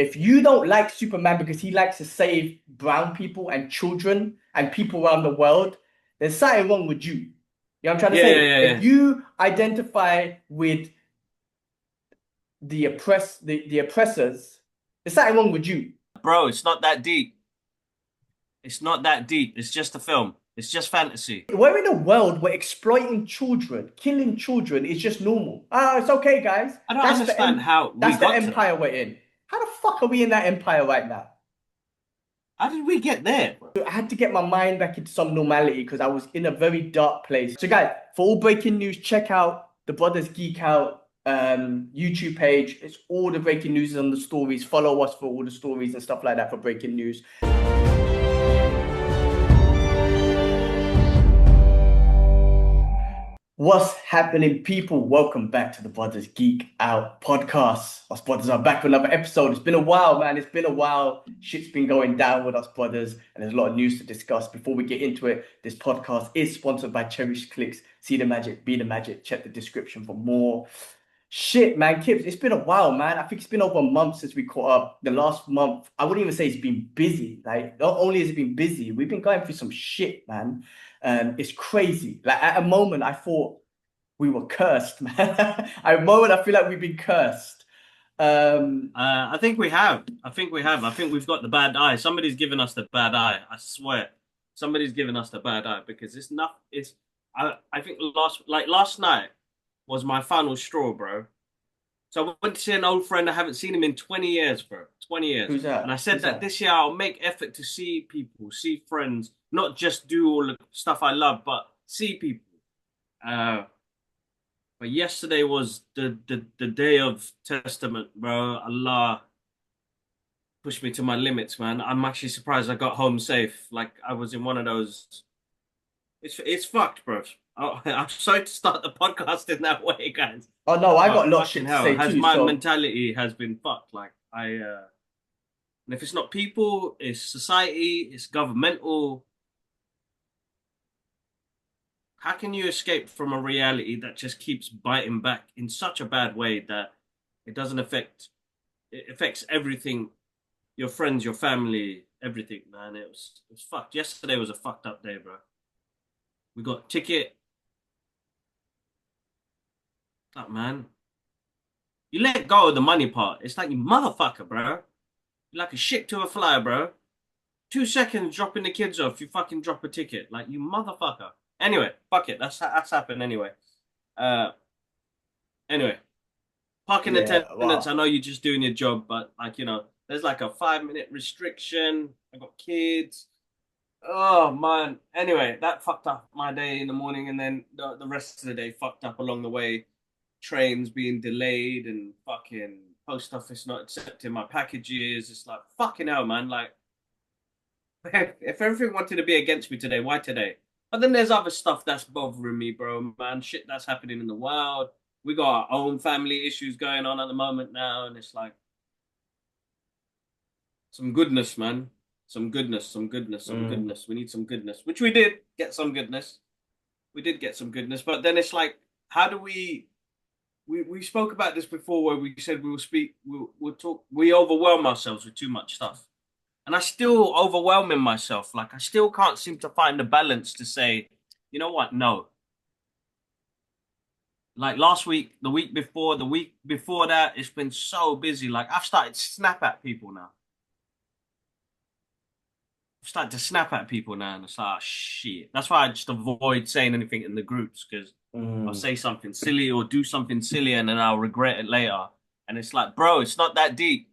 If you don't like Superman because he likes to save brown people and children and people around the world, there's something wrong with you. You know what I'm trying to Yeah, yeah, say? yeah, If yeah. you identify with the oppressors, there's something wrong with you. Bro, it's not that deep. It's not that deep. It's just a film. It's just fantasy. We're in a world where exploiting children, killing children is just normal. Ah, it's okay, guys. I don't understand how we That's the got to that. empire we're in. How the fuck are we in that empire right now? How did we get there, bro? I had to get my mind back into some normality because I was in a very dark place. So, guys, for all breaking news, check out the Brothers Geekout YouTube page. It's all the breaking news on the stories. Follow us for all the stories and stuff like that for breaking news. What's happening, people? Welcome back to the Brothers Geek Out Podcast. Us brothers are back for another episode. It's been a while, man. It's been a while. Shit's been going down with us brothers, and there's a lot of news to discuss. Before we get into it, this podcast is sponsored by Cherish Clicks. See the magic, be the magic. Check the description for more. Shit, man, Kips, it's been a while, man. I think it's been over a month since we caught up. The last month, I wouldn't even say it's been busy. Like, not only has it been busy, we've been going through some shit, man. It's crazy. Like at a moment, I thought we were cursed, man. At a moment, I feel like we've been cursed. I think we have. I think we have. I think we've got the bad eye. Somebody's given us the bad eye. I swear, somebody's given us the bad eye because it's not. It's. I think last night was my final straw, bro. So I went to see an old friend. I haven't seen him in 20 years, bro. 20 years. who's And I that? said Who's that that? this year I'll make effort to see people, see friends, not just do all the stuff I love, but see people. Uh, but yesterday was the day of testament, bro. Allah pushed me to my limits, man. I'm actually surprised I got home safe. Like I was in one of those. It's fucked, bro. I'm sorry to start the podcast in that way, guys. Oh no, I got But a lot of fucking shit to hell, say has too. my So mentality has been fucked. And if it's not people, it's society, it's governmental. How can you escape from a reality that just keeps biting back in such a bad way that it doesn't affect it affects everything, your friends, your family, everything, man. It was fucked. Yesterday was a fucked up day, bro. We got ticket. That man. You let go of the money part. It's like you motherfucker, bro. You're like a shit to a fly, bro. 2 seconds dropping the kids off, you fucking drop a ticket. Like you motherfucker. Anyway, fuck it. That's happened anyway. Uh anyway. Parking yeah, attendants, I wow. know you're just doing your job, but like, there's like a 5 minute restriction. I got kids. Oh man. Anyway, that fucked up my day in the morning and then the rest of the day fucked up along the way. Trains being delayed and fucking post office not accepting my packages. It's like fucking hell, man. Like if everything wanted to be against me today, why today? But then there's other stuff that's bothering me, bro, man. Shit that's happening in the world. We got our own family issues going on at the moment now, and it's like some goodness, man. Some goodness, some goodness, some Mm. goodness. We need some goodness, which we did get some goodness. We did get some goodness, but then it's like, how do we spoke about this before where we said we will speak, we'll talk, we overwhelm ourselves with too much stuff. And I still overwhelming myself. Like I still can't seem to find the balance to say, you know what? No. Like last week, the week before that, it's been so busy. Like I've started to snap at people now. I've started to snap at people now, and it's like, oh, shit. That's why I just avoid saying anything in the groups because I'll Mm. say something silly or do something silly, and then I'll regret it later. And it's like, bro, it's not that deep.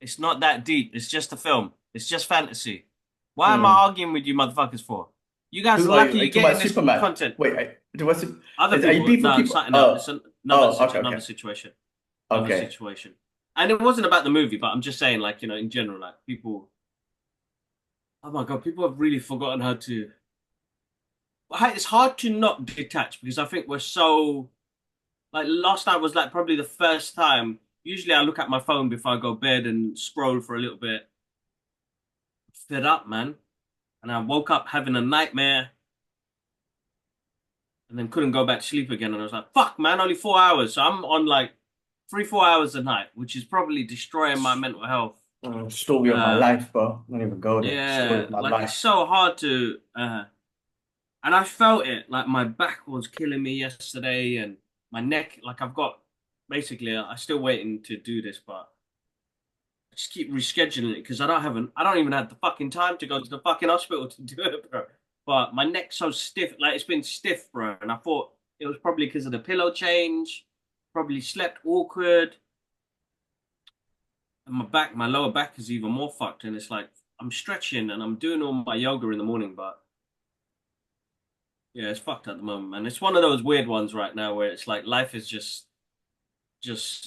It's not that deep. It's just a film. It's just fantasy. Why am I Mm. arguing with you motherfuckers for? You guys are Who are you? lucky Are you you're talking about getting this Superman? content. Wait, Other are you people, beefing no, people? something else. It's Oh, okay, okay, another situation, another okay. situation. And it wasn't about the movie, but I'm just saying, like, in general, like people. Oh my God, people have really forgotten how to. It's hard to not detach because I think we're so. Like last night was like probably the first time. Usually I look at my phone before I go to bed and scroll for a little bit. Fed up, man. And I woke up having a nightmare and then couldn't go back to sleep again. And I was like, fuck, man, only 4 hours. So I'm on like 3-4 hours a night, which is probably destroying my mental health. Story of my Uh, life, bro. Don't even go there. Story yeah, of my like it's life. so hard to. And I felt it. Like my back was killing me yesterday, and my neck. Like I've got basically, I'm still waiting to do this, but I just keep rescheduling it because I don't even have the fucking time to go to the fucking hospital to do it, bro. But my neck's so stiff, like it's been stiff, bro. And I thought it was probably because of the pillow change. Probably slept awkward. And my lower back is even more fucked. And it's like I'm stretching and I'm doing all my yoga in the morning, but yeah, it's fucked at the moment, man. It's one of those weird ones right now where it's like life is just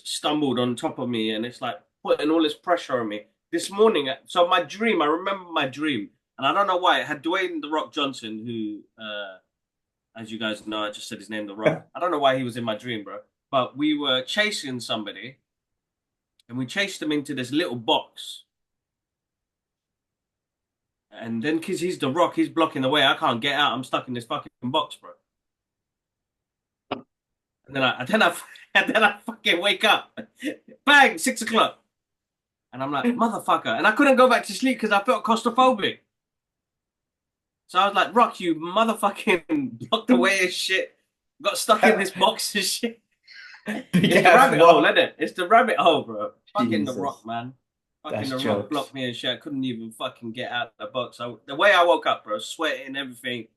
stumbled on top of me, and it's like putting all this pressure on me. This morning, so my dream, I remember my dream, and I don't know why. It had Dwayne The Rock Johnson, who, as you guys know, I just said his name, The Rock. I don't know why he was in my dream, bro. But we were chasing somebody, and we chased him into this little box. And then, because he's The Rock, he's blocking the way. I can't get out. I'm stuck in this fucking box, bro. And and then I fucking wake up. Bang, 6 o'clock. And I'm like, motherfucker. And I couldn't go back to sleep because I felt claustrophobic. So I was like, Rock, you motherfucking blocked away as shit. Got stuck in this box and shit. It's the rabbit hole, isn't it? It's the rabbit hole, bro. Fucking The Rock, man. Fucking The Rock blocked me and shit. I couldn't even fucking get out of the box. The way I woke up, bro, sweating and everything.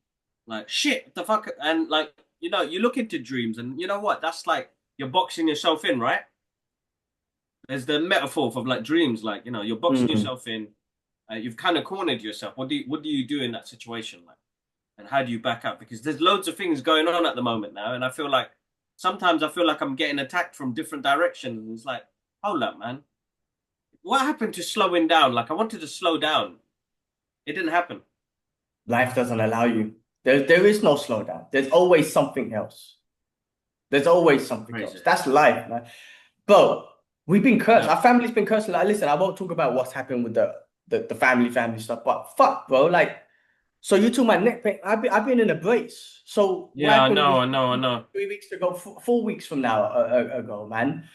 Like, shit, the fuck? And like, you know, you look into dreams and you know what? That's like, you're boxing yourself in, right? There's the metaphor of like dreams, like, you know, you're boxing yourself in. You've kind of cornered yourself. What do you do in that situation, like, and how do you back up? Because there's loads of things going on at the moment now, and I feel like sometimes I'm getting attacked from different directions. And it's like, hold up, man, what happened to slowing down? Like I wanted to slow down, it didn't happen. Life doesn't allow you. There is no slowdown. There's always something else. There's always something Crazy. else. That's life, man. Bro, we've been cursed. Yeah. Our family's been cursed. Like, listen, I won't talk about what's happened with the family stuff, but fuck, bro. Like, so you talking about neck pain? I've been in a brace. So what Yeah, I happened know, was I know, I know. 3 weeks ago, 4 weeks from now ago, man.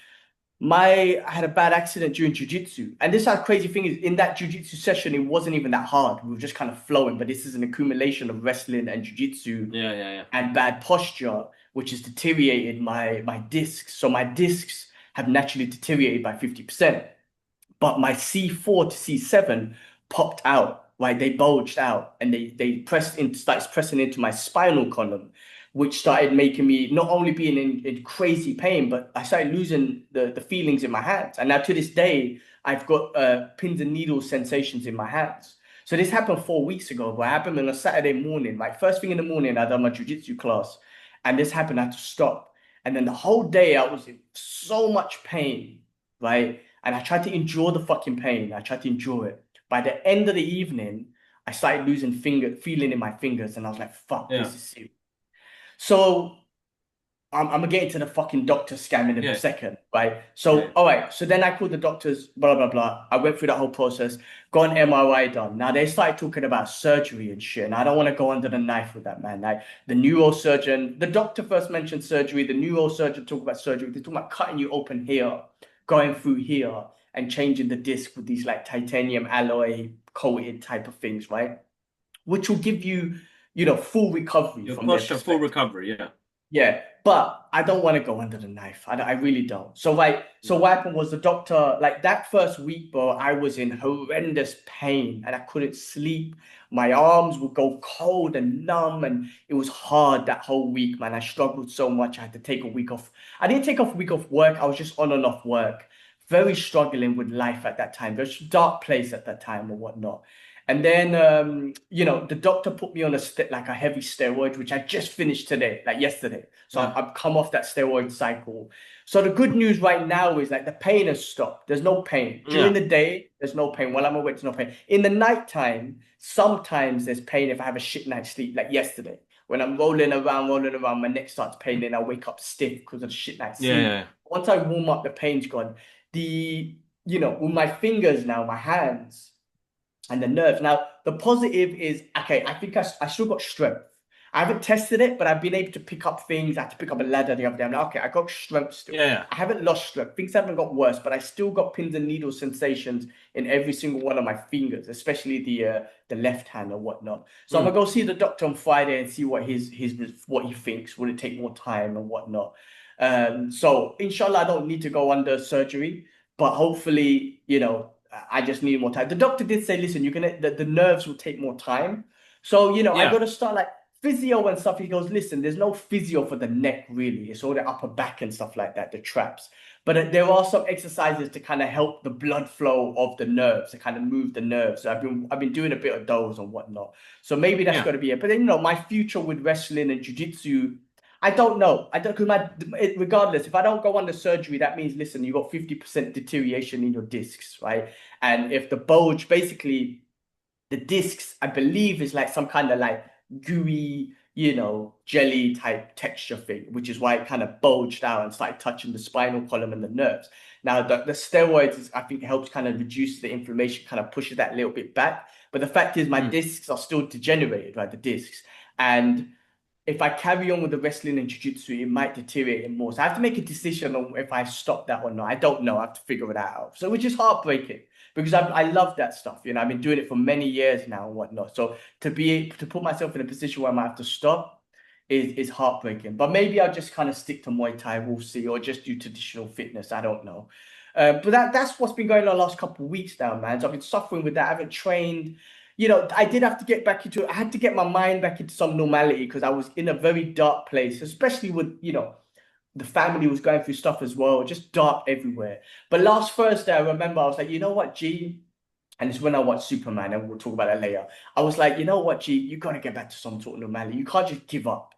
I had a bad accident during jujitsu, and this is how crazy thing is. In that jujitsu session, it wasn't even that hard. We were just kind of flowing, but this is an accumulation of wrestling and jujitsu Yeah. and bad posture, which has deteriorated my discs. So my discs have naturally deteriorated by 50%. But my C4 to C7 popped out, right? They bulged out and they started pressing into my spinal column, which started making me not only being in crazy pain, but I started losing the feelings in my hands. And now to this day, I've got pins and needles sensations in my hands. So this happened 4 weeks ago, but it happened on a Saturday morning. Like first thing in the morning, I done my jiu-jitsu class, and this happened. I had to stop, and then the whole day I was in so much pain, right? And I tried to endure the fucking pain. I tried to endure it. By the end of the evening, I started losing feeling in my fingers, and I was like, "Fuck, Yeah. this is serious." So I'm gonna get into the fucking doctor scam in a second, right? So, all right. So then I called the doctors, blah, blah, blah. I went through that whole process, got an MRI done. Now they started talking about surgery and shit. And I don't want to go under the knife with that, man. Like the neurosurgeon, the doctor first mentioned surgery, the neurosurgeon talked about surgery. They're talking about cutting you open here, going through here, and changing the disc with these like titanium alloy coated type of things, right? Which will give you, full recovery Your from their posture, full perspective. recovery, yeah. Yeah, but I don't want to go under the knife. I really don't. So what happened was the doctor, like that first week, bro, I was in horrendous pain and I couldn't sleep. My arms would go cold and numb, and it was hard that whole week, man. I struggled so much. I had to take a week off. I didn't take off a week off work. I was just on and off work, very struggling with life at that time. There's a dark place at that time or whatnot. And then, the doctor put me on like a heavy steroid, which I just finished today, like yesterday. So I've come off that steroid cycle. So the good news right now is like the pain has stopped. There's no pain. During the day, there's no pain. While I'm awake, there's no pain. In the nighttime, sometimes there's pain if I have a shit night's sleep, like yesterday. When I'm rolling around, my neck starts paining. I wake up stiff because of the shit night's sleep. Yeah. Once I warm up, the pain's gone. With my fingers now, my hands, and the nerves. Now, the positive is, okay, I think I still got strength. I haven't tested it, but I've been able to pick up things. I had to pick up a ladder the other day. I'm like, okay, I got strength still. Yeah. I haven't lost strength. Things haven't got worse, but I still got pins and needles sensations in every single one of my fingers, especially the left hand or whatnot. So I'm gonna go see the doctor on Friday and see what what he thinks. Will it take more time and whatnot? So inshallah, I don't need to go under surgery, but hopefully, I just need more time. The doctor did say, listen, the nerves will take more time. So, I got to start like physio and stuff. He goes, listen, there's no physio for the neck really. It's all the upper back and stuff like that, the traps. But there are some exercises to kind of help the blood flow of the nerves, to kind of move the nerves. So I've been doing a bit of those and whatnot. So maybe that's got to be it. But then, my future with wrestling and jiu-jitsu, I don't know. I don't, because regardless, if I don't go under surgery, that means, listen, you got 50% deterioration in your discs, right? And if the bulge, basically, the discs, I believe, is like some kind of like gooey, jelly type texture thing, which is why it kind of bulged out and started touching the spinal column and the nerves. Now, the steroids, I think, helps kind of reduce the inflammation, kind of pushes that a little bit back. But the fact is, my discs are still degenerated, right? The discs. And if I carry on with the wrestling and jiu-jitsu, it might deteriorate it more. So I have to make a decision on if I stop that or not. I don't know. I have to figure it out. So which is heartbreaking because I love that stuff. I've been doing it for many years now and whatnot. So to be able to put myself in a position where I might have to stop is heartbreaking. But maybe I'll just kind of stick to Muay Thai, we'll see, or just do traditional fitness. I don't know. But that's what's been going on the last couple of weeks now, man. So I've been suffering with that. I haven't trained. I did have to get back into it. I had to get my mind back into some normality because I was in a very dark place, especially with, the family was going through stuff as well, just dark everywhere. But last Thursday, I remember I was like, you know what, G? And it's when I watched Superman, and we'll talk about that later. I was like, you know what, G? You got to get back to some sort of normality. You can't just give up.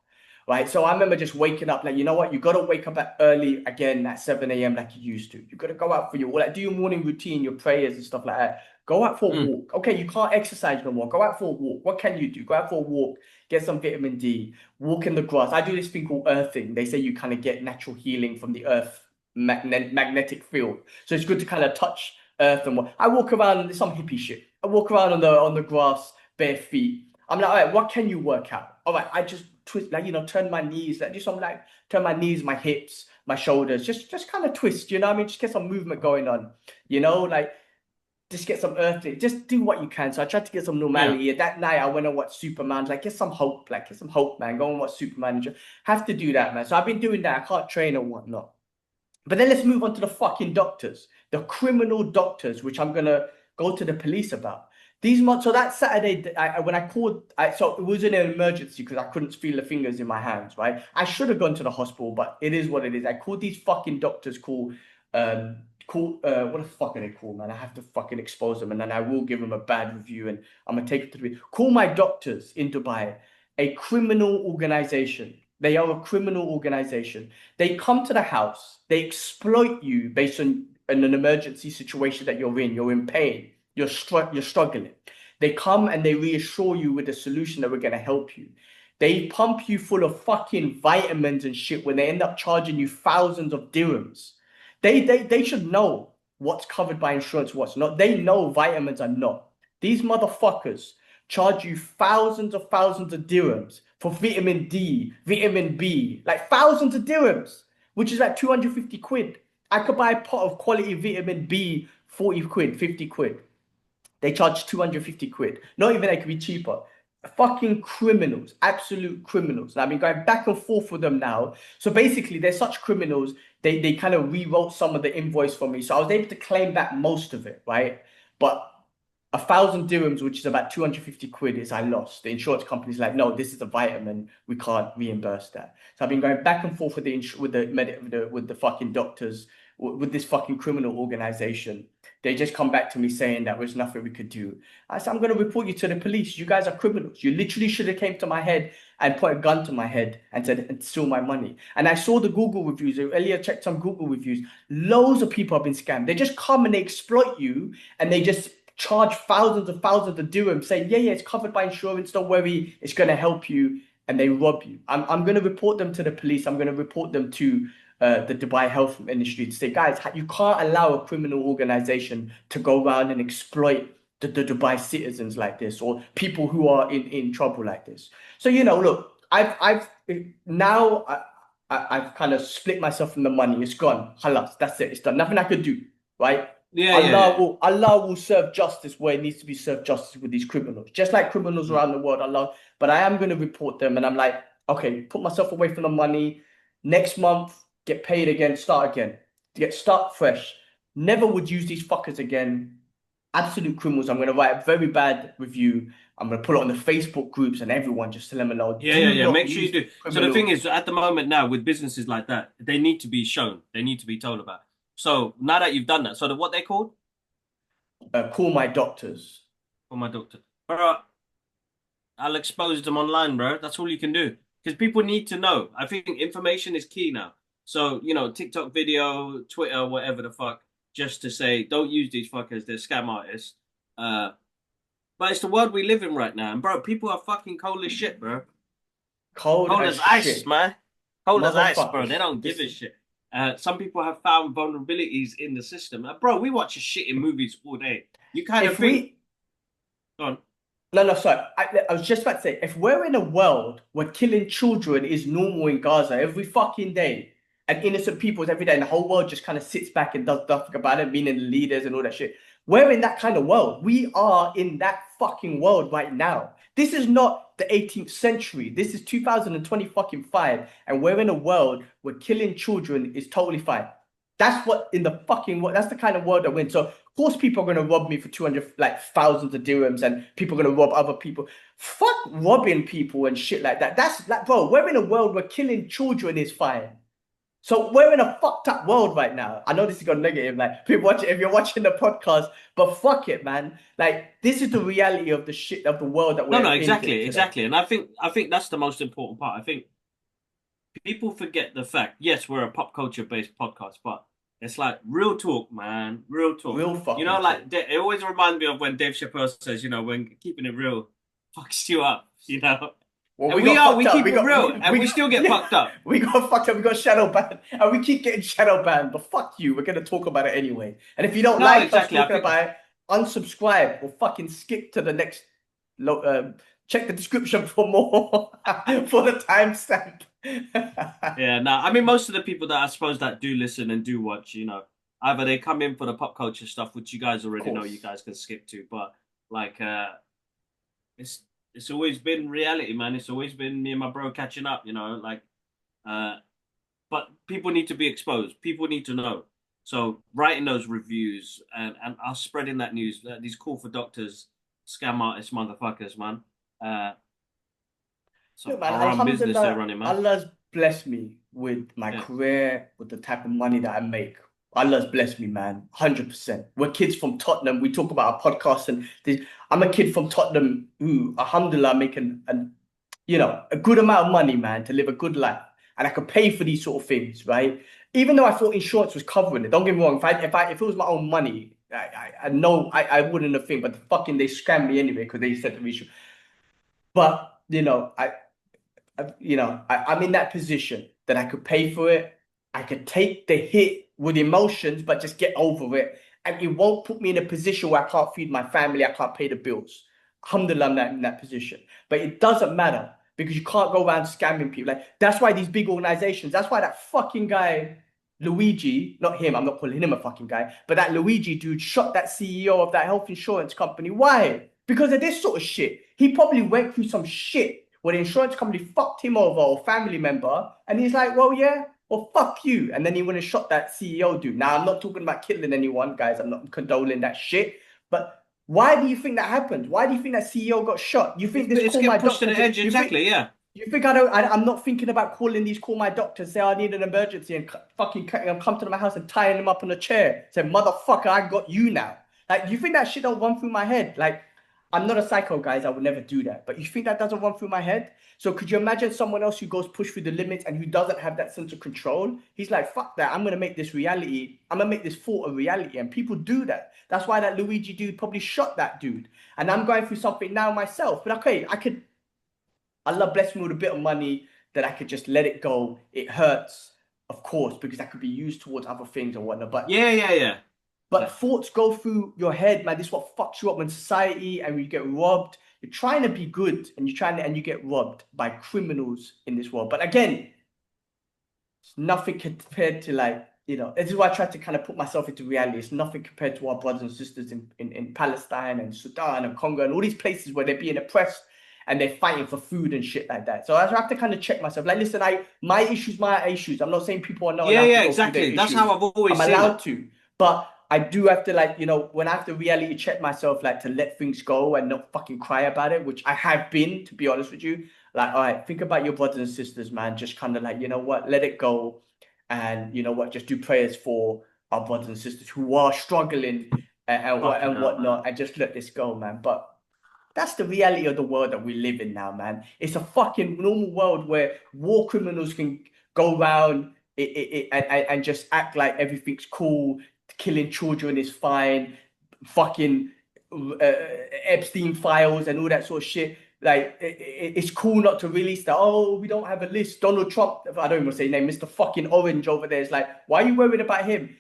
Right. So I remember just waking up like, you know what? You got to wake up at early again at 7 a.m. like you used to. You got to go out for do your morning routine, your prayers and stuff like that. Go out for a walk. Okay, you can't exercise no more. Go out for a walk. What can you do? Go out for a walk. Get some vitamin D. Walk in the grass. I do this thing called earthing. They say you kind of get natural healing from the earth magnetic field. So it's good to kind of touch earth and what. I walk around some hippie shit. I walk around on the grass, bare feet. I'm like, all right, what can you work out? All right, I just twist, turn my knees, turn my knees, my hips, my shoulders, just kind of twist, what I mean? Just get some movement going on, just get some earthing, just do what you can. So I tried to get some normality. Yeah. That night I went and watched Superman, get some hope, man. Go and watch Superman. Have to do that, man. So I've been doing that. I can't train or whatnot. But then let's move on to the fucking doctors, the criminal doctors, which I'm gonna go to the police about. So that Saturday, when I called, so it was an emergency because I couldn't feel the fingers in my hands, right? I should have gone to the hospital, but it is what it is. I called these fucking doctors what the fuck are they called, man? I have to fucking expose them and then I will give them a bad review and I'm gonna take it to the call my doctors in Dubai, a criminal organization. They are a criminal organization. They come to the house, they exploit you based on an emergency situation that you're in. You're in pain. You're struggling. They come and they reassure you with a solution that we're going to help you. They pump you full of fucking vitamins and shit when they end up charging you thousands of dirhams. They should know what's covered by insurance, what's not. They know vitamins are not. These motherfuckers charge you thousands of dirhams for vitamin D, vitamin B, like thousands of dirhams, which is like 250 quid. I could buy a pot of quality vitamin B, 40 quid, 50 quid. They charge 250 quid. Not even, it could be cheaper. Fucking criminals, absolute criminals. And I've been going back and forth with them now. So basically, they're such criminals, they kind of rewrote some of the invoice for me. So I was able to claim back most of it, right? But 1,000 dirhams, which is about 250 quid, is I lost. The insurance company's like, no, this is a vitamin. We can't reimburse that. So I've been going back and forth with the fucking doctors, with this fucking criminal organization. They just come back to me saying that there's nothing we could do. I said, I'm going to report you to the police. You guys are criminals. You literally should have came to my head and put a gun to my head and said, and steal my money. And I saw the Google reviews. Earlier checked some Google reviews. Loads of people have been scammed. They just come and they exploit you and they just charge thousands of dirhams saying, yeah, it's covered by insurance. Don't worry. It's going to help you. And they rob you. I'm going to report them to the police. I'm going to report them to the Dubai health ministry to say, guys, you can't allow a criminal organization to go around and exploit the Dubai citizens like this or people who are in trouble like this. So, look, I've now I've kind of split myself from the money. It's gone. Halas, that's it. It's done. Nothing I could do. Right? Yeah. Allah will serve justice where it needs to be served justice with these criminals. Just like criminals Mm. around the world, Allah. But I am going to report them, and I'm like, okay, put myself away from the money. Next month, get paid again, start again. Start fresh. Never would use these fuckers again. Absolute criminals. I'm going to write a very bad review. I'm going to put it on the Facebook groups and everyone just to let them know. Do Yeah. not Make sure you use do. So the thing criminals. is, at the moment now, with businesses like that, they need to be shown. They need to be told about. So now that you've done that, so what they called? Call my doctors. For my doctor. Bro, I'll expose them online, bro. That's all you can do. Because people need to know. I think information is key now. So, TikTok video, Twitter, whatever the fuck, just to say, don't use these fuckers, they're scam artists. But it's the world we live in right now. And bro, people are fucking cold as shit, bro. Cold Cold as as ice, shit. man. Cold as ice, bro. Motherfuckers. They don't give a shit. Some people have found vulnerabilities in the system. Bro, we watch a shit in movies all day. You kind of If think, we go on. No, sorry. I was just about to say, if we're in a world where killing children is normal in Gaza every fucking day, and innocent people every day, and the whole world just kind of sits back and does nothing about it, meaning the leaders and all that shit. We're in that kind of world. We are in that fucking world right now. This is not the 18th century. This is 2020 fucking five, and we're in a world where killing children is totally fine. That's what in the fucking world. That's the kind of world that we're in. So of course people are gonna rob me for 200 like thousands of dirhams, and people are gonna rob other people. Fuck robbing people and shit like that. That's like, bro, we're in a world where killing children is fine. So we're in a fucked up world right now. I know this is got negative, like people watch if you're watching the podcast, but fuck it, man. Like this is the reality of the shit of the world that No, we're in today. exactly. And I think that's the most important part. I think people forget the fact, yes, we're a pop culture based podcast, but it's like real talk, man. Real talk. Real fucking Like talk. it always reminds me of when Dave Chappelle says, when keeping it real fucks you up. Well, And we got we fucked up. keep it real, and we still get Yeah, fucked up. we got fucked up. We got shadow banned, and we keep getting shadow banned. But fuck you, we're gonna talk about it anyway. And if you don't No, like us exactly. I talking think about it, unsubscribe or fucking skip to the next. Check the description for more for the timestamp. yeah, no, I mean most of the people that I suppose that do listen and do watch, either they come in for the pop culture stuff, which you guys Of already know you course. guys can skip to, but like it's it's always been reality, man. It's always been me and my bro catching up, uh but people need to be exposed. People need to know. So writing those reviews and us spreading that news, these call for doctors, scam artists, motherfuckers, man. Uh Look, some man, haram business they're Alhamdulillah, running, man. Allah's blessed me with my Yeah. career, with the type of money that I make. Allah's blessed me, man. 100%. We're kids from Tottenham. We talk about our podcast, and I'm a kid from Tottenham who, alhamdulillah, making a good amount of money, man, to live a good life. And I could pay for these sort of things, right? Even though I thought insurance was covering it. Don't get me wrong. If it was my own money, I know I wouldn't have think, but they scammed me anyway because they said the issue. But I'm in that position that I could pay for it. I could take the hit with emotions, but just get over it. And it won't put me in a position where I can't feed my family, I can't pay the bills. Alhamdulillah, I'm not in that position. But it doesn't matter because you can't go around scamming people. Like that's why these big organizations, that's why that fucking guy, Luigi, not him, I'm not calling him a fucking guy, but that Luigi dude shot that CEO of that health insurance company. Why? Because of this sort of shit. He probably went through some shit where the insurance company fucked him over or family member, and he's like, well, yeah, well, fuck you. And then he went and shot that CEO dude. Now, I'm not talking about killing anyone, guys. I'm not condoling that shit. But why do you think that happened? Why do you think that CEO got shot? You think this It's call my getting pushed to doctor? the edge, You think exactly, yeah. you think I don't? I'm not thinking about calling these call my doctor, say I need an emergency, and fucking come to my house and tying him up in a chair. Say, motherfucker, I got you now. Like, you think that shit don't run through my head? Like, I'm not a psycho, guys. I would never do that. But you think that doesn't run through my head? So could you imagine someone else who goes push through the limits and who doesn't have that sense of control? He's like, fuck that. I'm gonna make this reality. I'm gonna make this thought a reality. And people do that. That's why that Luigi dude probably shot that dude. And I'm going through something now myself. But okay, Allah bless me with a bit of money that I could just let it go. It hurts, of course, because that could be used towards other things or whatnot. But Yeah. thoughts go through your head, man. This is what fucks you up when society and we get robbed. You're trying to be good, and you get robbed by criminals in this world. But again, it's nothing compared to this is why I try to kind of put myself into reality. It's nothing compared to our brothers and sisters in Palestine and Sudan and Congo and all these places where they're being oppressed and they're fighting for food and shit like that. So I have to kind of check myself. Like, listen, my issues. I'm not saying people are not allowed to go exactly. through their That's issues. how I've always I'm seen allowed it. to, but I do have to when I have to reality check myself, to let things go and not fucking cry about it, which I have been, to be honest with you. Like, all right, think about your brothers and sisters, man. Just kind of you know what, let it go. And you know what, just do prayers for our brothers and sisters who are struggling and whatnot, and just let this go, man. But that's the reality of the world that we live in now, man. It's a fucking normal world where war criminals can go around and just act like everything's cool. Killing children is fine. Fucking Epstein files and all that sort of shit. It's cool not to release that. Oh, we don't have a list. Donald Trump, I don't even want to say his name, Mr. fucking Orange over there. It's like, why are you worried about him?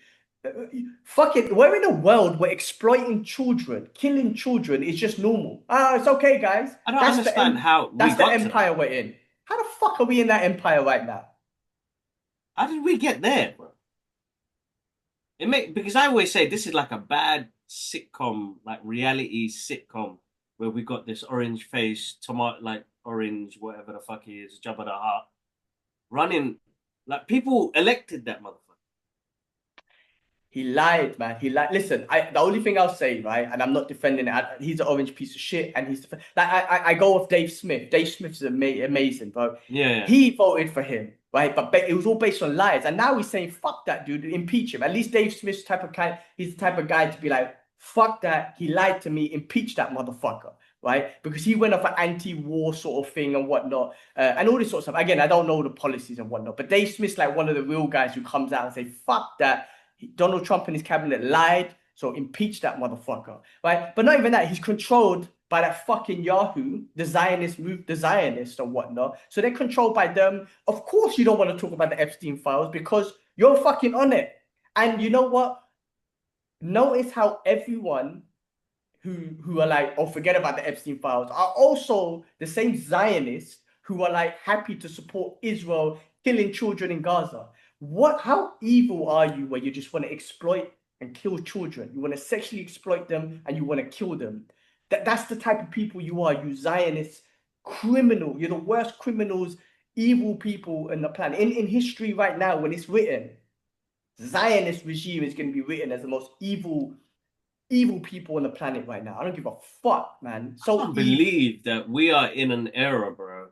Fucking, we're in a world where exploiting children, killing children is just normal. It's okay, guys. I don't understand how that's the empire we're in. How the fuck are we in that empire right now? How did we get there, bro? Because I always say this is like a bad sitcom, like reality sitcom, where we got this orange face, tomato, like orange, whatever the fuck he is, Jabba the Hutt, running. Like, people elected that motherfucker. He lied, man. He lied. Listen, the only thing I'll say, right, and I'm not defending it. He's an orange piece of shit, and I go with Dave Smith. Dave Smith's amazing, bro. Yeah. He voted for him, right? But it was all based on lies, and now he's saying, "Fuck that, dude. Impeach him." At least Dave Smith's type of guy. He's the type of guy to be like, "Fuck that. He lied to me. Impeach that motherfucker." Right? Because he went off an anti-war sort of thing and whatnot, and all this sort of stuff. Again, I don't know the policies and whatnot, but Dave Smith's like one of the real guys who comes out and say, "Fuck that. Donald Trump and his cabinet lied, so impeach that motherfucker," right? But not even that, he's controlled by that fucking Yahoo, the Zionists and whatnot. So they're controlled by them. Of course, you don't want to talk about the Epstein files because you're fucking on it. And you know what? Notice how everyone who are like, oh, forget about the Epstein files, are also the same Zionists who are like happy to support Israel killing children in Gaza. How evil are you where you just want to exploit and kill children? You want to sexually exploit them and you want to kill them. That's the type of people you are, you Zionist criminal. You're the worst criminals, evil people on the planet. In history right now, when it's written, Zionist regime is going to be written as the most evil people on the planet right now. I don't give a fuck, man. So I can't believe that we are in an era, bro.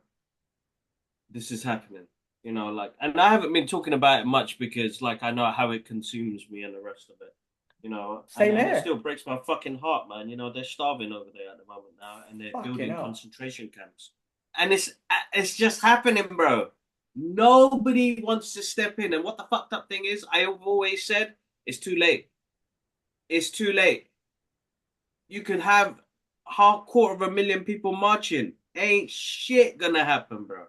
This is happening. You know, like, and I haven't been talking about it much because, like, I know how it consumes me and the rest of it. You know, and it still breaks my fucking heart, man. You know, they're starving over there at the moment now, and they're building concentration camps, and it's just happening, bro. Nobody wants to step in, and what the fucked up thing is, I've always said, it's too late. It's too late. You could have 250,000 people marching. Ain't shit gonna happen, bro.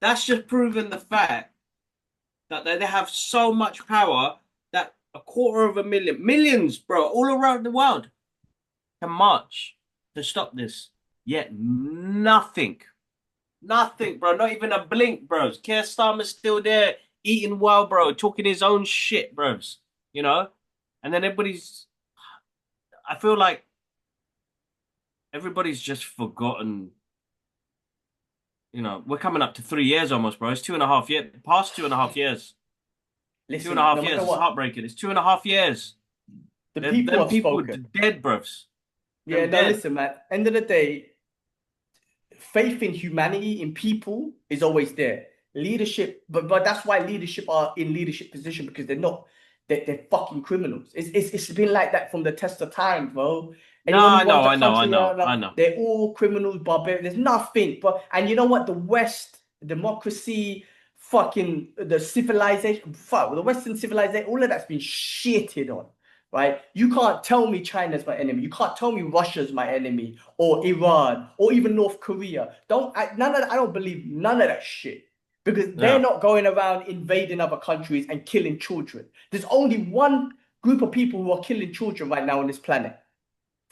That's just proving the fact that they have so much power that 250,000, millions, bro, all around the world can march to stop this. Yet nothing, bro. Not even a blink, bros. Keir Starmer's still there, eating well, bro, talking his own shit, bros. You know, and then I feel like everybody's just forgotten. You know, we're coming up to 3 years almost, bro. It's 2.5 years. Past 2.5 years. Listen, 2.5 years. It's heartbreaking. It's 2.5 years. The people have spoken. Dead, bros. Yeah, no, listen, man. End of the day, faith in humanity, in people, is always there. Leadership, but that's why leadership are in leadership position, because they're fucking criminals. It's been like that from the test of time, bro. I know. They're all criminals, barbarians. There's nothing. And you know what? The West, democracy, fucking the civilization, the Western civilization, all of that's been shitted on, right? You can't tell me China's my enemy. You can't tell me Russia's my enemy, or Iran, or even North Korea. I don't believe none of that shit. Because they're not going around invading other countries and killing children. There's only one group of people who are killing children right now on this planet.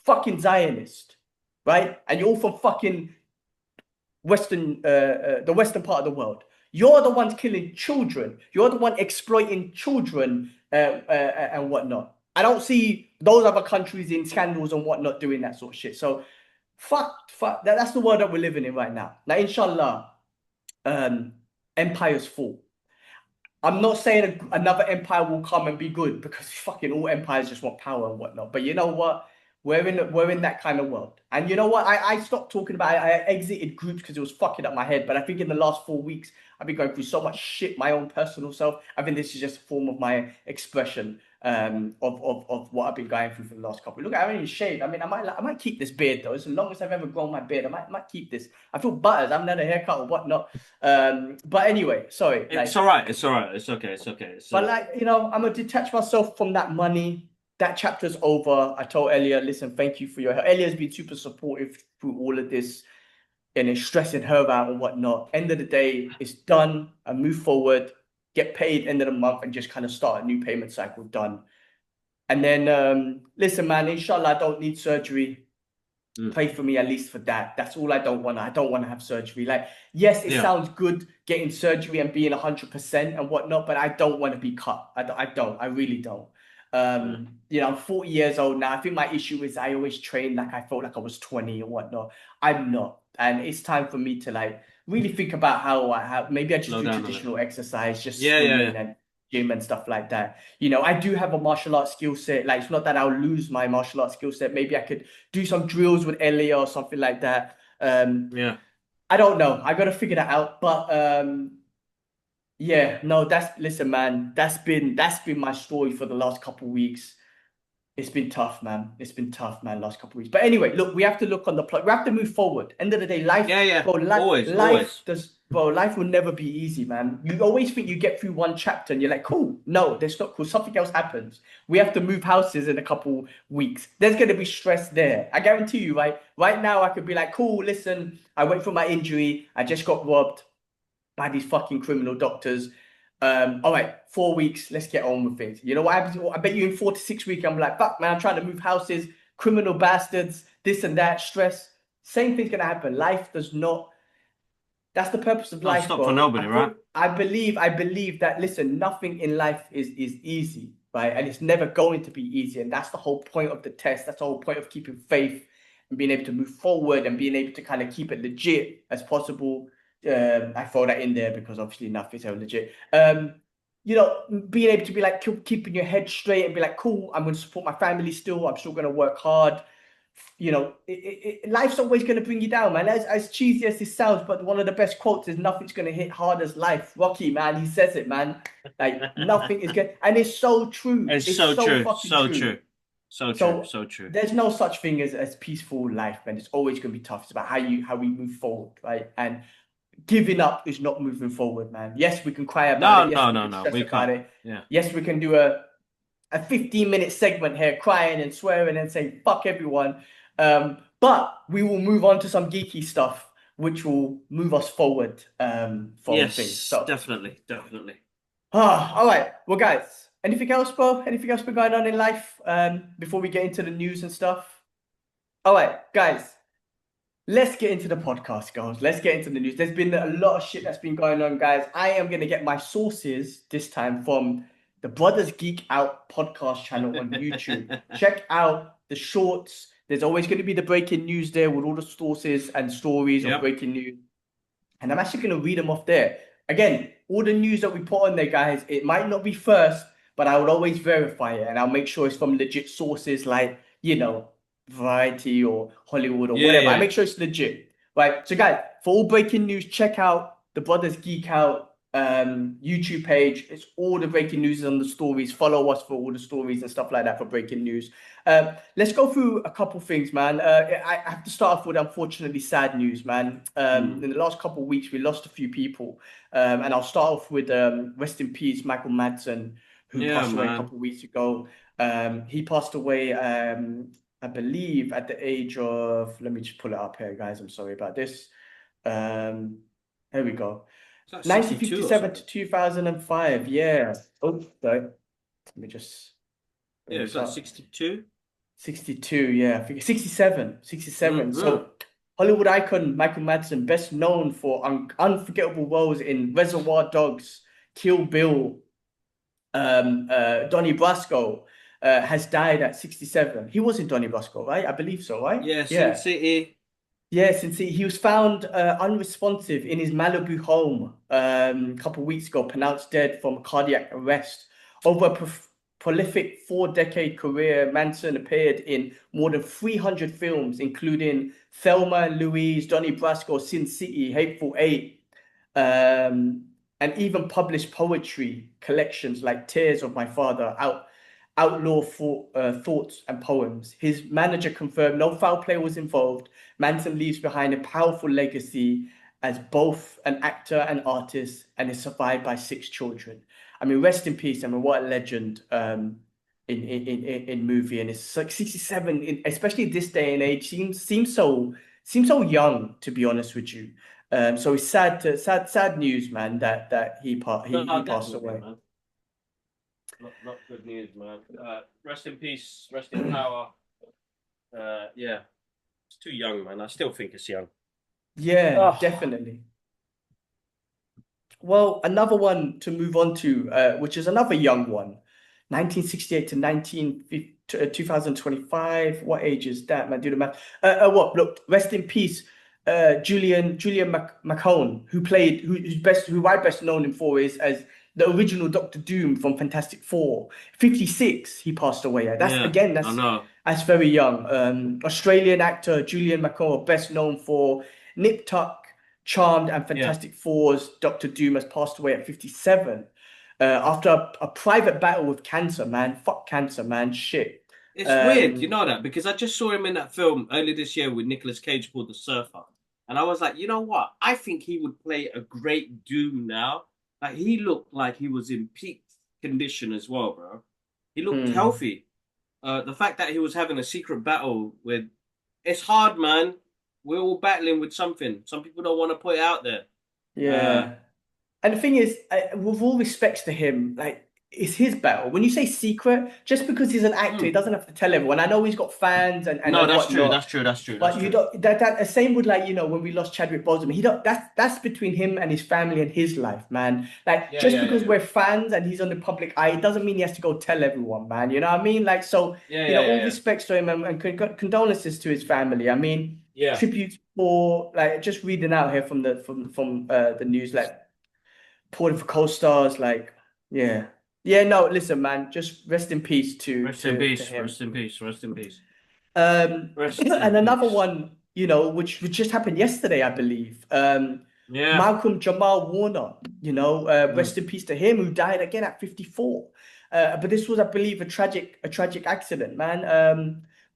Fucking Zionist. right? And you're all from fucking the western part of the world. You're the ones killing children. You're the one exploiting children and whatnot. I don't see those other countries in scandals and whatnot doing that sort of shit. So fuck. That's the world that we're living in right now. Now, inshallah, empires fall. I'm not saying another empire will come and be good, because fucking all empires just want power and whatnot. But you know what? We're in that kind of world. And you know what? I stopped talking about it. I exited groups because it was fucking up my head. But I think in the last 4 weeks, I've been going through so much shit, my own personal self. I think this is just a form of my expression of what I've been going through for the last couple. Look, I haven't even shaved. I mean, I might keep this beard though. It's the longest I've ever grown my beard. I might keep this. I feel butters. I haven't had a haircut or whatnot. But anyway, sorry. It's all right. It's all right. It's okay. It's okay. But like, you know, I'm gonna detach myself from that money. That chapter's over. I told Elia, listen, thank you for your help. Elia's been super supportive through all of this and it's stressing her out and whatnot. End of the day, it's done. I move forward, get paid end of the month, and just kind of start a new payment cycle. Done. And then, listen, man, inshallah, I don't need surgery. Pray for me at least for that. That's all I don't want. I don't want to have surgery. Like, yes, it sounds good getting surgery and being 100% and whatnot, but I don't want to be cut. I don't. I really don't. You know, I'm 40 years old now. I think my issue is I always train like I felt like I was 20 or whatnot. I'm not. And it's time for me to like really think about how maybe I just do traditional exercise, just swimming and gym and stuff like that. You know, I do have a martial arts skill set. Like, it's not that I'll lose my martial arts skill set. Maybe I could do some drills with Elia or something like that. I don't know. I got to figure that out. But yeah, no, listen, man, that's been my story for the last couple of weeks. It's been tough, man. It's been tough, man, last couple of weeks. But anyway, look, we have to look on the plot. We have to move forward. End of the day, life, bro, life will never be easy, man. You always think you get through one chapter and you're like, cool. No, that's not cool. Something else happens. We have to move houses in a couple weeks. There's going to be stress there. I guarantee you, right? Right now, I could be like, cool, listen, I went for my injury. I just got robbed by these fucking criminal doctors. All right, 4 weeks, let's get on with things. You know what happens? I bet you in 4 to 6 weeks, I'm like, fuck, man, I'm trying to move houses, criminal bastards, this and that, stress. Same thing's gonna happen. Life does not. That's the purpose of life, stop bro. for nobody, right? I believe that. Listen, nothing in life is easy, right? And it's never going to be easy. And that's the whole point of the test. That's the whole point of keeping faith and being able to move forward and being able to kind of keep it legit as possible. I throw that in there because obviously nothing's ever legit. You know, being able to be like keeping your head straight and be like, cool, I'm going to support my family still. I'm still going to work hard. You know, life's always going to bring you down, man. As cheesy as this sounds, but one of the best quotes is nothing's going to hit hard as life. Rocky, man, he says it, man. Like, nothing is going, and it's so true. It's so true. So true. So true. There's no such thing as peaceful life, man. It's always going to be tough. It's about how we move forward, right? And giving up is not moving forward, man. Yes, we can cry about it. Yes, no. We can't. Yeah. Yes, we can do a 15-minute segment here, crying and swearing and saying fuck everyone. But we will move on to some geeky stuff, which will move us forward. Things. So, definitely. all right. Well, guys, anything else, bro? Anything else been going on in life? Before we get into the news and stuff. All right, guys. Let's get into the podcast, guys. Let's get into the news. There's been a lot of shit that's been going on, guys. I am going to get my sources this time from the Brothers Geekout Podcast channel on YouTube. Check out the shorts. There's always going to be the breaking news there with all the sources and stories of breaking news. And I'm actually going to read them off there. Again, all the news that we put on there, guys, it might not be first, but I would always verify it. And I'll make sure it's from legit sources like, you know, Variety or Hollywood or whatever. I make sure it's legit, right? So guys, for all breaking news, check out the Brothers Geek Out YouTube page. It's all the breaking news on the stories. Follow us for all the stories and stuff like that for breaking news. Let's go through a couple things, man. I have to start off with unfortunately sad news, man. In the last couple of weeks, we lost a few people, and I'll start off with rest in peace, Michael Madsen, who passed away a couple of weeks ago. He passed away. I believe at the age of, let me just pull it up here, guys. I'm sorry about this. Here we go. 1957 to 2005. Yeah. Oh, sorry. Let me just. Yeah, it's like 62. 62, yeah, I think 67, 67. Mm-hmm. So Hollywood icon Michael Madsen, best known for unforgettable roles in Reservoir Dogs, Kill Bill, Donnie Brasco, has died at 67. He was in Donnie Brasco, right? I believe so, right? Yeah, Sin Yeah. City. Yeah, since he was found unresponsive in his Malibu home a couple of weeks ago, pronounced dead from cardiac arrest. Over a prolific 4-decade career, Manson appeared in more than 300 films, including Thelma and Louise, Donnie Brasco, Sin City, Hateful Eight, and even published poetry collections like Tears of My Father, outlaw thoughts and poems. His manager confirmed no foul play was involved. Manson leaves behind a powerful legacy as both an actor and artist, and is survived by 6 children. I mean, rest in peace. I mean, what a legend in movie, and it's like 67, especially this day and age, seems so young, to be honest with you. So it's sad news, man, that No, he passed definitely, away. man. Not good news, man. Rest in peace. Rest in power. Yeah, it's too young, man. I still think it's young. Yeah, Oh, definitely. Well, another one to move on to, which is another young one, 1968 to 2025. What age is that, man? Do the math. What? Look, rest in peace, Julian McMahon, who I best known him for is as the original Doctor Doom from Fantastic Four. 56, he passed away. That's yeah, again, I know. that's very young. Australian actor Julian McMahon, best known for Nip Tuck, Charmed, and Yeah, Fantastic Four's Doctor Doom, has passed away at 57 after a private battle with cancer, man. Fuck cancer, man. Shit. it's weird, you Um, know that, because I just saw him in that film earlier this year with Nicolas Cage called The Surfer, and I was like, you know what? I think he would play a great Doom now. Like he looked like he was in peak condition as well, bro. He looked hmm, healthy. The fact that he was having a secret battle with, it's hard, man. We're all battling with something. Some people don't want to put it out there. Uh, yeah. And the thing is, with all respects to him, like, it's his battle. When you say secret, just because he's an actor, he mm. doesn't have to tell everyone. I know he's got fans No, and that's true. whatnot. That's true. That's true. That's But you true. don't that same with, like, when we lost Chadwick Boseman, he don't that's between him and his family and his life, man. Like, Yeah, just yeah, because yeah, we're fans and he's on the public eye, it doesn't mean he has to go tell everyone, man. You know what I mean? Like, so, yeah, yeah, yeah, all yeah. respects to him, and condolences to his family. I mean, Yeah. tributes for, like, just reading out here from the news, like, Port for co-stars, like, yeah. Yeah, no, listen, man, just rest in peace to Rest in to peace. him. Rest in peace. Rest in peace. Rest in And another peace. one, which just happened yesterday, I believe. Yeah. Malcolm-Jamal Warner, Mm. rest in peace to him, who died again at 54. But this was, I believe, a tragic accident, man.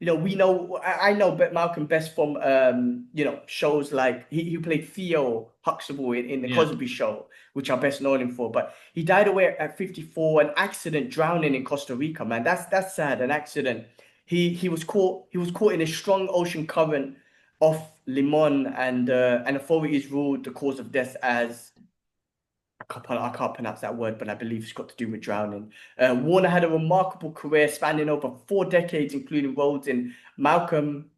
I know Malcolm best from shows like he played Theo Huxtable in the Yeah. Cosby Show, which I best known him for. But he died away at 54, an accident, drowning in Costa Rica, man. That's sad, an accident. He was caught in a strong ocean current off Limon, and authorities ruled the cause of death as, I can't pronounce that word, but I believe it's got to do with drowning. Warner had a remarkable career spanning over 4 decades, including roles in Malcolm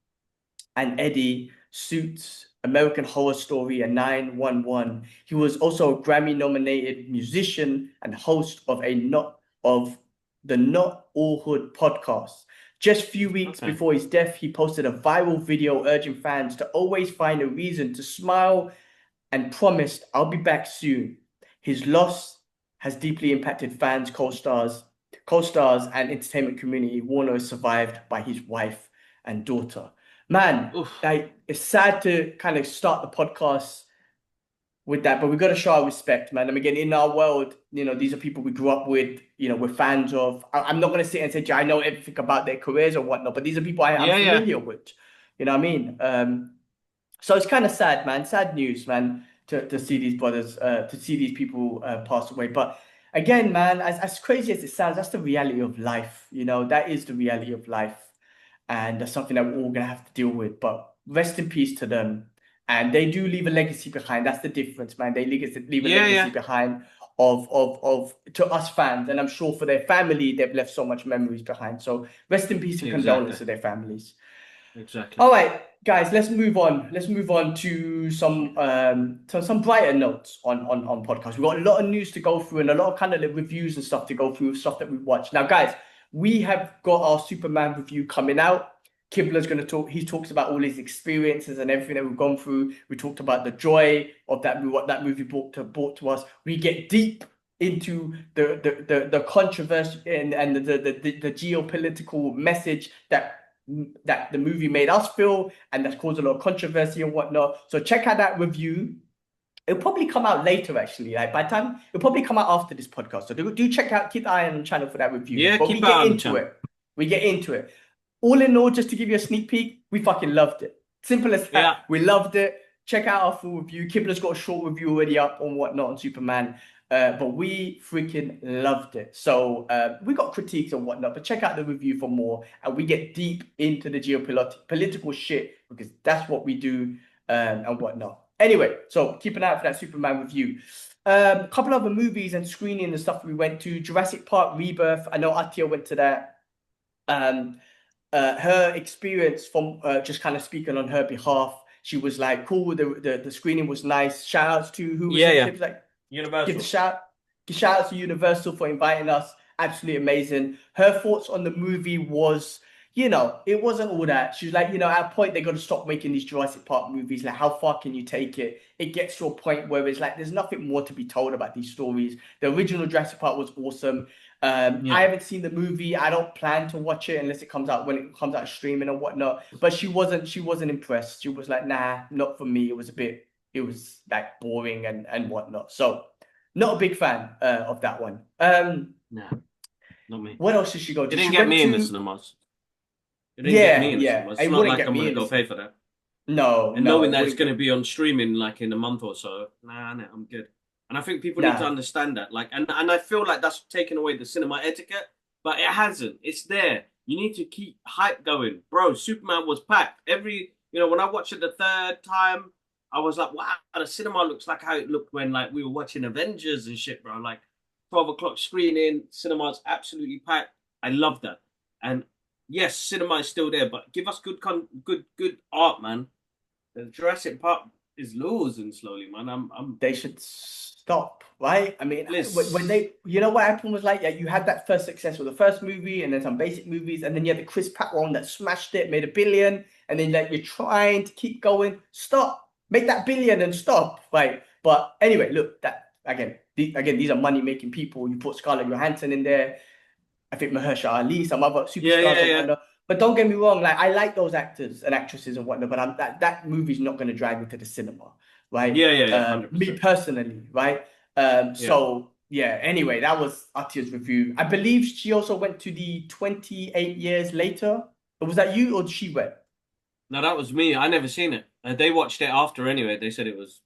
and Eddie, Suits, American Horror Story, and 911. He was also a Grammy-nominated musician and host of the Not All Hood podcast. Just a few weeks Okay. before his death, he posted a viral video urging fans to always find a reason to smile, and promised, "I'll be back soon." His loss has deeply impacted fans, co-stars, and entertainment community. Warner is survived by his wife and daughter. Man, Oof. like, it's sad to kind of start the podcast with that, but we've got to show our respect, man. And again, in our world, these are people we grew up with, we're fans of. I'm not going to sit and say, "Yeah, I know everything about their careers or whatnot," but these are people I'm Yeah, yeah. familiar with. You know what I mean? So it's kind of sad, man. Sad news, man, to see these brothers, to see these people pass away. But again, man, as crazy as it sounds, that's the reality of life. That is the reality of life, and that's something that we're all gonna have to deal with. But rest in peace to them, and they do leave a legacy behind. That's the difference, man. They leave a Yeah, legacy yeah. behind of to us fans, and I'm sure for their family they've left so much memories behind. So rest in peace and condolences to their families. Exactly. All right, guys, let's move on. Let's move on to some brighter notes on podcasts. We've got a lot of news to go through and a lot of kind of like reviews and stuff to go through, stuff that we've watched. Now, guys, we have got our Superman review coming out. Kibler's going to talk. He talks about all his experiences and everything that we've gone through. We talked about the joy of that, what that movie brought to us. We get deep into the controversy and the geopolitical message that the movie made us feel, and that's caused a lot of controversy and whatnot. So check out that review. It'll probably come out later, actually. Like by the time it'll probably come out after this podcast. So do check out, keep the eye on the channel for that review. Yeah, but keep we get into it. We get into it. All in all, just to give you a sneak peek, we fucking loved it. Simple as that. Yeah. We loved it. Check out our full review. Kibler's got a short review already up on whatnot on Superman. But we freaking loved it. So we got critiques and whatnot, but check out the review for more. And we get deep into the geopolitical shit because that's what we do and whatnot. Anyway, so keep an eye out for that Superman review. A couple other movies and screening and stuff we went to. Jurassic Park Rebirth. I know Atia went to that. Her experience from just kind of speaking on her behalf. She was like, cool, the screening was nice. Shout outs to who was it? Like, Universal. Give shout out to Universal for inviting us. Absolutely amazing. Her thoughts on the movie was, it wasn't all that. She was like, at a point they got to stop making these Jurassic Park movies. Like, how far can you take it? It gets to a point where it's like there's nothing more to be told about these stories. The original Jurassic Park was awesome. I haven't seen the movie. I don't plan to watch it unless it comes out when it comes out streaming and whatnot. But she wasn't impressed. She was like, nah, not for me. It was like boring and whatnot. So not a big fan of that one. Nah, not me. What else did she go to? It didn't get me in the cinemas. It didn't get me in the cinemas. It's not like I'm going to go pay for that. No. And knowing that it's going to be on streaming like in a month or so, nah, I'm good. And I think people need to understand that. Like, and I feel like that's taken away the cinema etiquette, but it hasn't. It's there. You need to keep hype going. Bro, Superman was packed. When I watched it the third time, I was like, wow, the cinema looks like how it looked when like we were watching Avengers and shit, bro. Like 12 o'clock screening, cinema's absolutely packed. I love that. And yes, cinema is still there, but give us good art, man. The Jurassic Park is losing slowly, man. They should stop, right? I mean, when they, what happened was like, you had that first success with the first movie, and then some basic movies, and then you had the Chris Pratt one that smashed it, made $1 billion, and then like you're trying to keep going. Stop. Make that $1 billion and stop, right? But anyway, look, that again, these are money-making people. You put Scarlett Johansson in there. I think Mahershala Ali, some other superstars and whatnot. But don't get me wrong, like I like those actors and actresses and whatnot. But that movie's not going to drive me to the cinema, right? Me personally, right? So yeah. Anyway, that was Atia's review. I believe she also went to the 28 years later. Was that you or she went? No, that was me. I never seen it. They watched it after anyway. They said it was.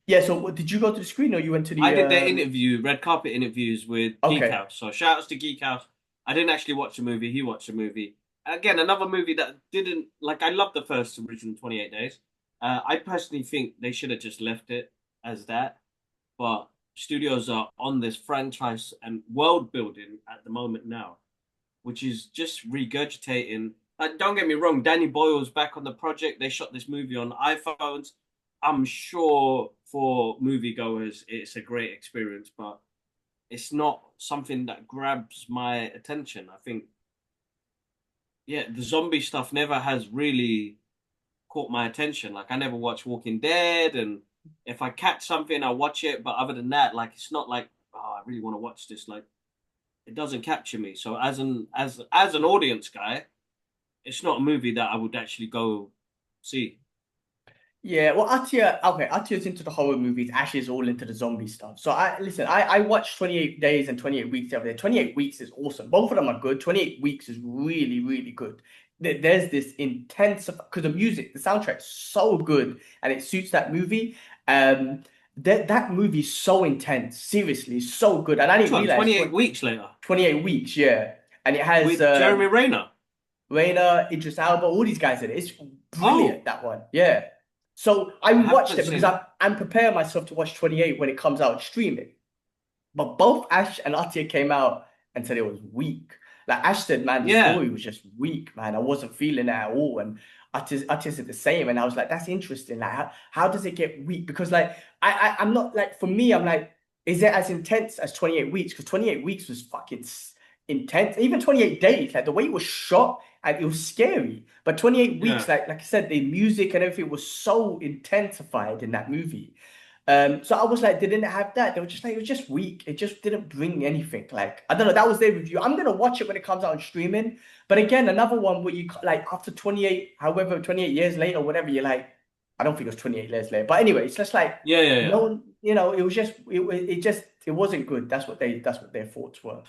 Yeah, so did you go to the screen or you went to the... I did their interview, red carpet interviews with Geek House. So shout outs to Geek House. I didn't actually watch the movie. He watched the movie. Again, another movie that didn't... Like, I love the first original 28 Days. I personally think they should have just left it as that. But studios are on this franchise and world building at the moment now, which is just regurgitating... don't get me wrong, Danny Boyle's back on the project. They shot this movie on iPhones. I'm sure for moviegoers, it's a great experience, but it's not something that grabs my attention. I think, the zombie stuff never has really caught my attention. Like, I never watched Walking Dead, and if I catch something, I'll watch it. But other than that, like, it's not like, oh, I really want to watch this. Like, it doesn't capture me. So as an audience guy, it's not a movie that I would actually go see. Yeah, well, Atia's into the horror movies. Ash is all into the zombie stuff. So I watched 28 Days and 28 Weeks the other day. 28 Weeks is awesome. Both of them are good. 28 Weeks is really, really good. There's this intense, because the music, the soundtrack's so good and it suits that movie. That movie's so intense. Seriously, so good. And I didn't realize 28 Weeks later. 28 Weeks, yeah. And it has with Jeremy Renner, Idris Elba, all these guys in it. It's brilliant, that one. Yeah. So I watched it because I'm preparing myself to watch 28 when it comes out streaming. But both Ash and Atia came out and said it was weak. Like Ash said, man, the Yeah. story was just weak, man. I wasn't feeling it at all. And Atia said the same. And I was like, that's interesting. Like, how does it get weak? Because like I'm not like, for me, I'm like, is it as intense as 28 weeks? Because 28 weeks was fucking intense. Even 28 days, like the way it was shot, and it was scary. But 28 weeks, like I said, the music and everything was so intensified in that movie. So I was like, they didn't have that. They were just like, it was just weak. It just didn't bring anything. Like, I don't know, that was their review. I'm gonna watch it when it comes out on streaming. But again, another one where you like after 28, however, 28 years later, whatever, you're like, I don't think it was 28 years later. But anyway, it's just like no one, you know, it was just it wasn't good. That's what their thoughts were.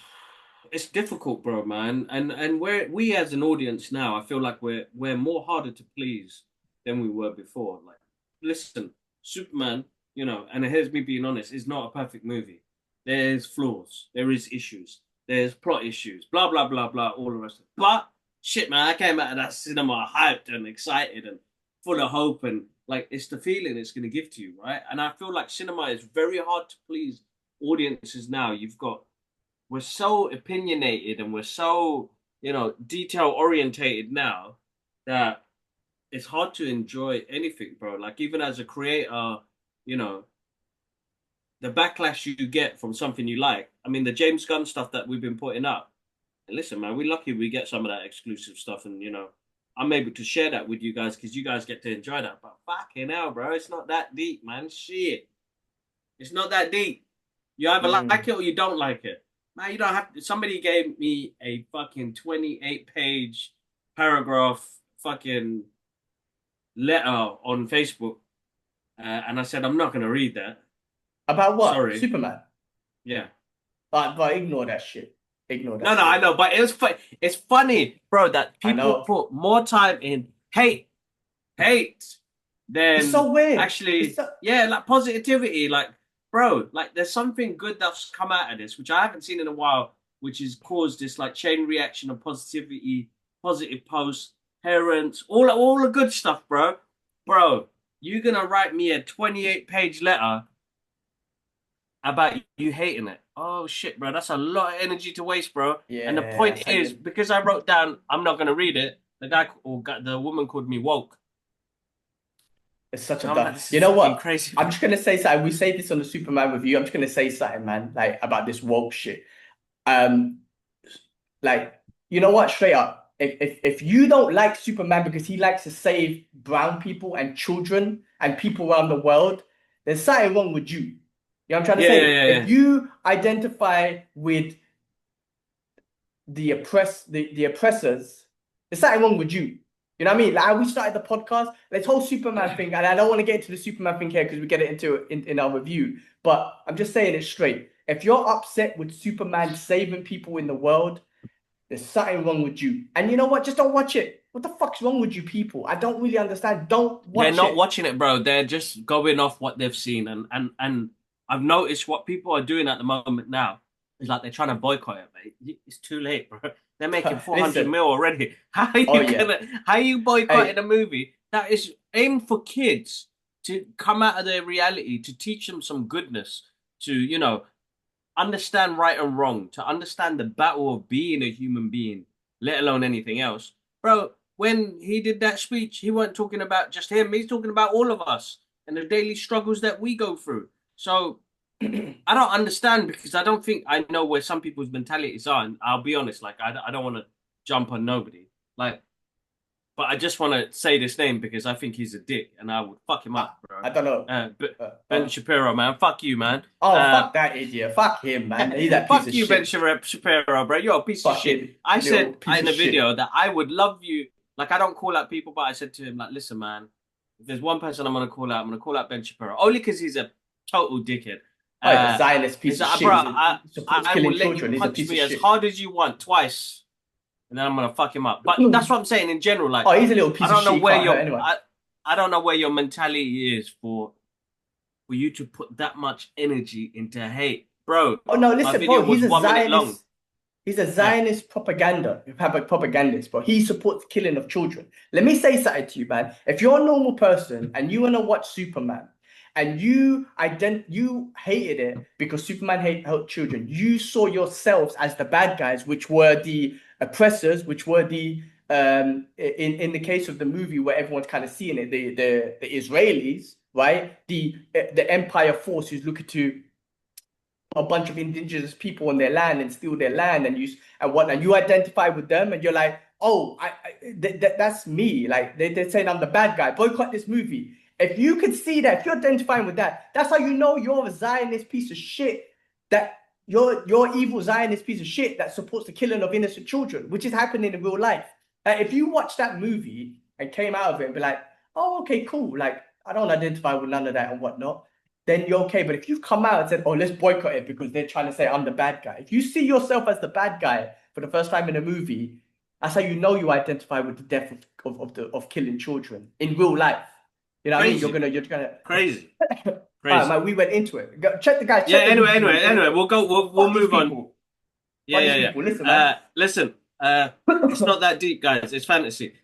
It's difficult, bro, man. And we as an audience now, I feel like we're more harder to please than we were before. Like, listen, Superman, you know, and here's me being honest, is not a perfect movie. There's flaws, there is issues, there's plot issues, blah blah blah blah, all the rest of it. But shit, man, I came out of that cinema hyped and excited and full of hope, and like it's the feeling it's gonna give to you, right? And I feel like cinema is very hard to please audiences now. We're so opinionated and we're so, you know, detail orientated now that it's hard to enjoy anything, bro. Like even as a creator, you know, the backlash you get from something you like. I mean, the James Gunn stuff that we've been putting up. And listen, man, we're lucky we get some of that exclusive stuff, and you know, I'm able to share that with you guys because you guys get to enjoy that. But fucking hell, bro, it's not that deep, man. Shit, it's not that deep. You either like it or you don't like it. Man, you don't have to. Somebody gave me a fucking 28-page paragraph fucking letter on Facebook, and I said I'm not gonna read that. About what? Sorry. Superman. Yeah. But ignore that shit. Ignore that. No, I know, but it's funny, bro, that people put more time in hate than it's so weird. Actually, yeah, like positivity, like. Bro, like there's something good that's come out of this, which I haven't seen in a while, which has caused this like chain reaction of positivity, positive posts, parents, all the good stuff, bro. Bro, you're gonna write me a 28-page letter about you hating it. Oh shit, bro, that's a lot of energy to waste, bro. Yeah, and the point is, because I wrote down I'm not gonna read it, the woman called me woke. It's such a dumb. You know what? Crazy. I'm just gonna say something. We say this on the Superman review. I'm just gonna say something, man. Like about this woke shit. Like you know what? Straight up, if you don't like Superman because he likes to save brown people and children and people around the world, there's something wrong with you. You know what I'm trying to say? Yeah. If you identify with the oppressors, there's something wrong with you. You know what I mean? Like we started the podcast, this whole Superman thing, and I don't want to get into the Superman thing here because we get it into in our review. But I'm just saying it straight. If you're upset with Superman saving people in the world, there's something wrong with you. And you know what? Just don't watch it. What the fuck's wrong with you people? I don't really understand. Don't watch it. They're not watching it, bro. They're just going off what they've seen. And I've noticed what people are doing at the moment now is like they're trying to boycott it, mate. It's too late, bro. They're making 400 mil already. How are you boycotting a movie that is aimed for kids to come out of their reality, to teach them some goodness, to, you know, understand right and wrong, to understand the battle of being a human being, let alone anything else. Bro, when he did that speech, he wasn't talking about just him. He's talking about all of us and the daily struggles that we go through. So I don't understand because I don't think I know where some people's mentalities are. And I'll be honest, like, I don't want to jump on nobody. Like, but I just want to say this name because I think he's a dick and I would fuck him up, bro. I don't know. Ben Shapiro, man. Fuck you, man. Oh, fuck that idiot. Fuck him, man. He's that piece fuck of you, shit. Ben Shapiro, bro. You're a piece of shit. I said in the video that I would love you. Like, I don't call out people, but I said to him, like, listen, man, if there's one person I'm going to call out, I'm going to call out Ben Shapiro. Only because he's a total dickhead. Oh, he's a Zionist piece of shit. Bro, I will let you punch me as hard as you want, twice. And then I'm gonna fuck him up. But that's what I'm saying in general. Like, he's a little piece of shit. I don't know where your mentality is for you to put that much energy into hate, bro. Oh no, listen, bro. He's a Zionist. He's a Zionist propagandist, bro. He supports the killing of children. Let me say something to you, man. If you're a normal person and you wanna watch Superman, and you hated it because Superman helped children. You saw yourselves as the bad guys, which were the oppressors, which were the in the case of the movie where everyone's kind of seeing it, the Israelis, right? The Empire force who's looking to a bunch of indigenous people on their land and steal their land and whatnot. You identify with them and you're like, oh, that's me. Like they're saying I'm the bad guy. Boycott this movie. If you can see that, if you're identifying with that, that's how you know you're a Zionist piece of shit. That you're evil Zionist piece of shit that supports the killing of innocent children, which is happening in real life. If you watch that movie and came out of it and be like, oh, okay, cool. Like I don't identify with none of that and whatnot, then you're okay. But if you've come out and said, oh, let's boycott it because they're trying to say I'm the bad guy. If you see yourself as the bad guy for the first time in a movie, that's how you know you identify with the death of killing children in real life. You know what I mean? You're gonna crazy. All right, man, we went into it. Check the guys. Check anyway, we'll move on. Yeah. Listen, it's not that deep, guys. It's fantasy.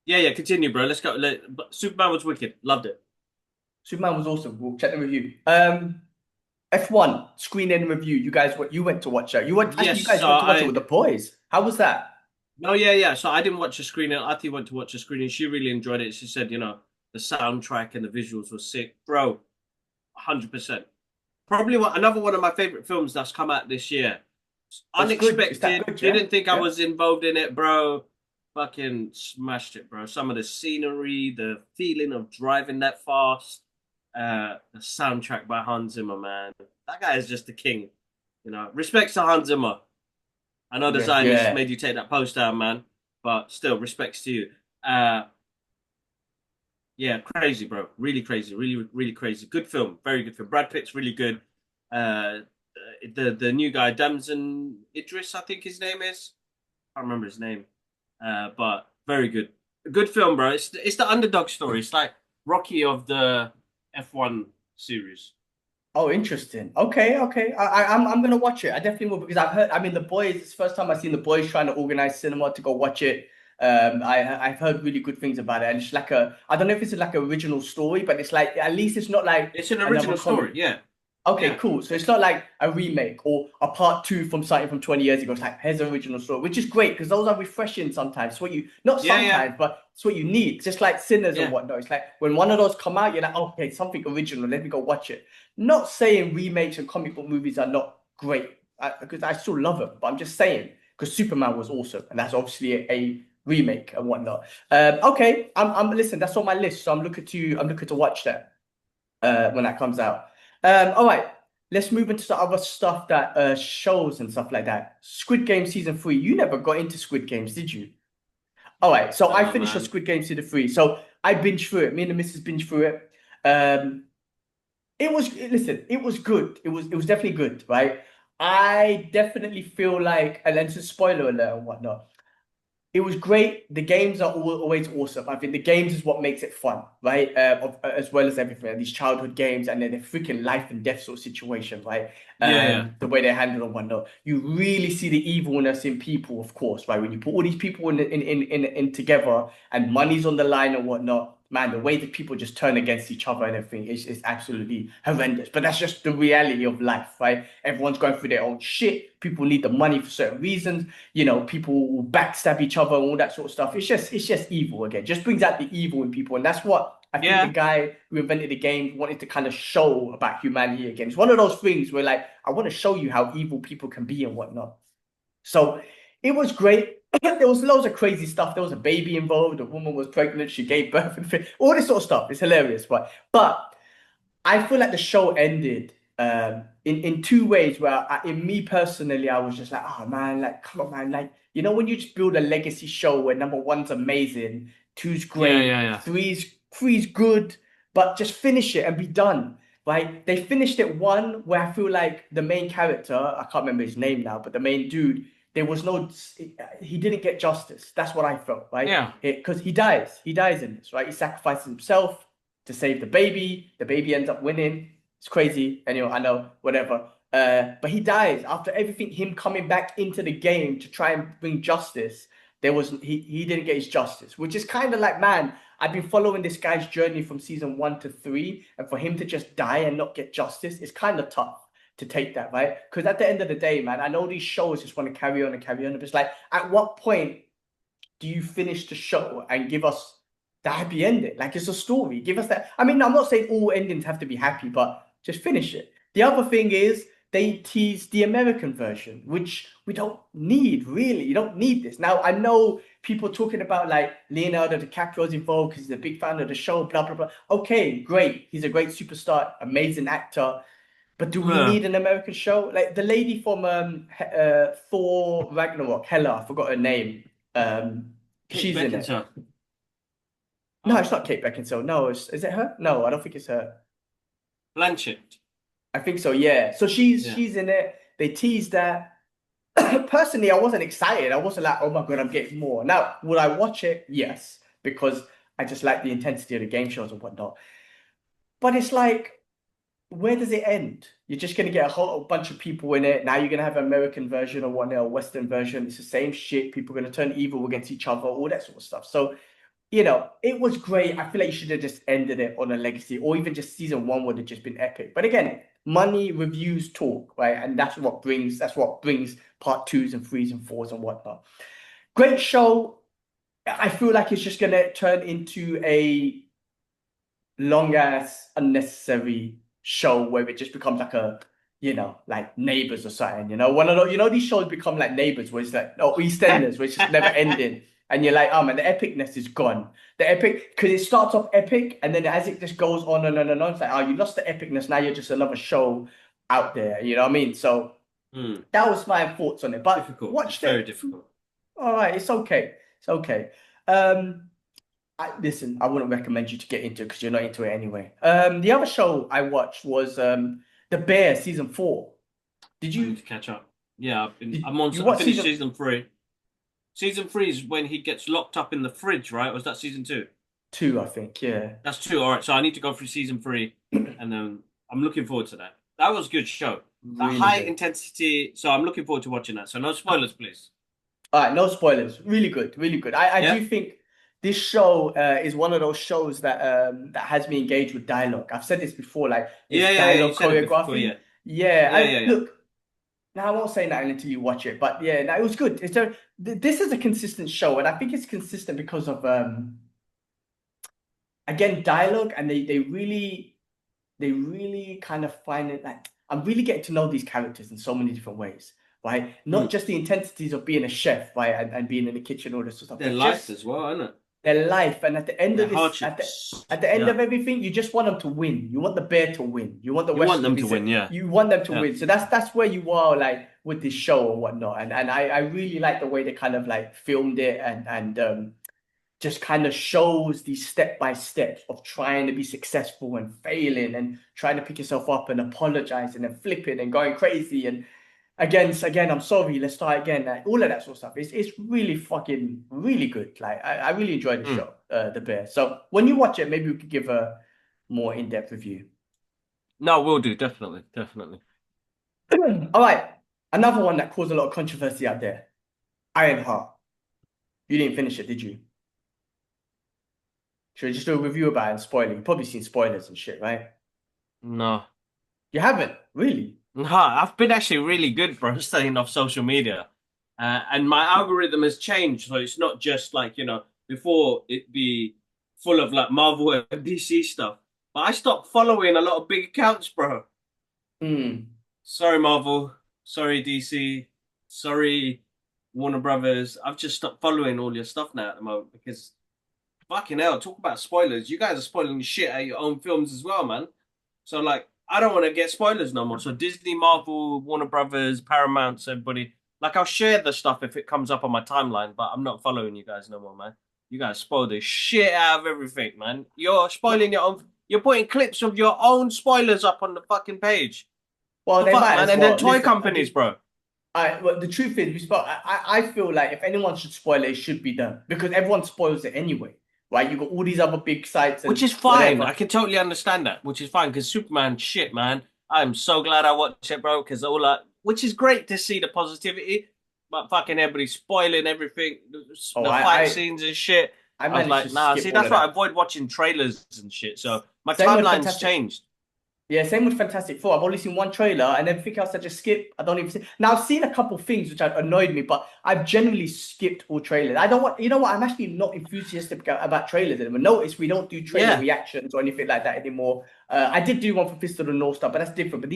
Continue, bro. Let's go. Superman was wicked. Loved it. Superman was awesome. We'll check the review. F1 screening review. You went to watch it. You guys went to watch it with the boys. How was that? No, yeah. So I didn't watch a screening. Athi went to watch a screening. She really enjoyed it. She said, the soundtrack and the visuals were sick, bro. 100%. Probably another one of my favorite films that's come out this year. Unexpected. Good, yeah? Didn't think I was involved in it, bro. Fucking smashed it, bro. Some of the scenery, the feeling of driving that fast, the soundtrack by Hans Zimmer, man. That guy is just the king. Respects to Hans Zimmer. I know the Zionists made you take that post down, man, but still, respects to you. Crazy, bro. Really crazy. Really, really crazy. Good film. Very good film. Brad Pitt's really good. The new guy, Damson Idris, I think his name is. I can't remember his name. But very good. A good film, bro. It's the underdog story. It's like Rocky of the F1 series. Oh, interesting. Okay. I'm gonna watch it. I definitely will because I've heard. I mean, the boys. It's the first time I've seen the boys trying to organize cinema to go watch it. I've heard really good things about it, and it's like I don't know if it's like an original story, but it's like at least it's not like it's an original story. Yeah. Okay, cool. So it's not like a remake or a part 2 from something from 20 years ago. It's like, here's the original story, which is great because those are refreshing sometimes. It's what you, not sometimes, but it's what you need. Just like Sinners and whatnot. It's like when one of those come out, you're like, oh, okay, something original. Let me go watch it. Not saying remakes and comic book movies are not great because I still love them, but I'm just saying because Superman was awesome and that's obviously a remake and whatnot. Okay, I'm listen. That's on my list, so I'm looking to watch that when that comes out. All right, let's move into the other stuff that shows and stuff like that. Squid Game season 3. You never got into Squid Games, did you? All right, so I finished the Squid Game season 3. So I binged through it. Me and the missus binged through it. It was good. It was definitely good, right? I definitely feel like, and then to spoiler alert and whatnot. It was great. The games are always awesome. I think the games is what makes it fun, right? As well as everything. These childhood games and then the freaking life and death sort of situation, right? The way they handle and whatnot. You really see the evilness in people, of course, right? When you put all these people in together and money's on the line and whatnot, man, the way that people just turn against each other and everything is absolutely horrendous. But that's just the reality of life, right? Everyone's going through their own shit. People need the money for certain reasons. People will backstab each other and all that sort of stuff. It's just evil again. Just brings out the evil in people. And that's what I think the guy who invented the game wanted to kind of show about humanity again. It's one of those things where like, I want to show you how evil people can be and whatnot. So it was great. There was loads of crazy stuff. There was a baby involved. A woman was pregnant. She gave birth. And all this sort of stuff. It's hilarious. But I feel like the show ended in 2 ways where in me personally, I was just like, oh, man, like, come on, man. Like, when you just build a legacy show where number 1's amazing, 2's great, 3's good, but just finish it and be done. Right? They finished it 1 where I feel like the main character, I can't remember his name now, but the main dude, he didn't get justice. That's what I felt, right? Yeah. Because he dies in this, right? He sacrifices himself to save the baby. The baby ends up winning. It's crazy. Anyway, I know, whatever. But he dies after everything, him coming back into the game to try and bring justice. he didn't get his justice, which is kind of like, man, I've been following this guy's journey from season 1 to 3, and for him to just die and not get justice is kind of tough to take that, right? Because at the end of the day, man, I know these shows just want to carry on and carry on, but it's like, at what point do you finish the show and give us the happy ending? Like, it's a story. Give us that. I mean, I'm not saying all endings have to be happy, but just finish it. The other thing is they tease the American version, which we don't need, really. You don't need this. Now, I know people talking about like Leonardo DiCaprio's involved because he's a big fan of the show, blah, blah, blah. Okay, great. He's a great superstar, amazing actor. But do we need an American show? Like the lady from Thor Ragnarok, Hela, I forgot her name. She's in it. No, it's not Kate Beckinsale. No, is it her? No, I don't think it's her. Blanchett. I think so, yeah. So she's in it. They teased that. Personally, I wasn't excited. I wasn't like, oh my God, I'm getting more. Now, would I watch it? Yes, because I just like the intensity of the game shows and whatnot. But it's like, where does it end? You're just going to get a whole bunch of people in it. Now you're going to have an American version or a Western version. It's the same shit. People are going to turn evil against each other, all that sort of stuff. So, it was great. I feel like you should have just ended it on a legacy, or even just season 1 would have just been epic. But again, money, reviews, talk, right? And that's what brings part 2s and 3s and 4s and whatnot. Great show. I feel like it's just going to turn into a long-ass, unnecessary show where it just becomes like a, like Neighbours or something, one of those, these shows become like Neighbours where it's like, EastEnders, where it's just never ending. And you're like, oh man, the epicness is gone. The epic, because it starts off epic, and then as it just goes on and on and on, it's like, oh, you lost the epicness. Now you're just another show out there. You know what I mean? So that was my thoughts on it. But difficult. Watched it. Very difficult. All right, it's okay. It's okay. Listen, I wouldn't recommend you to get into it because you're not into it anyway. The other show I watched was The Bear season 4. Did you I need to catch up? Yeah, I finished season 3. Season 3 is when he gets locked up in the fridge, right? Or was that season 2? 2, I think, yeah. That's 2. All right, so I need to go through season 3, and then I'm looking forward to that. That was a good show. Really high intensity, so I'm looking forward to watching that. So no spoilers, please. All right, no spoilers. Really good, really good. I do think this show is one of those shows that that has me engaged with dialogue. I've said this before, like dialogue choreography. Look, now I won't say that until you watch it, but yeah, it was good. This is a consistent show, and I think it's consistent because of again dialogue, and they really kind of find it like I'm really getting to know these characters in so many different ways. Right, not just the intensities of being a chef, right, and being in the kitchen, all this sort of stuff. Their life as well, isn't it? Their life, and at the end of this, at the end of everything, you just want them to win. You want the bear to win. You want the West to win. Yeah, you want them to win. So that's where you are, like with this show and whatnot. And I really like the way they kind of like filmed it and just kind of shows these step by steps of trying to be successful and failing and trying to pick yourself up and apologizing and flipping and going crazy and. Again, I'm sorry, let's start again. Like, all of that sort of stuff. It's really fucking, really good. Like, I really enjoyed the show, The Bear. So when you watch it, maybe we could give a more in-depth review. No, we'll do. Definitely. All right. Another one that caused a lot of controversy out there. Ironheart. You didn't finish it, did you? Should I just do a review about it and spoil it? You've probably seen spoilers and shit, right? No. You haven't? Really? No, I've been actually really good, bro, staying off social media. And my algorithm has changed. So it's not just like, before it'd be full of like Marvel and DC stuff. But I stopped following a lot of big accounts, bro. Sorry, Marvel. Sorry, DC. Sorry, Warner Brothers. I've just stopped following all your stuff now at the moment because fucking hell, talk about spoilers. You guys are spoiling the shit out of your own films as well, man. So like, I don't want to get spoilers no more. So Disney, Marvel, Warner Brothers, Paramount, everybody. Like, I'll share the stuff if it comes up on my timeline, but I'm not following you guys no more, man. You guys spoil the shit out of everything, man. You're spoiling your own. You're putting clips of your own spoilers up on the fucking page. Well, they might, man. And then toy companies, bro. Well, the truth is, I feel like if anyone should spoil it, it should be them because everyone spoils it anyway. Right, you got all these other big sites, which is fine. I can totally understand that, which is fine because Superman, shit, man. I'm so glad I watched it, bro. Because which is great to see the positivity, but fucking everybody spoiling everything, Oh, the fight scenes and shit. I I was managed to like, nah. skip See, all that's of why I that. avoid watching trailers and shit. So my Same with timeline's Fantastic. changed. Yeah, same with Fantastic Four. I've only seen one trailer, and everything else I just skip. I don't even see. Now I've seen a couple things which have annoyed me, but I've generally skipped all trailers. I don't want. You know what? I'm actually not enthusiastic about trailers anymore. Notice we don't do trailer Yeah. reactions or anything like that anymore. I did do one for Fist of the North Star, but that's different. But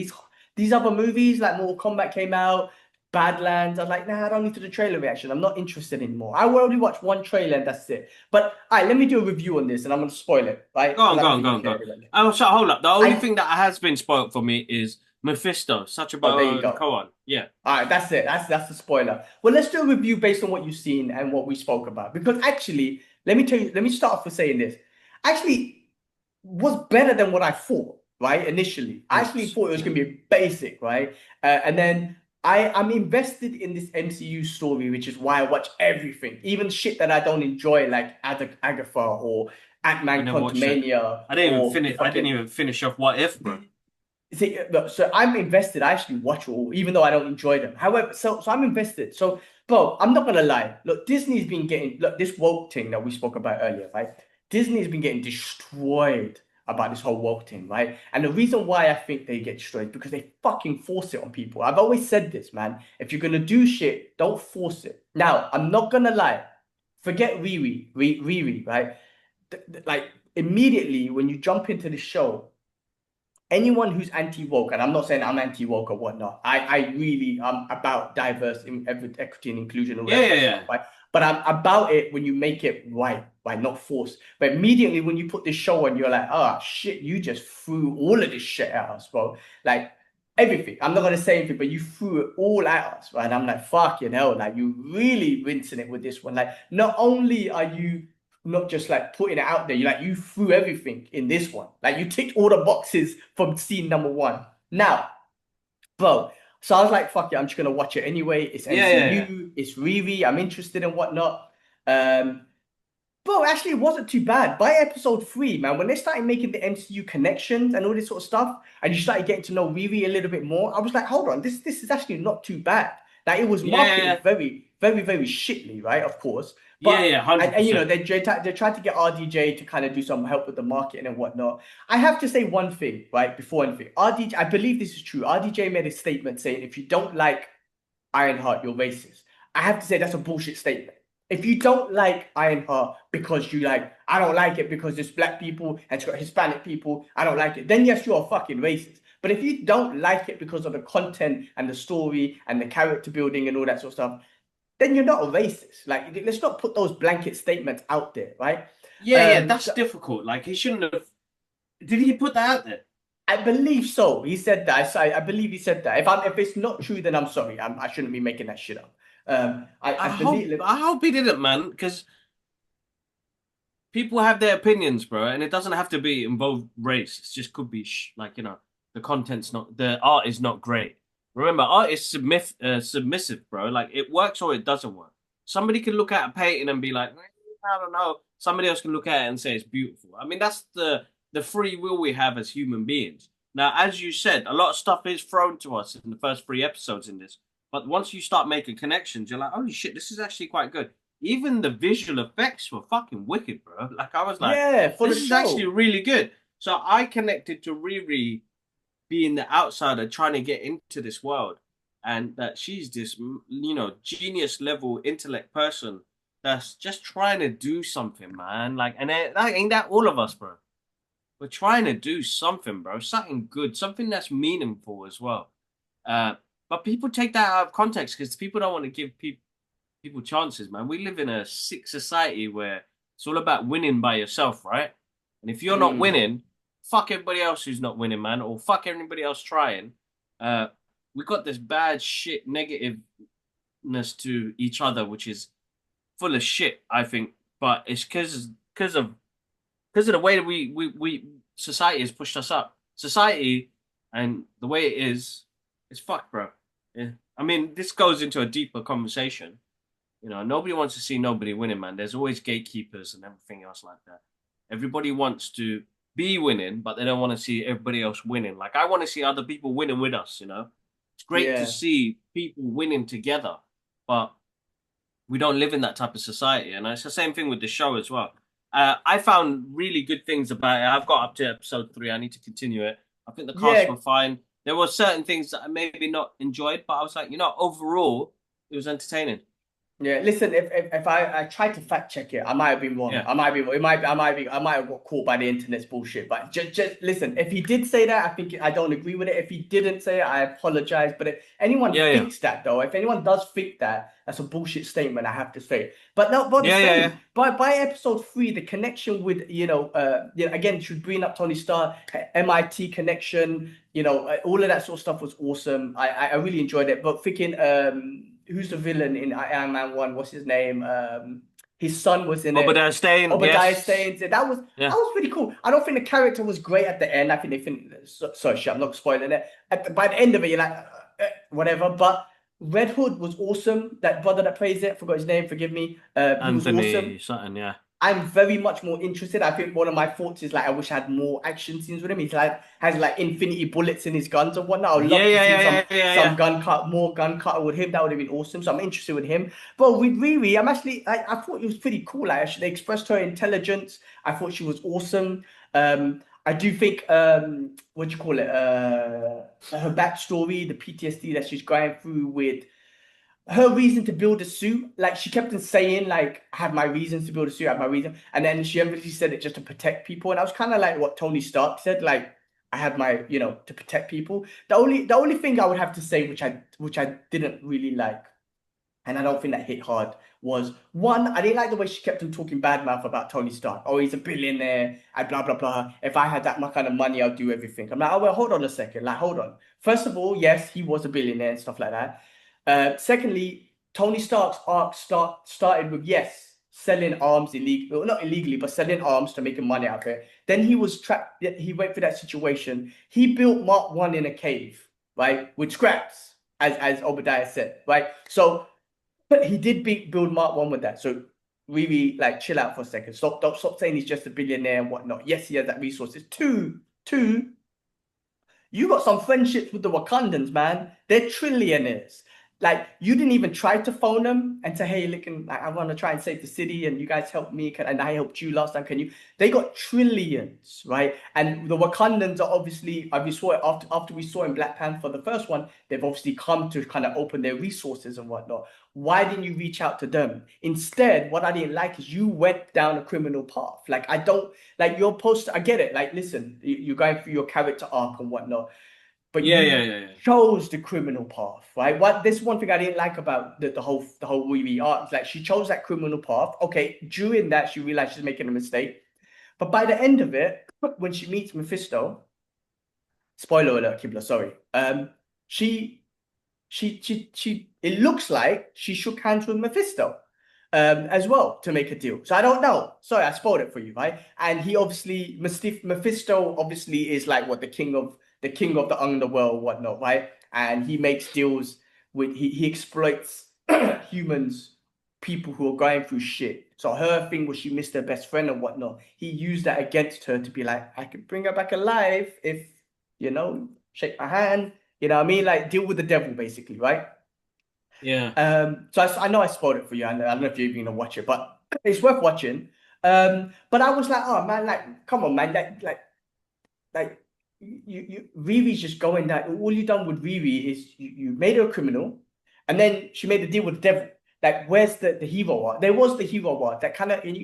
these other movies, like Mortal Kombat came out, Badlands. I was like, nah, I don't need to do trailer reaction. I'm not interested anymore. I will only watch one trailer and that's it. But all right, let me do a review on this, and I'm gonna spoil it, right? Go on, Because go I don't on, think go you on, go care on. anyway. Oh, so hold up. The only I thing that has been spoiled for me is Mephisto. Such a Oh, there you go. go on. Yeah. All right, that's it. That's the spoiler. Well, let's do a review based on what you've seen and what we spoke about. Because actually, let me tell you, let me start off with saying this. Actually, was better than what I thought, right? Initially. I actually thought it was gonna be basic, right? And then I'm invested in this MCU story, which is why I watch everything, even shit that I don't enjoy, like Agatha or I Ant-Man never watched it. Quantumania I didn't even or the finish. I didn't fucking even finish off What If, bro. See, look, so I'm invested. I actually watch all, even though I don't enjoy them. However, so I'm invested. So, bro, I'm not gonna lie. Look, Disney's been getting this woke thing that we spoke about earlier, right? Disney's been getting destroyed about this whole woke thing, right? And the reason why I think they get destroyed is because they fucking force it on people. I've always said this, man. If you're gonna do shit, don't force it. Now, I'm not gonna lie. Forget Riri, right? Like immediately when you jump into the show anyone who's anti-woke, and I'm not saying I'm anti-woke or whatnot. I really am about diverse equity and inclusion and all Yeah, that yeah, sort of yeah. stuff, right? But I'm about it when you make it right, not forced. But immediately when you put this show on, you're like, oh shit, you just threw all of this shit at us, bro. Like everything. I'm not gonna say anything, but you threw it all at us, right? And I'm like, fucking hell, like you really rinsing it with this one. Like, not only are you not just like putting it out there. You threw everything in this one. Like you ticked all the boxes from scene number one. Now, bro. So I was like, fuck it, I'm just gonna watch it anyway. It's Yeah, yeah, yeah. MCU, it's Riri, I'm interested in whatnot. Bro, actually it wasn't too bad. By episode 3, man, when they started making the MCU connections and all this sort of stuff, and you started getting to know Riri a little bit more, I was like, hold on, this is actually not too bad. Like it was Yeah, yeah, marketed very, very, very shitly, right? Of course. yeah, But yeah, hundred and you know percent. they tried to get RDJ to kind of do some help with the marketing and whatnot. I have to say one thing, right? Before anything, RDJ, I believe this is true. RDJ made a statement saying if you don't like Ironheart, you're racist. I have to say that's a bullshit statement. If you don't like Ironheart because you like, I don't like it because it's black people and it's got Hispanic people, I don't like it, then yes, you're a fucking racist. But if you don't like it because of the content and the story and the character building and all that sort of stuff, then you're not a racist. Like, let's not put those blanket statements out there, right? Yeah, yeah. That's So difficult. Like he shouldn't have. Did he put that out there? I believe so. He said that. I believe he said that. If it's not true, then I'm sorry. I shouldn't be making that shit up. I believe. I hope he didn't, man, because people have their opinions, bro, and it doesn't have to be involved race. It just could be like the content's not, the art is not great. Remember, art is submissive, bro. Like it works or it doesn't work. Somebody can look at a painting and be like, I don't know. Somebody else can look at it and say it's beautiful. I mean, that's the free will we have as human beings. Now, as you said, a lot of stuff is thrown to us in the first 3 episodes in this. But once you start making connections, you're like, holy shit, this is actually quite good. Even the visual effects were fucking wicked, bro. Like I was like, Yeah, for the this is actually show. really good. So I connected to Riri being the outsider trying to get into this world, and that she's this, genius level intellect person that's just trying to do something, man. Like, and that ain't that all of us, bro. We're trying to do something, bro. Something good, something that's meaningful as well. Uh, but people take that out of context because people don't want to give people chances, man. We live in a sick society where it's all about winning by yourself, right? And if you're not Mm, winning, fuck everybody else who's not winning, man, or fuck everybody else trying. Uh, we got this bad shit negativeness to each other, which is full of shit, I think. But it's because of the way that we society has pushed us up. Society and the way it is, it's fucked, bro. Yeah. I mean, this goes into a deeper conversation. Nobody wants to see nobody winning, man. There's always gatekeepers and everything else like that. Everybody wants to be winning, but they don't want to see everybody else winning. Like I want to see other people winning with us. It's great to yeah. see people winning together, but we don't live in that type of society, and it's the same thing with the show as well. I found really good things about it. I've got up to episode 3. I need to continue it. I think the cast Yeah, were fine. There were certain things that I maybe not enjoyed, but I was like, overall, it was entertaining. yeah, listen. If I tried to fact check it, I might have been wrong. Yeah, I might be. It might. I might have got caught by the internet's bullshit. But just listen. If he did say that, I think I don't agree with it. If he didn't say it, I apologize. But if anyone yeah, yeah, thinks that, though, if anyone does think that, that's a bullshit statement. I have to say. But no, but the yeah, yeah, same. yeah. By episode 3, the connection with again, should bring up Tony Stark, MIT connection. All of that sort of stuff was awesome. I really enjoyed it. But thinking who's the villain in Iron Man 1? What's his name? His son was in it. Obadiah Stane, Obadiah yes, Stane. That was yeah. pretty cool. I don't think the character was great at the end. I think they sorry, shit, I'm not spoiling it. By the end of it, you're like, whatever. But Red Hood was awesome. That brother that plays it, forgot his name, forgive me. He was awesome. Anthony something, yeah. I'm very much more interested. I think one of my thoughts is like I wish I had more action scenes with him. He's like has like infinity bullets in his guns and whatnot. I would love to see some more gun cut with him. That would have been awesome. So I'm interested with him. But with Riri, I'm actually I thought it was pretty cool. Like they expressed her intelligence. I thought she was awesome. I do think what do you call it? Her backstory, the PTSD that she's going through with her reason to build a suit, like she kept on saying, like, I have my reasons to build a suit, I have my reason. And then she obviously said it just to protect people. And I was kind of like what Tony Stark said, like, I had my, to protect people. The only thing I would have to say, which I didn't really like, and I don't think that hit hard, was one, I didn't like the way she kept on talking bad mouth about Tony Stark. Oh, he's a billionaire, I blah blah blah. If I had that much kind of money, I'll do everything. I'm like, oh well, hold on a second. Like, hold on. First of all, yes, he was a billionaire and stuff like that. Secondly, Tony Stark's arc started with yes, selling arms illegally, well, not illegally, but selling arms to making money out of it. Then he was trapped. He went through that situation. He built Mark One in a cave, right, with scraps, as Obadiah said, right. So, but he did build Mark One with that. So really, like, chill out for a second. Stop saying he's just a billionaire and whatnot. Yes, he has that resources. Two. You got some friendships with the Wakandans, man. They're trillionaires. Like, you didn't even try to phone them and say, hey, look, I want to try and save the city, and you guys helped me, and I helped you last time. Can you? They got trillions, right? And the Wakandans are obviously, we saw it after we saw in Black Panther the first one, they've obviously come to kind of open their resources and whatnot. Why didn't you reach out to them? Instead, what I didn't like is you went down a criminal path. Like, I don't, like, you're supposed to, I get it. Like, listen, you're going through your character arc and whatnot. But Yeah. chose the criminal path, right? This one thing I didn't like about the whole movie art is like she chose that criminal path. Okay, during that she realized she's making a mistake, but by the end of it, when she meets Mephisto, spoiler alert, Kibla, sorry, she it looks like she shook hands with Mephisto, as well to make a deal. So I don't know. Sorry, I spoiled it for you, right? And he obviously Mephisto obviously is like what the king of the underworld, whatnot, right? And he makes deals with he exploits humans, people who are going through shit. So her thing was she missed her best friend and whatnot. He used that against her to be like, I could bring her back alive if shake my hand. You know what I mean? Like deal with the devil, basically, right? Yeah. So I know I spoiled it for you. I don't know if you're even gonna watch it, but it's worth watching. But I was like, oh man, like, come on, man, like you Riri's just going that all you done with Riri is you made her a criminal, and then she made a deal with the devil. Like, where's the hero art? There was the hero art that kind of, and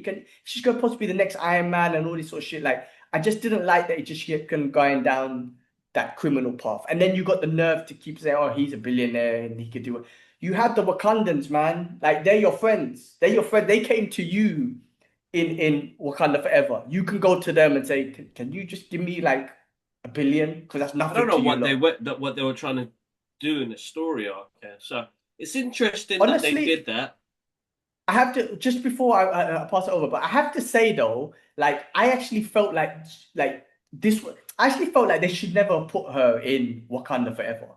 she's gonna possibly be the next Iron Man and all this sort of shit. Like, I just didn't like that it just kept going down that criminal path. And then you got the nerve to keep saying, oh, he's a billionaire and he could do it. You had the Wakandans, man. Like, they're your friends. They're your friend. They came to you in Wakanda forever. You can go to them and say, can you just give me like $1 billion? Because that's nothing. I don't know what what they were trying to do in the story arc. Yeah. So it's interesting honestly, that they did that. I have to, just before I pass it over, but I have to say though, like, I actually felt like I actually felt like they should never have put her in Wakanda forever,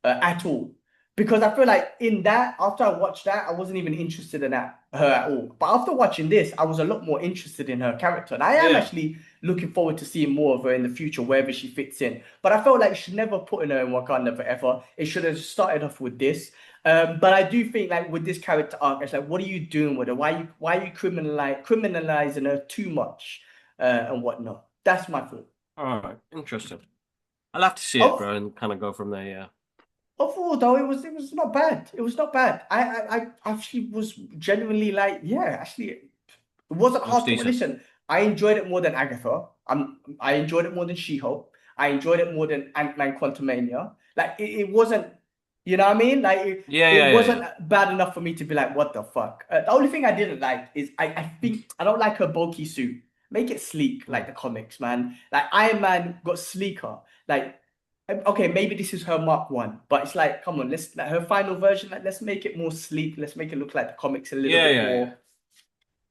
at all. because I feel like in that, after I watched that, I wasn't even interested in her at all. But after watching this, I was a lot more interested in her character. And I am Yeah. actually looking forward to seeing more of her in the future, wherever she fits in. But I felt like she should never put in her in Wakanda forever. It should have started off with this. But I do think like with this character arc, it's like, what are you doing with her? Why are you criminalizing her too much and whatnot? That's my thought. All right. Interesting. I'll have to see it, Oh, bro, and kind of go from there. Yeah. overall, though, it was not bad. It was not bad. I actually was genuinely like, yeah, actually, it wasn't It was hard to decent. listen. I enjoyed it more than Agatha. I enjoyed it more than She-Hulk. I enjoyed it more than Ant-Man Quantumania. Like it wasn't, you know what I mean? Like Yeah, it yeah, yeah, wasn't yeah. bad enough for me to be like, what the fuck? The only thing I didn't like is I think I don't like her bulky suit. Make it sleek Hmm. like the comics, man. Like Iron Man got sleeker. Like okay, maybe this is her Mark One, but it's like, come on, let's like her final version. Like, let's make it more sleek. Let's make it look like the comics a little Yeah, bit yeah, yeah. more.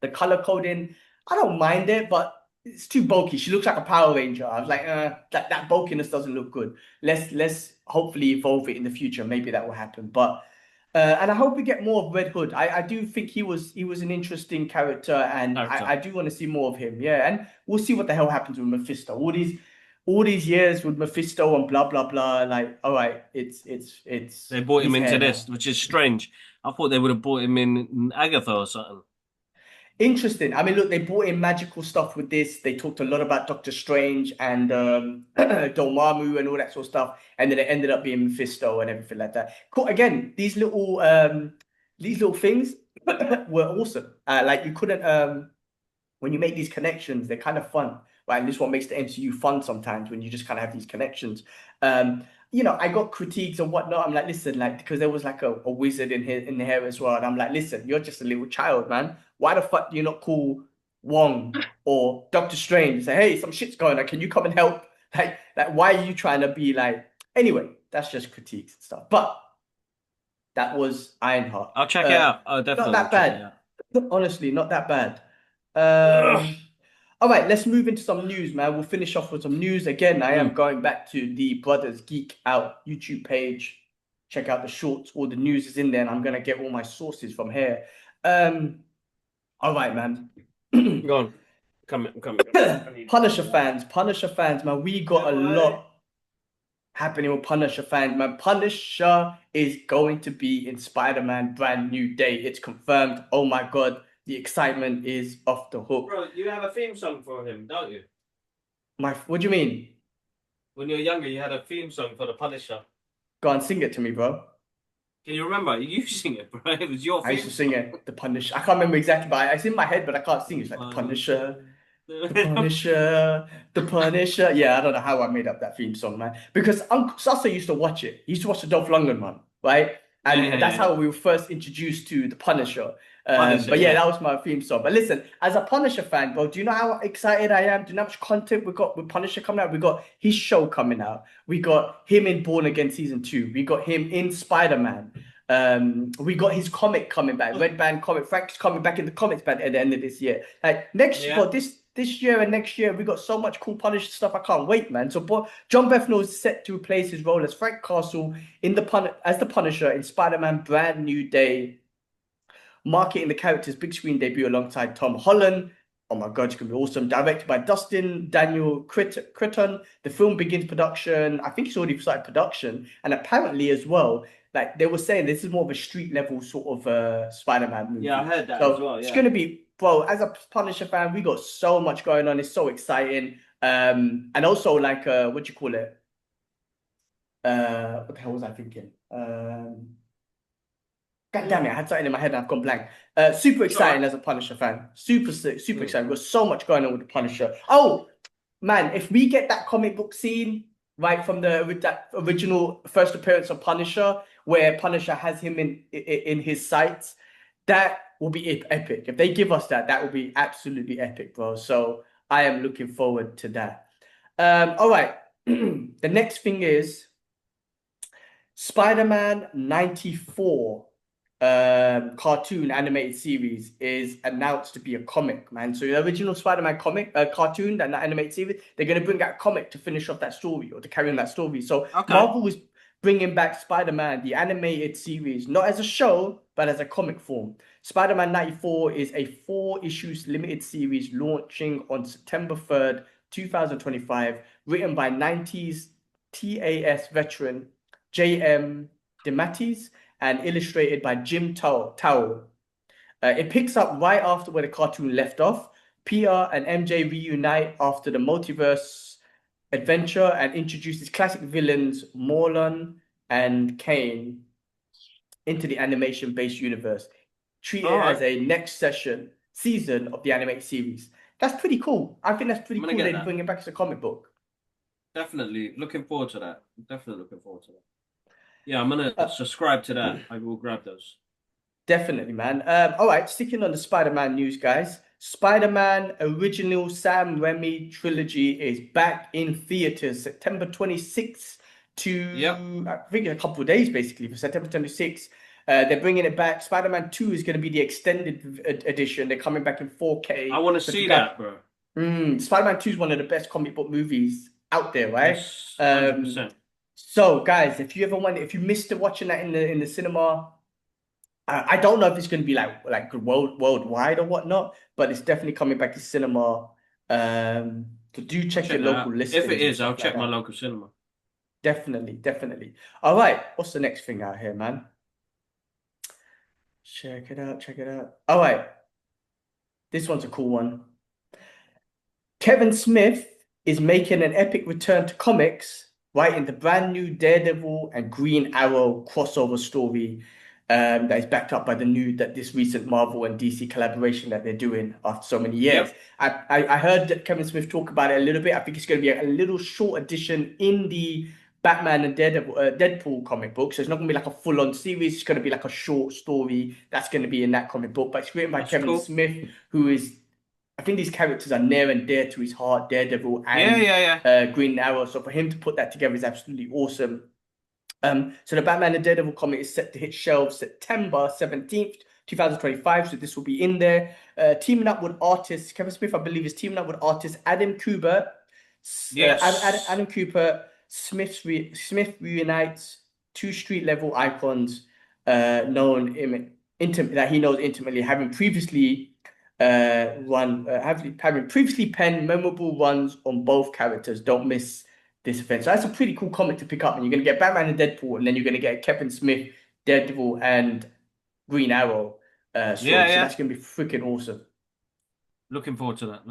The color coding, I don't mind it, but it's too bulky. She looks like a Power Ranger. I was like, that bulkiness doesn't look good. Let's hopefully evolve it in the future. Maybe that will happen. But and I hope we get more of Red Hood. I do think he was an interesting character, and Character. I do want to see more of him. Yeah, and we'll see what the hell happens with Mephisto. All these years with Mephisto and blah blah blah. Like, all right, it's They brought him his into hair this, now. which is strange. I thought they would have brought him in Agatha or something. Interesting. I mean, look, they brought in magical stuff with this. They talked a lot about Doctor Strange and Dormammu and all that sort of stuff, and then it ended up being Mephisto and everything like that. Cool. Again, these little things were awesome. Like you couldn't when you make these connections, they're kind of fun, right? And this is what makes the MCU fun sometimes when you just kind of have these connections. I got critiques and whatnot. I'm like, listen, like, because there was like a wizard in here as well. And I'm like, listen, you're just a little child, man. Why the fuck do you not call Wong or Doctor Strange and say, hey, some shit's going on. Can you come and help? Like, why are you trying to be like, anyway, that's just critiques and stuff. But that was Ironheart. I'll check it out. I Not definitely will that check it bad. out. Honestly, not that bad. Ugh. All right, let's move into some news, man. We'll finish off with some news. Again, I am Mm. going back to the Brothers Geek Out YouTube page. Check out the shorts. All the news is in there, and I'm gonna get all my sources from here. Um, all right, man. Go on. Come. I need. Punisher fans, man. We got a lot happening with Punisher fans, man. Punisher is going to be in Spider-Man Brand New Day. It's confirmed. Oh my God, the excitement is off the hook. Bro, you have a theme song for him, don't you? What do you mean? When you were younger, you had a theme song for the Punisher. Go and sing it to me, bro. Can you remember? You sing it, bro. It was your I used theme to sing song. it, The Punisher. I can't remember exactly, but it's in my head, but I can't sing it. It's like The Punisher, The Punisher, The Punisher. Yeah, I don't know how I made up that theme song, man. Because Uncle Sasa used to watch it. He used to watch the Dolph Lundgren one, right? Yeah, And yeah, that's yeah. how we were first introduced to The Punisher. Punisher, But yeah, yeah. that was my theme song. But listen, as a Punisher fan, bro, do you know how excited I am? Do you know how much content we got with Punisher coming out? We got his show coming out. We got him in Born Again Season 2. We got him in Spider-Man. We got his comic coming back, Red Band comic. Frank's coming back in the comics by at the end of this year. Like next year, Yeah. well, this year and next year, we got so much cool Punisher stuff. I can't wait, man. So, John Bethel is set to replace his role as Frank Castle as the Punisher in Spider-Man: Brand New Day, marketing the character's big screen debut alongside Tom Holland. Oh my God, it's gonna be awesome. Directed by Dustin Daniel Critton. The film begins production. I think it's already started production, and apparently as well, like they were saying, this is more of a street level sort of Spider-Man movie. Yeah, I heard that So as well. it's Yeah. gonna be, bro. As a Punisher fan, we got so much going on. It's so exciting. And also like what do you call it? What the hell was I thinking? God damn it, I had something in my head and I've gone blank. Super exciting as a Punisher fan. Super exciting. We've got so much going on with the Punisher. Oh, man, if we get that comic book scene right from with that original first appearance of Punisher, where Punisher has him in his sights, that will be epic. If they give us that, that will be absolutely epic, bro. So I am looking forward to that. All right. The next thing is Spider-Man 94 cartoon animated series is announced to be a comic, man. So the original Spider-Man comic, cartoon, that animated series, they're going to bring out a comic to finish off that story or to carry on that story. So Okay. Marvel bringing back Spider-Man, the animated series, not as a show, but as a comic form. Spider-Man 94 is a 4 issues limited series launching on September 3rd, 2025, written by 90s TAS veteran J.M. DeMatteis and illustrated by Jim Towle. It picks up right after where the cartoon left off. Peter and MJ reunite after the multiverse adventure and introduces classic villains Morlun and Kane into the animation-based universe. Treat it as a next season of the animated series. That's pretty cool. I think that's pretty cool. They bring it back as a comic book. Definitely looking forward to that. Definitely looking forward to that. Yeah, I'm gonna subscribe to that. I will grab those. Definitely, man. All right, sticking on the Spider-Man news, guys. Spider-Man original Sam Raimi trilogy is back in theaters September 26th to, I think, a couple of days, basically, for September 26th. They're bringing it back. Spider-Man 2 is going to be the extended edition. They're coming back in 4K. I want to see that, bro. Spider-Man 2 is one of the best comic book movies out there, right? Yes, 100%. So, guys, if you missed watching that in the cinema, I don't know if it's going to be like worldwide or whatnot, but it's definitely coming back to cinema. So do check your local listings. If it is, I'll check my local cinema. Definitely. All right, what's the next thing out here, man? Check it out. All right, this one's a cool one. Kevin Smith is making an epic return to comics, writing the brand new Daredevil and Green Arrow crossover story. That is backed up by this recent Marvel and DC collaboration that they're doing after so many years. Yep. I heard Kevin Smith talk about it a little bit. I think it's going to be a little short edition in the Batman and Deadpool comic book. So it's not going to be like a full-on series. It's going to be like a short story that's going to be in that comic book. But it's written by Kevin Smith, who is, I think these characters are near and dear to his heart, Daredevil and Green Arrow. So for him to put that together is absolutely awesome. So the Batman and Daredevil comic is set to hit shelves September 17th, 2025. So this will be in there. Teaming up with artists, Kevin Smith, I believe, is teaming up with artist Adam Kubert. Yes. Adam Kubert. Smith reunites 2 street-level icons that he knows intimately, having previously penned memorable runs on both characters. Don't miss this event. So that's a pretty cool comic to pick up, and you're going to get Batman and Deadpool, and then you're going to get Kevin Smith, Daredevil, and Green Arrow. So that's going to be freaking awesome. Looking forward to that.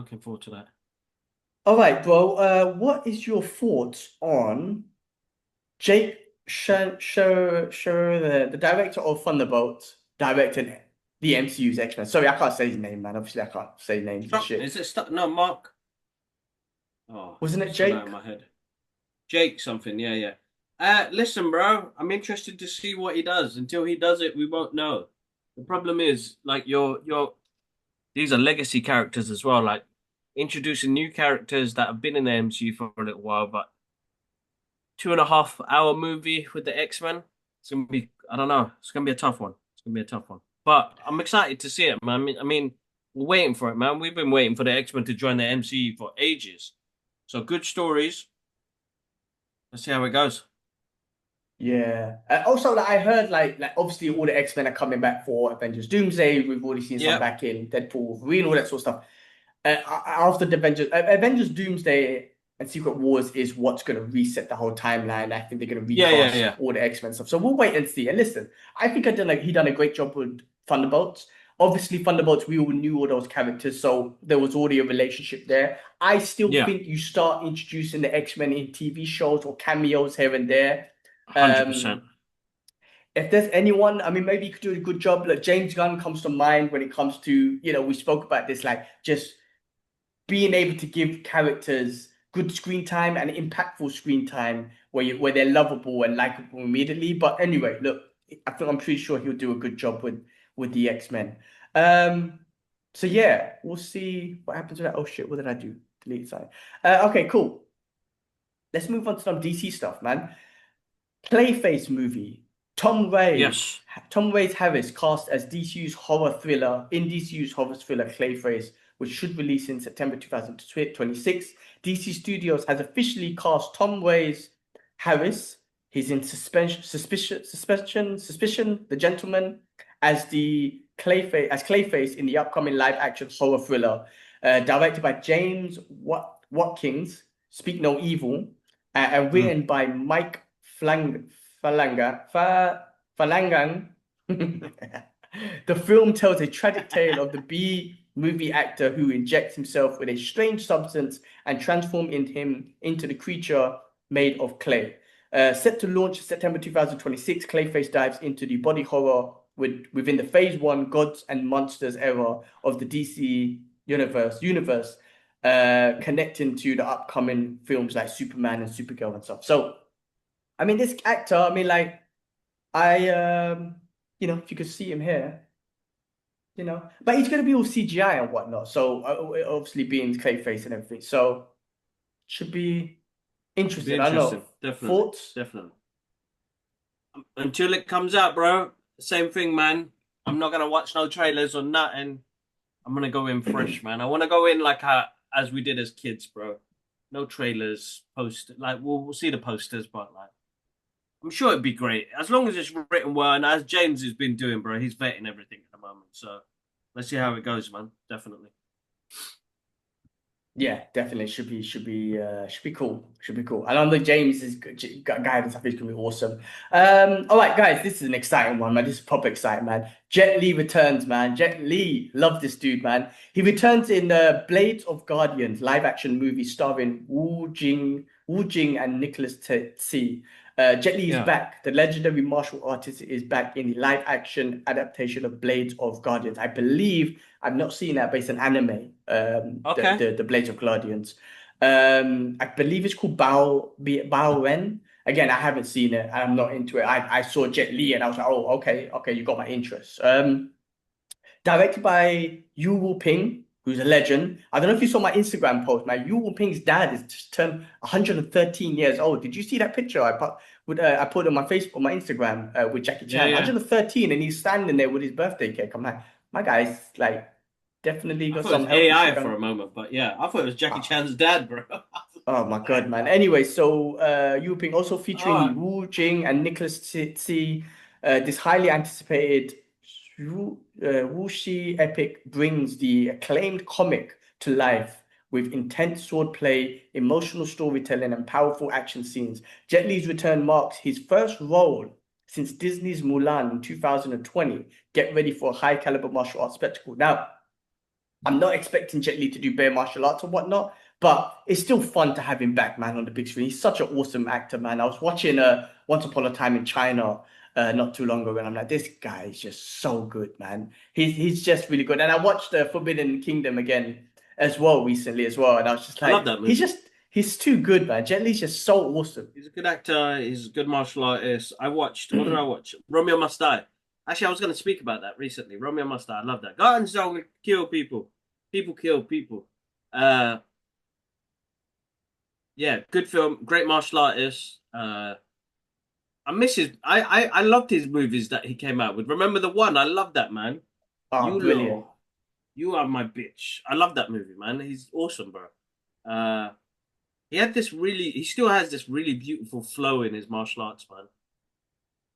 All right, bro. What is your thoughts on Jake Schreier, the director of Thunderbolts, directing the MCU's X-Men? Sorry, I can't say his name, man. Obviously, I can't say names and shit. Is it no Mark? Oh, wasn't it Jake? Out of my head. Jake something, yeah. Listen, bro, I'm interested to see what he does. Until he does it, we won't know. The problem is, like, these are legacy characters as well. Like, introducing new characters that have been in the MCU for a little while, but 2.5-hour movie with the X-Men, it's gonna be, I don't know, it's gonna be a tough one. But I'm excited to see it, man. I mean, we're waiting for it, man. We've been waiting for the X-Men to join the MCU for ages. So good stories. Let's see how it goes. Yeah. Also, I heard like obviously all the X-Men are coming back for Avengers Doomsday. We've already seen some back in Deadpool, Wolverine, all that sort of stuff. After the Avengers Doomsday and Secret Wars is what's going to reset the whole timeline. I think they're going to recast all the X-Men stuff. So we'll wait and see. And listen, I think he done a great job with Thunderbolts. Obviously, Thunderbolts, we all knew all those characters, so there was already a relationship there. I still think you start introducing the X-Men in TV shows or cameos here and there. 100%. If there's anyone, I mean, maybe you could do a good job. Like James Gunn comes to mind when it comes to, we spoke about this, like just being able to give characters good screen time and impactful screen time where they're lovable and likable immediately. But anyway, look, I'm pretty sure he'll do a good job with the X-Men. So yeah, we'll see what happens with that. Oh shit, what did I do? Delete side. Okay, cool. Let's move on to some DC stuff, man. Clayface movie. Tom Rhys Harris cast as DCU's horror thriller Clayface, which should release in September 2026. DC Studios has officially cast Tom Rhys Harris He's in suspicion, The Gentleman, as Clayface in the upcoming live-action horror thriller, directed by James Watkins, Speak No Evil, and written by Mike Falangang. The film tells a tragic tale of the B-movie actor who injects himself with a strange substance and transforms him into the creature made of clay. Set to launch in September 2026, Clayface dives into the body horror within the Phase 1 Gods and Monsters era of the DC universe, connecting to the upcoming films like Superman and Supergirl and stuff. So, I mean, this actor, I mean, like, if you could see him here, but he's going to be all CGI and whatnot. So, obviously being Clayface and everything. So, should be interesting. I don't know. Definitely. Thoughts? Definitely. Until it comes out, bro. Same thing, man. I'm not going to watch no trailers or nothing. I'm going to go in fresh, man. I want to go in like as we did as kids, bro. No trailers, like we'll see the posters, but like I'm sure it'd be great as long as it's written well. And as James has been doing, bro, he's vetting everything at the moment. So let's see how it goes, man. Definitely. Yeah, definitely should be cool. Should be cool. And I know James is guidance. I think it's gonna be awesome. All right, guys, this is an exciting one, man. This is proper exciting, man. Jet Li returns, man. Jet Li, love this dude, man. He returns in Blades of Guardians live action movie starring Wu Jing and Nicholas Tse. Jet Li is back. The legendary martial artist is back in the live action adaptation of Blades of Guardians. I believe I've not seen that, but it's an anime. Okay. The Blades of Guardians. I believe it's called Bao Ren. Again, I haven't seen it. I'm not into it. I saw Jet Li and I was like, oh, okay, you got my interest. Directed by Yu Wu Ping, who's a legend. I don't know if you saw my Instagram post, man. Yu Wu Ping's dad is just turned 113 years old. Did you see that picture I put on my Facebook, on my Instagram with Jackie Chan? 113, and he's standing there with his birthday cake. I'm like, my guy's like definitely got some healthy AI shit for a moment, but yeah, I thought it was Jackie Chan's dad, bro. Oh my god, man. Anyway, so Yu Ping also featuring Wu Jing and Nicholas Tse. This highly anticipated Wuxi epic brings the acclaimed comic to life with intense swordplay, emotional storytelling, and powerful action scenes. Jet Li's return marks his first role since Disney's Mulan in 2020. Get ready for a high-caliber martial arts spectacle. Now, I'm not expecting Jet Li to do bare martial arts or whatnot, but it's still fun to have him back, man, on the big screen. He's such an awesome actor, man. I was watching Once Upon a Time in China not too long ago, and I'm like, this guy is just so good, man. He's just really good. And I watched Forbidden Kingdom again as well recently as well, and I was just like, I love that movie. he's too good, man. Jet Li's just so awesome. He's a good actor. He's a good martial artist. What did I watch? Romeo Must Die. Actually, I was going to speak about that recently. Romeo Must Die. I love that. Guns don't kill people. People kill people. Yeah, good film. Great martial artist. I miss his. I loved his movies that he came out with. Remember the one? I love that, man. Oh, brilliant. You are my bitch. I love that movie, man. He's awesome, bro. He still has this really beautiful flow in his martial arts, man.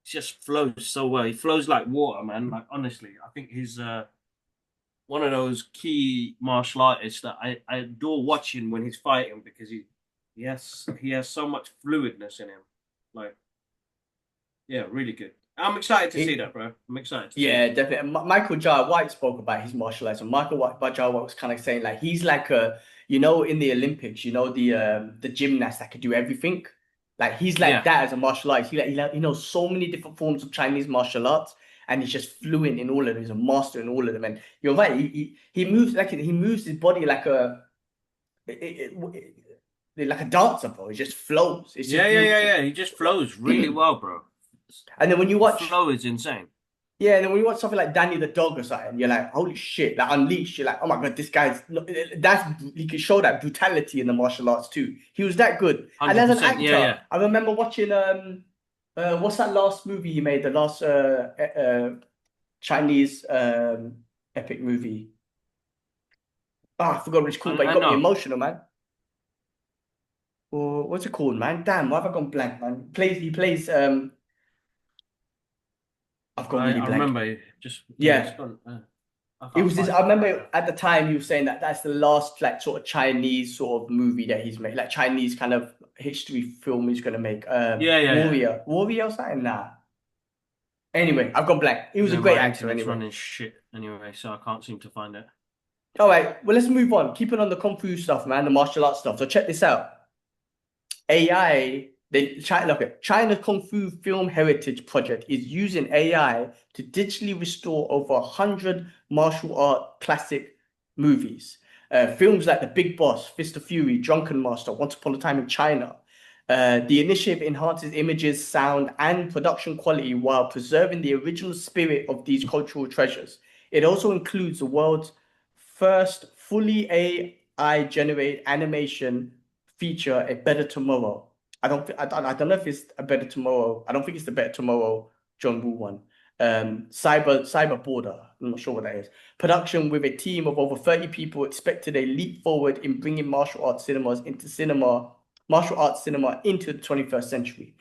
He just flows so well. He flows like water, man. Like, honestly, I think he's one of those key martial artists that I adore watching when he's fighting because he has so much fluidness in him. Like, yeah, really good. I'm excited to see that, bro. I'm excited to see it. Definitely. Michael Jai White spoke about his martial arts, and Michael Jai White was kind of saying like he's like in the Olympics, the gymnast that could do everything. Like he's like that as a martial artist. He knows so many different forms of Chinese martial arts, and he's just fluent in all of them. He's a master in all of them. And you're right. He moves his body like like a dancer, bro. It just flows. It's yeah. He just flows really well, bro. And then when you watch, the flow is insane. Yeah, and then when you watch something like Danny the Dog or something, you're like, holy shit, like Unleashed, you're like, oh my god, this guy's he can show that brutality in the martial arts too. He was that good. And as an actor, I remember watching what's that last movie he made? The last Chinese epic movie. I forgot what it's called, but it got me emotional, man. or what's it called, man? Damn, why have I gone blank, man? He plays I've gone really I blank. remember just yeah, it's Yeah. gone. I It can't was this. find I it right now. remember at the time he was saying that that's the last like sort of Chinese sort of movie that he's made, like Chinese kind of history film he's gonna make. Yeah, yeah, yeah. Warrior or something. Nah. Anyway, I've gone blank. He was a No, great my actor internet's anyway. running shit anyway, so I can't seem to find it. All right, well let's move on. Keeping on the kung fu stuff, man, the martial arts stuff. So check this out. AI, China Kung Fu Film Heritage Project is using AI to digitally restore over 100 martial art classic movies. Films like The Big Boss, Fist of Fury, Drunken Master, Once Upon a Time in China. The initiative enhances images, sound, and production quality while preserving the original spirit of these cultural treasures. It also includes the world's first fully AI generated animation feature, A Better Tomorrow. I don't know if it's A Better Tomorrow. I don't think it's the Better Tomorrow John Woo one. Cyber Border. I'm not sure what that is. Production with a team of over 30 people expected a leap forward in bringing martial arts cinema into the 21st century.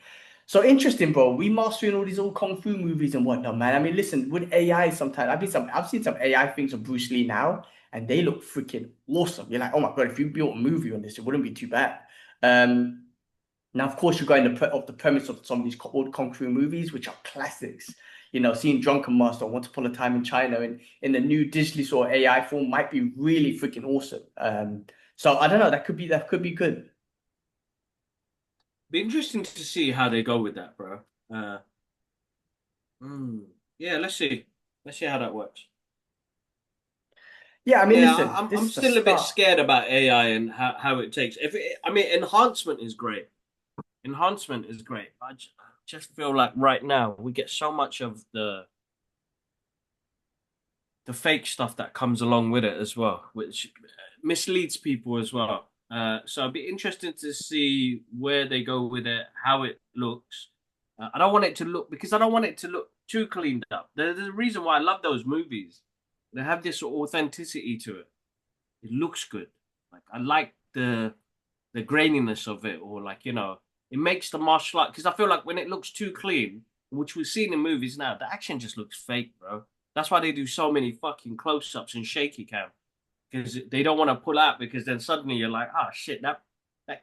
So interesting, bro. We mastering all these old kung fu movies and whatnot, man. I mean, listen, with AI sometimes I've seen some AI things of Bruce Lee now, and they look freaking awesome. You're like, oh my God, if you built a movie on this, it wouldn't be too bad. Um, Now, of course, you're going off the premise of some of these old kung fu movies, which are classics. You know, seeing Drunken Master, Once Upon a Time in China, and in the new digitally sort of AI form might be really freaking awesome. So I don't know. That could be good. Be interesting to see how they go with that, bro. Uh, yeah, let's see. Let's see how that works. Yeah, I mean, Yeah, listen, I'm this is the still a bit start. scared about AI and how it takes. I mean, enhancement is great. Enhancement is great. I just feel like right now we get so much of the fake stuff that comes along with it as well, which misleads people as well. So I'd be interested to see where they go with it, how it looks. I don't want it to look because I don't want it to look too cleaned up. There's a reason why I love those movies. They have this authenticity to it. It looks good. Like I like the graininess of it, or like it makes the martial art because I feel like when it looks too clean, which we've seen in movies now, the action just looks fake, bro. That's why they do so many fucking close-ups and shaky cam because they don't want to pull out because then suddenly you're like, ah, shit, that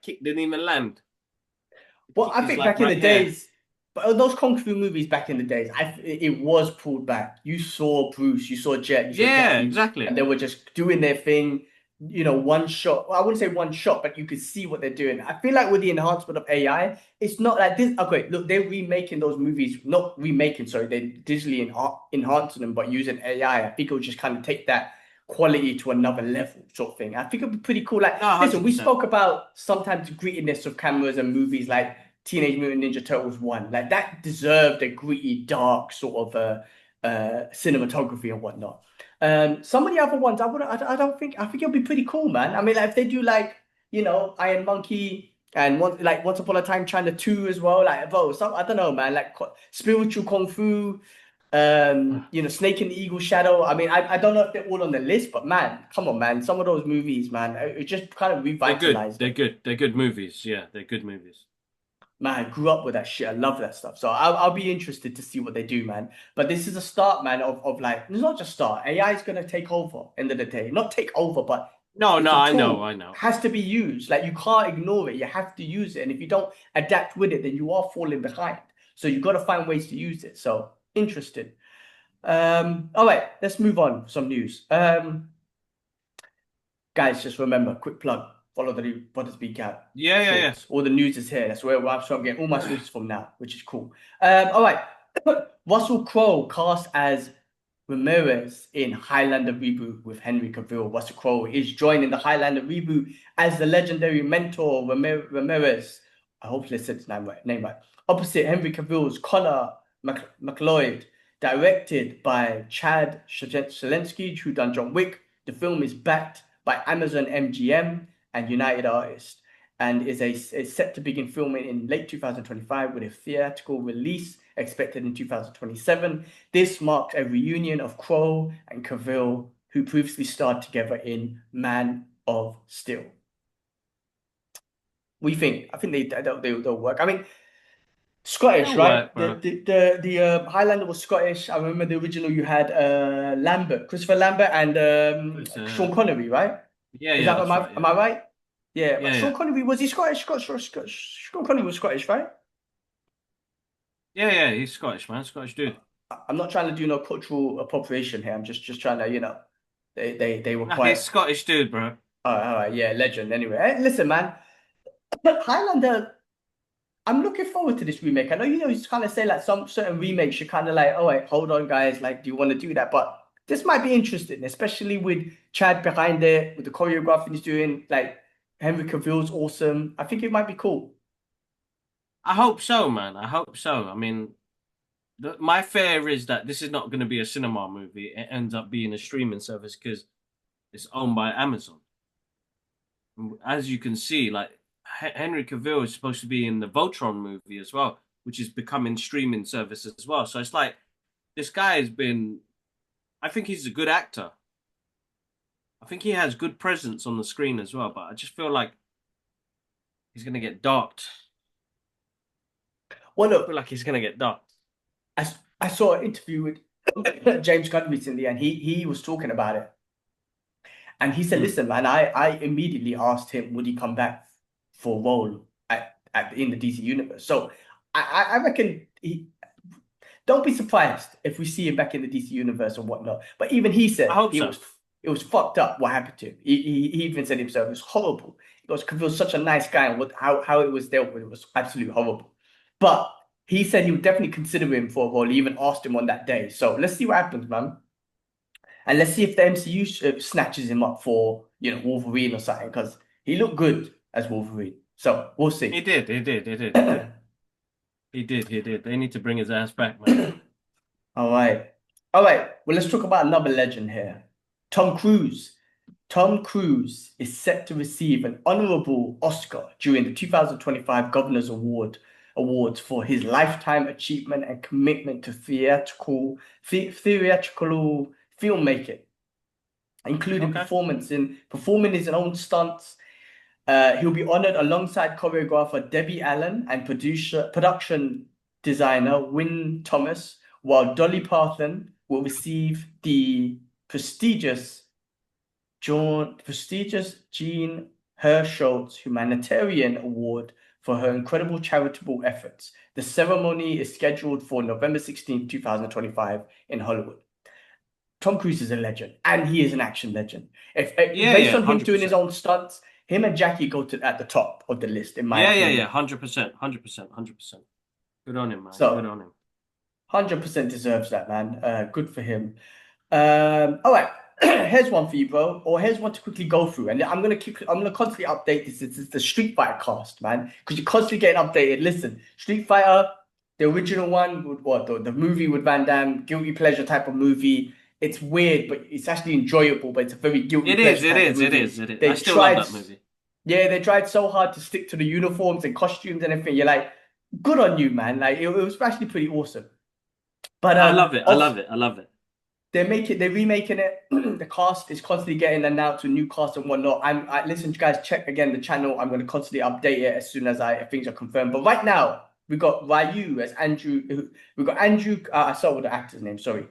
kick didn't even land. The Well, kick I is think like back in the right here. days, but those kung fu movies back in the days, it was pulled back. You saw Bruce, you saw Jet, you saw Jet Yeah, Li, and exactly. they were just doing their thing. You know, one shot. Well, I wouldn't say one shot, but you could see what they're doing. I feel like with the enhancement of AI, it's not like this. Okay, look, they're remaking those movies, not remaking, sorry, they're digitally enhancing them, but using AI. I think it would just kind of take that quality to another level, sort of thing. I think it'd be pretty cool. Like, No, listen, hundred we percent. spoke about sometimes the grittiness of cameras and movies like Teenage Mutant Ninja Turtles 1. Like that deserved a gritty, dark sort of cinematography and whatnot. Some of the other ones, I don't think, I think it'll be pretty cool, man. I mean, like if they do like, you know, Iron Monkey and Once Upon a Time China 2 as well, like, bro, I don't know, man, like spiritual kung fu, you know, Snake and the Eagle Shadow. I mean, I don't know if they're all on the list, but man, come on, man, some of those movies, man, it just kind of They're good. revitalized They're them. good. They're good movies. Yeah, they're good movies. Man, I grew up with that shit. I love that stuff. So I'll be interested to see what they do, man. But this is a start, man, of like, it's not just start. AI is going to take over end of the day. Not take over, but No, it's no, a I know, tool. I know. Has to be used. Like you can't ignore it. You have to use it. And if you don't adapt with it, then you are falling behind. So you've got to find ways to use it. So interesting. All right, let's move on. Some news. Guys, just remember, quick plug. Follow the new Brothers Geekout Yeah, yeah, Shorts. All the news is here. That's where I'm getting all my sources from now, which is cool. All right. Russell Crowe cast as Ramirez in Highlander reboot with Henry Cavill. Russell Crowe is joining the Highlander reboot as the legendary mentor Ramirez. I hope I said his name right. Opposite Henry Cavill's Connor McLeod, directed by Chad Zelensky, who done John Wick. The film is backed by Amazon MGM and United Artists and is set to begin filming in late 2025 with a theatrical release expected in 2027. This marks a reunion of Crowe and Cavill, who previously starred together in Man of Steel. What do you think? I think they'll work. I mean, Scottish, It'll right? work, The bro. the the, the Highlander was Scottish. I remember the original. You had Christopher Lambert, and It's, Sean Connery, right? yeah, Is yeah, that that's right. am Yeah, I right? Yeah, but yeah, Sean yeah, Connery, was he Scottish? Sean Connery was Scottish, right? yeah, yeah. He's Scottish, man. Scottish dude. I'm not trying to do no cultural appropriation here. I'm just trying to, they were Nah, quite. he's Scottish dude, bro. All right, yeah, legend. Anyway, listen, man, Highlander. I'm looking forward to this remake. I know you kind of say like some certain remakes, you're kind of like, oh wait, hold on, guys, like, do you want to do that? But this might be interesting, especially with Chad behind it, with the choreographing he's doing. Like Henry Cavill's awesome. I think it might be cool. I hope so, man. I hope so. I mean, my fear is that this is not going to be a cinema movie. It ends up being a streaming service because it's owned by Amazon. As you can see, like Henry Cavill is supposed to be in the Voltron movie as well, which is becoming streaming service as well. So it's like this guy has been. I think he's a good actor. I think he has good presence on the screen as well. But I just feel like he's going to get docked. Well, I feel look, like he's going to get docked. I saw an interview with James Gunn recently, and he was talking about it. And he said, Hmm. listen, man, I immediately asked him, would he come back for a role in the DC universe? So I reckon don't be surprised if we see him back in the DC universe or whatnot. But even he I said hope so. it was fucked up what happened to him. He even said himself, it was horrible. Because he was such a nice guy, and how it was dealt with, it was absolutely horrible. But he said he would definitely consider him for a role. He even asked him on that day. So let's see what happens, man. And let's see if the MCU snatches him up for, Wolverine or something, because he looked good as Wolverine. So we'll He see. did. He did. He did. He did. He did. He did. They need to bring his ass back, man. All right. All right. Well, let's talk about another legend here. Tom Cruise. Tom Cruise is set to receive an honorable Oscar during the 2025 Governor's Awards for his lifetime achievement and commitment to theatrical filmmaking, including Okay. performing his own stunts. He'll be honored alongside choreographer Debbie Allen and production designer Wynne Thomas, while Dolly Parton will receive the prestigious Jean Herschel's Humanitarian Award for her incredible charitable efforts. The ceremony is scheduled for November 16th, 2025 in Hollywood. Tom Cruise is a legend, and he is an action legend. If Yeah. based Yeah. on him doing his 100%. own stunts, him and Jackie go to at the top of the list, in my Yeah. Yeah. Yeah. opinion. 100%. 100%. 100%. Good on him, man. Good So on him. 100% deserves that, man. Good for him. All right. Here's one for you, bro. Or here's one to quickly go through. And I'm gonna constantly update this. It's the Street Fighter cast, man. Because you're constantly getting updated. Listen, Street Fighter, the original one with the movie with Van Damme, guilty pleasure type of movie. It's weird, but it's actually enjoyable, but it's a very guilty It is. pleasure It type of is. It movie. is. It is. I They still love tried, that movie. yeah, they tried so hard to stick to the uniforms and costumes and everything. You're like, good on you, man. Like it was actually pretty awesome. But I love it. I also love it. I love it. they're remaking it. The cast is constantly getting announced with new cast and whatnot. I listen, guys, check again the channel. I'm going to constantly update it as soon as things are confirmed. But right now, we got Ryu as Andrew. We got Andrew. I start with the actor's name. Sorry,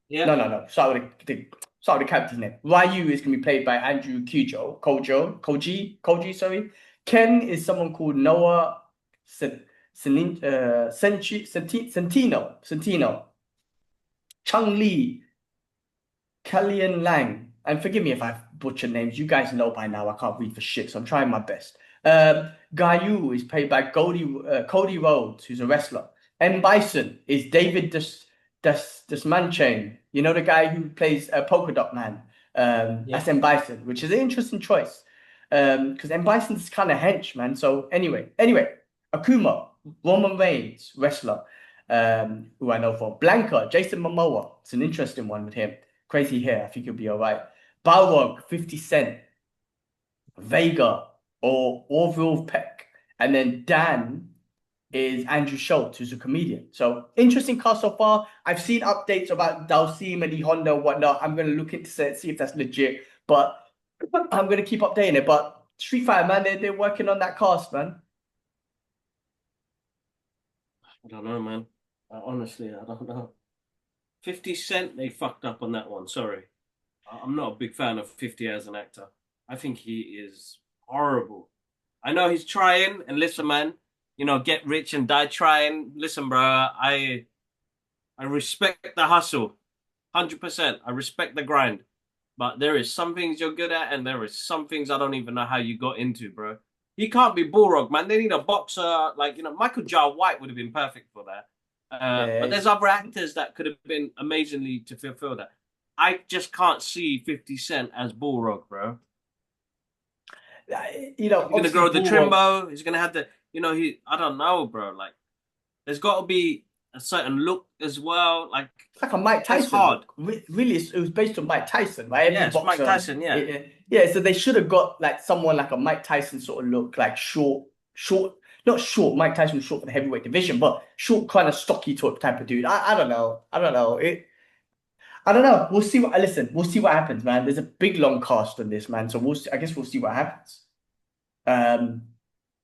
Yeah. no. Start with the character's name. Ryu is going to be played by Andrew Koji. Sorry. Ken is someone called Noah Centino. Chung Lee, Kallian Lang, and forgive me if I've butchered names. You guys know by now I can't read for shit, so I'm trying my best. Gayu is played by Cody Rhodes, who's a wrestler. M. Bison is David Desmanchain. You know the guy who plays Polka Dot Man. Yeah. That's M. Bison, which is an interesting choice. Because M. Bison's kind of hench, man. So anyway, Akuma, Roman Reigns, wrestler, who I know for. Blanca, Jason Momoa. It's an interesting one with him. Crazy hair. I think he'll be all right. Balrog, 50 Cent. Vega or Orville Peck. And then Dan is Andrew Schultz, who's a comedian. So interesting cast so far. I've seen updates about Dalsim and the Honda and whatnot. I'm going to look into it, see if that's legit. But I'm going to keep updating it. But Street Fighter, man, they're working on that cast, man. I don't know, man. Honestly, I don't know. 50 Cent, they fucked up on that one. Sorry. I'm not a big fan of 50 as an actor. I think he is horrible. I know he's trying, and listen, man, get rich and die trying. Listen, bro, I respect the hustle, 100%. I respect the grind, but there is some things you're good at, and there is some things I don't even know how you got into, bro. He can't be Balrog, man. They need a boxer like Michael-Jamal White would have been perfect for that. But Yeah, there's other actors that could have been amazingly to fulfill that. I just can't see 50 Cent as Balrog, bro. you know, He's gonna obviously grow the Balrog. trimbo. He's gonna have the, I don't know, bro. Like, there's got to be a certain look as well. Like, It's like a Mike it's Tyson hard. look. Really, it was based on Mike Tyson, right? Yeah, Every it's Mike boxer. Tyson. Yeah, Yeah, so they should have got like someone like a Mike Tyson sort of look, like short, not short. Mike Tyson was short for the heavyweight division, but short, kind of stocky type of dude. I don't know. I don't know. I don't know. We'll see what. Listen, we'll see what happens, man. There's a big long cast on this, man. So we'll. See, I guess we'll see what happens. Um,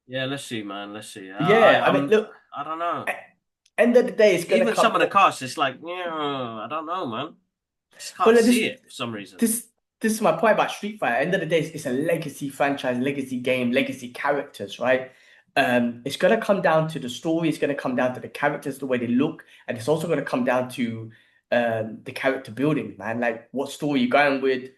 yeah. Let's see, man. Let's see. yeah. I mean, look. I don't know. End of the day, it's gonna Even some come. of the cast, it's like, yeah, I don't know, man. Just But can't like, see it for some reason. this is my point about Street Fighter. End of the day, it's a legacy franchise, legacy game, legacy characters, right? It's gonna come down to the story. It's gonna come down to the characters, the way they look, and it's also gonna come down to the character building, man. Like, what story you going with?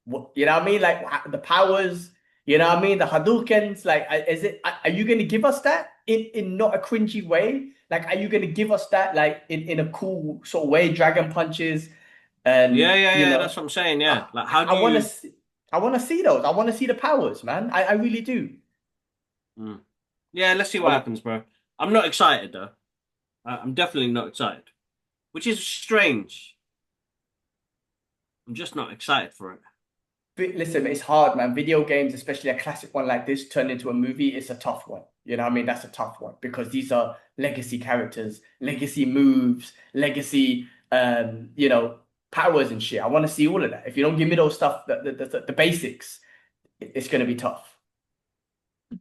What you know what I mean? Like the powers. You know what I mean? The Hadoukens. Like, is it? Are you gonna give us that in not a cringy way? Like, are you gonna give us that like in a cool sort of way? Dragon punches. Yeah, And yeah, you yeah. know, That's what I'm saying. I, Yeah. Like, how do I want to you? see, I want to see those. I want to see the powers, man. I really do. Hmm. Yeah, let's see I what want, happens, bro. I'm not excited though. I'm definitely not excited, which is strange. I'm just not excited for it. listen, it's hard, man. Video games, especially a classic one like this, turned into a movie. It's a tough one. You know what I mean? That's a tough one because these are legacy characters, legacy moves, legacy, powers and shit. I want to see all of that. If you don't give me those stuff, the basics, it's going to be tough.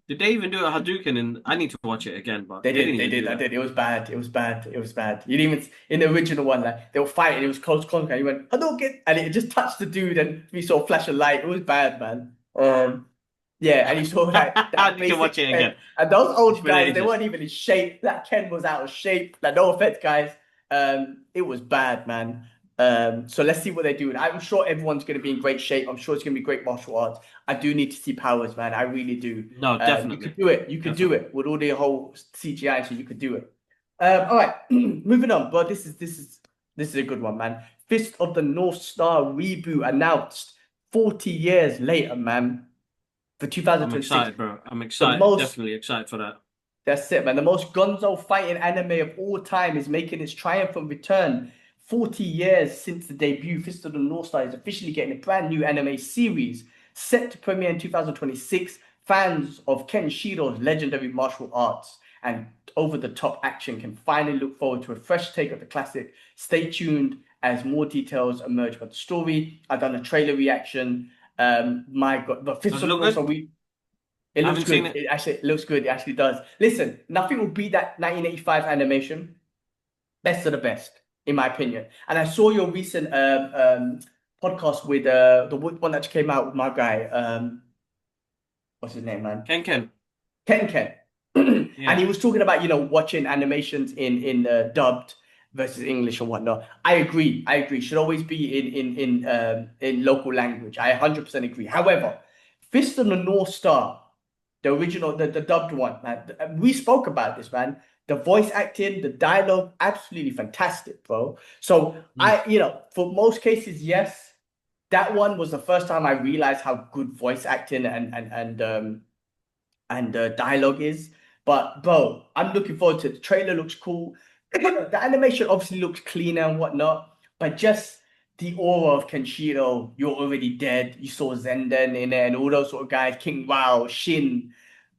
Did they even do a Hadouken? And I need to watch it again, but they didn't They even did, do I that. did. It was bad. It was bad. It was bad. You didn't even in the original one, like they were fighting, it was close contact. He went, Hadouken, and it just touched the dude, and we saw a flash of light. It was bad, man. Yeah, and you saw like I that need to watch basic it Ken. again. And those It's old been guys, they ages. weren't even in shape. That Ken was out of shape. Like, no offense, guys. It was bad, man. So let's see what they do. And I'm sure everyone's going to be in great shape. I'm sure it's going to be great martial arts. I do need to see powers, man. I really do. No, You could definitely, do it. You could do definitely. it with all the whole CGI, so you could do it. All right, moving on. But this is a good one, man. Fist of the North Star reboot announced 40 years later, man, for I'm 2026. excited, bro. I'm The excited. most Definitely excited for that. That's it, man. The most gonzo fighting anime of all time is making its triumphant return. 40 years since the debut, Fist of the North Star is officially getting a brand new anime series set to premiere in 2026. Fans of Ken Shido's legendary martial arts and over-the-top action can finally look forward to a fresh take of the classic. Stay tuned as more details emerge about the story. I've done a trailer reaction. My God, the Fist Does it of the look North Star, good? it I looks haven't seen good. it. It looks good. It actually does. Listen, nothing will beat that 1985 animation. Best of the best, in my opinion. And I saw your recent podcast with the one that came out with my guy. What's his name, man? Ken Ken. Ken. And Yeah. he was talking about, watching animations in dubbed versus English and whatnot. I agree. Should always be in local language. I 100% agree. However, Fist of the North Star, the original, the dubbed one, man. We spoke about this, man. The voice acting, the dialogue, absolutely fantastic, bro. So Mm. for most cases, yes, that one was the first time I realized how good voice acting and dialogue is. But bro, I'm looking forward to it. The trailer looks cool. The animation obviously looks cleaner and whatnot, but just the aura of Kenshiro, you're already dead. You saw Zenden in there and all those sort of guys, King Wow, Shin.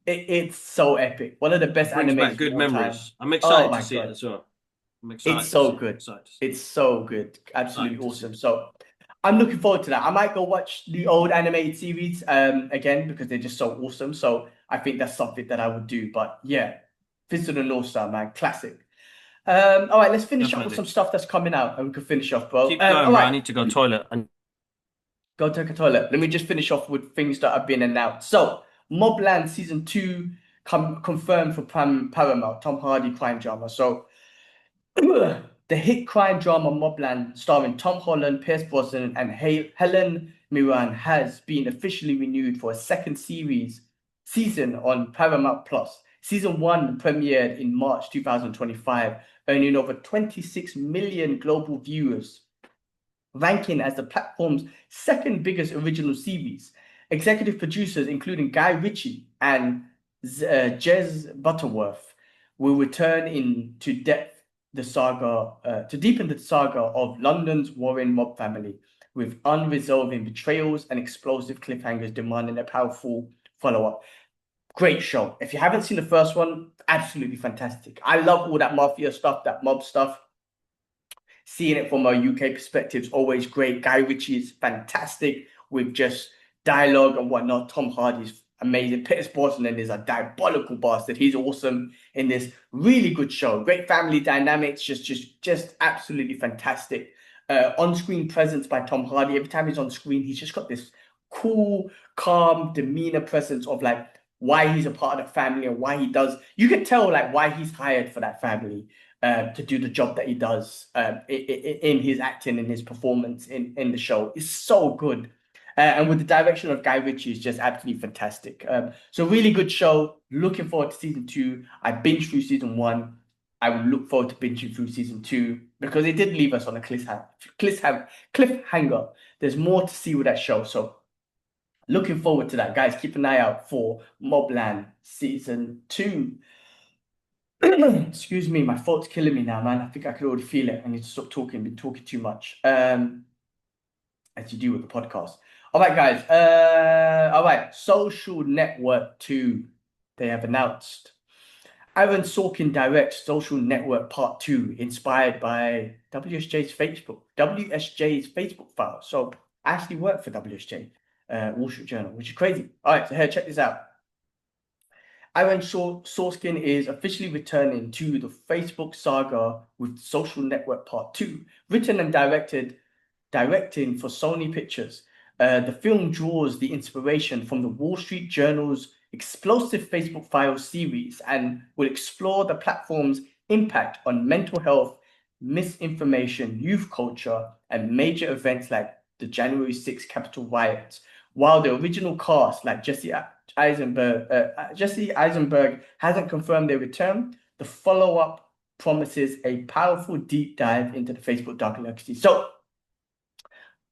It's so epic. One of the best It brings back animes of good all time. memories. I'm Oh excited to my see it God. as well. I'm It's excited to see so it. good. Excited to see it. It's so good. Absolutely Excited to see awesome. it. So I'm looking forward to that. I might go watch the old animated series again because they're just so awesome. So I think that's something that I would do. But yeah, Fist of the North Star, man, classic. All right, let's finish up with Definitely. some stuff that's coming out, and we can finish off, bro. Keep All going, bro. I right, need to go toilet. And go take a toilet. Let me just finish off with things that have been announced. So, Mobland season 2 confirmed for Paramount, Tom Hardy crime drama. So, the hit crime drama Mobland, starring Tom Holland, Pierce Brosnan, and Helen Mirren, has been officially renewed for a second season on Paramount Plus. Season 1 premiered in March 2025, earning over 26 million global viewers, ranking as the platform's second biggest original series. Executive producers, including Guy Ritchie and Jez Butterworth, will return to deepen the saga of London's Warren mob family, with unresolved betrayals and explosive cliffhangers demanding a powerful follow-up. Great show. If you haven't seen the first one, absolutely fantastic. I love all that mafia stuff, that mob stuff. Seeing it from a UK perspective is always great. Guy Ritchie is fantastic with just dialogue and whatnot. Tom Hardy's amazing. Pierce Brosnan is a diabolical bastard. He's awesome in this really good show. Great family dynamics, just absolutely fantastic. On-screen presence by Tom Hardy. Every time he's on screen, he's just got this cool, calm demeanor presence of like why he's a part of the family and why he does. You can tell like why he's hired for that family. To do the job that he does in his acting and his performance in the show is so good. And with the direction of Guy Ritchie is just absolutely fantastic. So really good show. Looking forward to season 2. I binged through season 1. I would look forward to binging through season 2 because it did leave us on a cliffhanger. There's more to see with that show. So looking forward to that. Guys, keep an eye out for Mobland season 2. Excuse me, my throat's killing me now, man. I think I could already feel it. I need to stop talking. Been talking too much. As you do with the podcast. All right, guys. All right. Social Network 2. They have announced. Aaron Sorkin directs Social Network Part 2, inspired by WSJ's Facebook file. So I actually work for WSJ, Wall Street Journal, which is crazy. All right, so here, check this out. Aaron Sorkin is officially returning to the Facebook saga with Social Network Part 2, written and directing for Sony Pictures. The film draws the inspiration from the Wall Street Journal's explosive Facebook Files series and will explore the platform's impact on mental health, misinformation, youth culture, and major events like the January 6th Capitol riots. While the original cast, like Jesse Eisenberg hasn't confirmed their return, the follow-up promises a powerful deep dive into the Facebook dark legacy. So,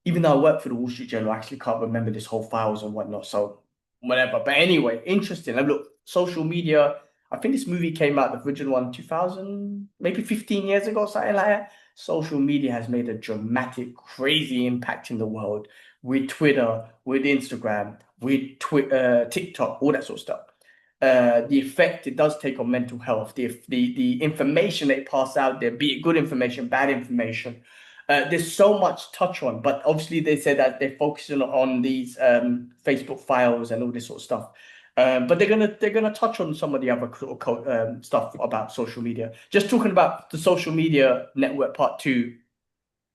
even though I work for the Wall Street Journal, I actually can't remember this whole files and whatnot. So, whatever. But anyway, interesting. And look, social media. I think this movie came out, the original one, 2000, maybe 15 years ago, something like that. Social media has made a dramatic, crazy impact in the world with Twitter, with Instagram, with TikTok, all that sort of stuff. The effect it does take on mental health, the information they pass out there, be it good information, bad information. There's so much touch on, but obviously they said that they're focusing on these Facebook files and all this sort of stuff. But they're gonna touch on some of the other stuff about social media. Just talking about the Social Media Network Part 2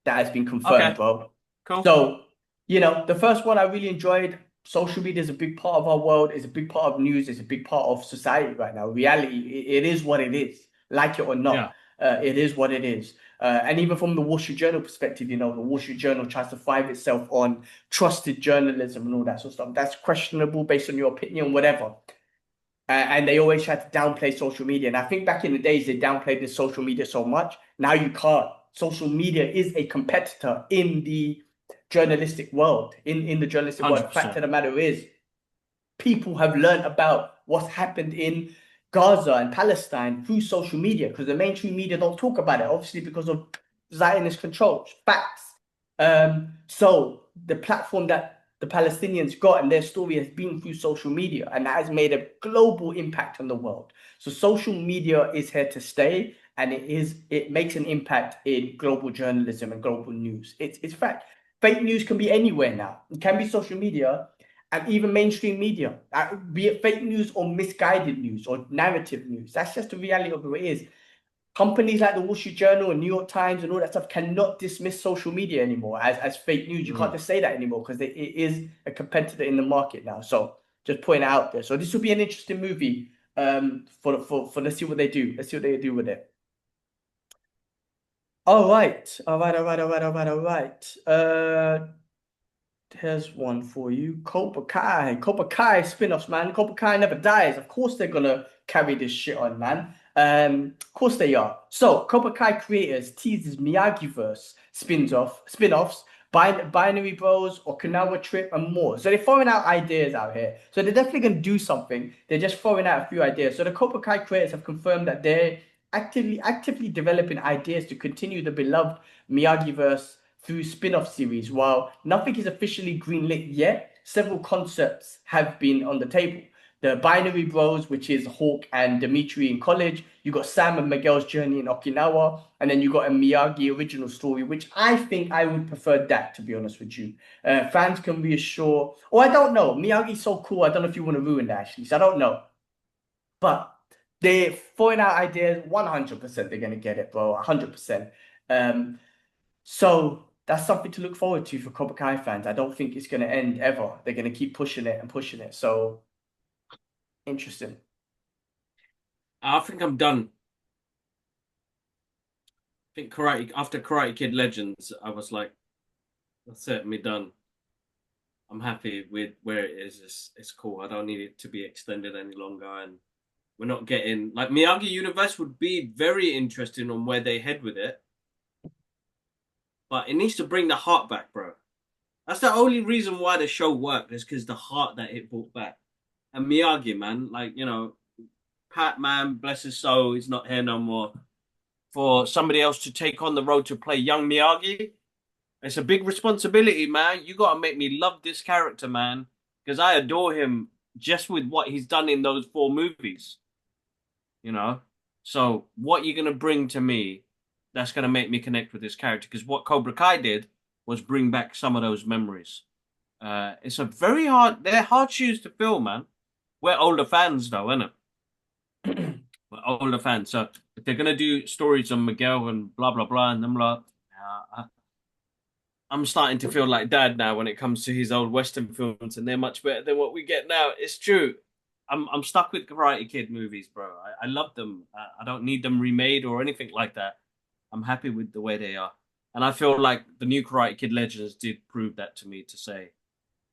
that has been confirmed, bro. Cool. So, the first one I really enjoyed. Social media is a big part of our world. It's a big part of news. It's a big part of society right now. Reality, it is what it is, like it or not. It is what it is. And even from the Wall Street Journal perspective, the Wall Street Journal tries to thrive itself on trusted journalism and all that sort of stuff. That's questionable based on your opinion, whatever. And they always try to downplay social media. And I think back in the days, they downplayed the social media so much. Now you can't. Social media is a competitor in the journalistic world, in the journalistic 100%. World. The fact of the matter is, people have learned about what's happened in Gaza and Palestine through social media, because the mainstream media don't talk about it, obviously because of Zionist control, facts. So the platform that the Palestinians got and their story has been through social media, and that has made a global impact on the world. So social media is here to stay, and it makes an impact in global journalism and global news. It's fact. fake news can be anywhere now. It can be social media and even mainstream media, be it fake news or misguided news or narrative news. That's just the reality of what it is. Companies like the Wall Street Journal and New York Times and all that stuff cannot dismiss social media anymore as fake news. You can't just say that anymore because it is a competitor in the market now. So just point it out there. So this will be an interesting movie. For let's see what they do. Let's see what they do with it. All right. Here's one for you. Cobra Kai. Cobra Kai spin-offs, man. Cobra Kai never dies. Of course they're gonna carry this shit on, man. Of course they are. So Cobra Kai creators teases Miyagi-verse spin-offs, Binary Bros, Okinawa Trip, and more. So they're throwing out ideas out here. So they're definitely gonna do something. They're just throwing out a few ideas. So the Cobra Kai creators have confirmed that they're actively developing ideas to continue the beloved Miyagi-verse through spin-off series. While nothing is officially greenlit yet, several concepts have been on the table. The Binary Bros, which is Hawk and Dimitri in college. You got Sam and Miguel's journey in Okinawa. And then you got a Miyagi original story, which I think I would prefer that, to be honest with you. Fans can reassure... Oh, I don't know. Miyagi's so cool. I don't know if you want to ruin that, actually. So I don't know. But they're throwing out ideas. 100% they're going to get it, bro. 100%. So that's something to look forward to for Cobra Kai fans. I don't think it's going to end ever. They're going to keep pushing it and pushing it. So, interesting. I think I'm done. I think after Karate Kid Legends, I was like, that's it, me done. I'm happy with where it is. It's cool. I don't need it to be extended any longer. And we're not getting... Like, Miyagi Universe would be very interesting on where they head with it. But it needs to bring the heart back, bro. That's the only reason why the show worked, is because the heart that it brought back. And Miyagi, man, like, you know, Pat, man, bless his soul, he's not here no more. For somebody else to take on the role to play young Miyagi, it's a big responsibility, man. You got to make me love this character, man, because I adore him just with what he's done in those 4 movies. You know? So what you're going to bring to me that's going to make me connect with this character, because what Cobra Kai did was bring back some of those memories. It's a very they're hard shoes to fill, man. We're older fans, though, isn't it? We're older fans. So if they're going to do stories on Miguel and blah, blah, blah, and I'm like, I'm starting to feel like dad now when it comes to his old Western films, and they're much better than what we get now. It's true. I'm stuck with Karate Kid movies, bro. I love them. I don't need them remade or anything like that. I'm happy with the way they are. And I feel like the new Karate Kid Legends did prove that to me, to say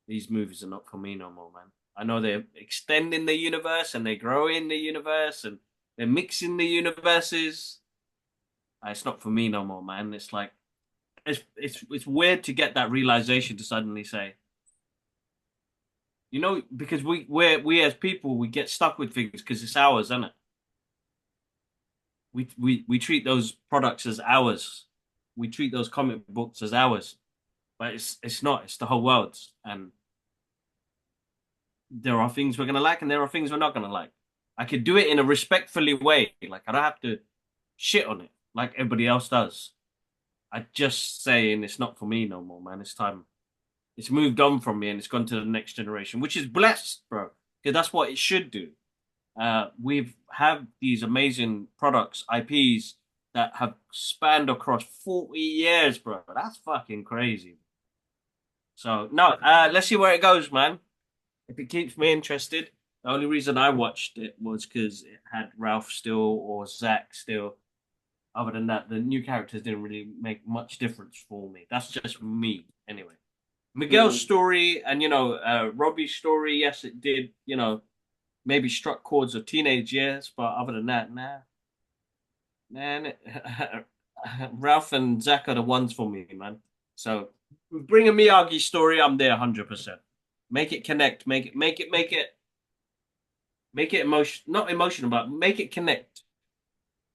these movies are not for me no more, man. I know they're extending the universe and they're growing the universe and they're mixing the universes. It's not for me no more, man. It's like, it's weird to get that realization to suddenly say, you know, because we as people, we get stuck with things because it's ours, isn't it? We treat those products as ours. We treat those comic books as ours, but it's not. It's the whole world's, and there are things we're gonna like, and there are things we're not gonna like. I could do it in a respectfully way. Like, I don't have to shit on it like everybody else does. I just saying it's not for me no more, man. It's time. It's moved on from me and it's gone to the next generation, which is blessed, bro. Because that's what it should do. We've have these amazing products, IPs that have spanned across 40 years, bro. That's fucking crazy. So no, let's see where it goes, man. If it keeps me interested. The only reason I watched it was because it had Ralph still or Zach still. Other than that, the new characters didn't really make much difference for me. That's just me, anyway. Miguel's story and, you know, Robbie's story, yes, it did, you know, maybe struck chords of teenage years, but other than that, nah. Man, Ralph and Zach are the ones for me, man. So bring a Miyagi story, I'm there 100%. Make it connect, make it emotion, not emotional, but make it connect,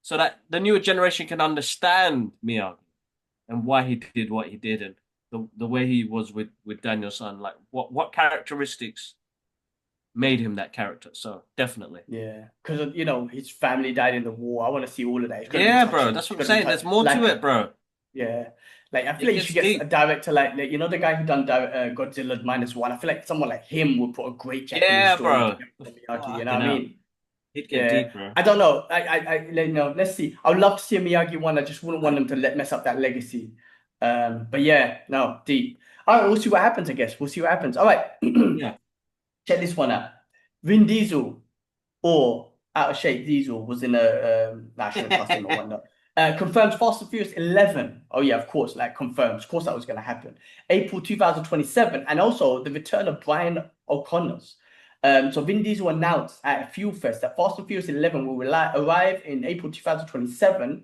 so that the newer generation can understand Miyagi and why he did what he did, and the way he was with Daniel-san, like what characteristics made him that character. So definitely, yeah, because you know his family died in the war. I want to see all of that. Yeah, bro, that's what I'm saying. There's more like to it, bro. Yeah, like I feel It like you should gets get a deep. director like you know the guy who done Godzilla minus one. I feel like someone like him would put a great Japanese Yeah, story bro. together for Miyagi. You know Fucking what I hell. mean? It'd get Yeah, deep, bro. I don't know. You know, let's see. I would love to see a Miyagi one. I just wouldn't want them to mess up that legacy. But yeah, no, deep. All right, we'll see what happens. I guess we'll see what happens. All right, Yeah. check this one out. Vin Diesel or out of shape Diesel was in a nah, I shouldn't trust him, no wonder. Confirms Fast and Furious 11. Oh yeah, of course, like confirms. Of course that was gonna happen. April 2027, and also the return of Brian O'Connor's. So Vin Diesel announced at Fuel Fest that Fast and Furious 11 will arrive in April 2027,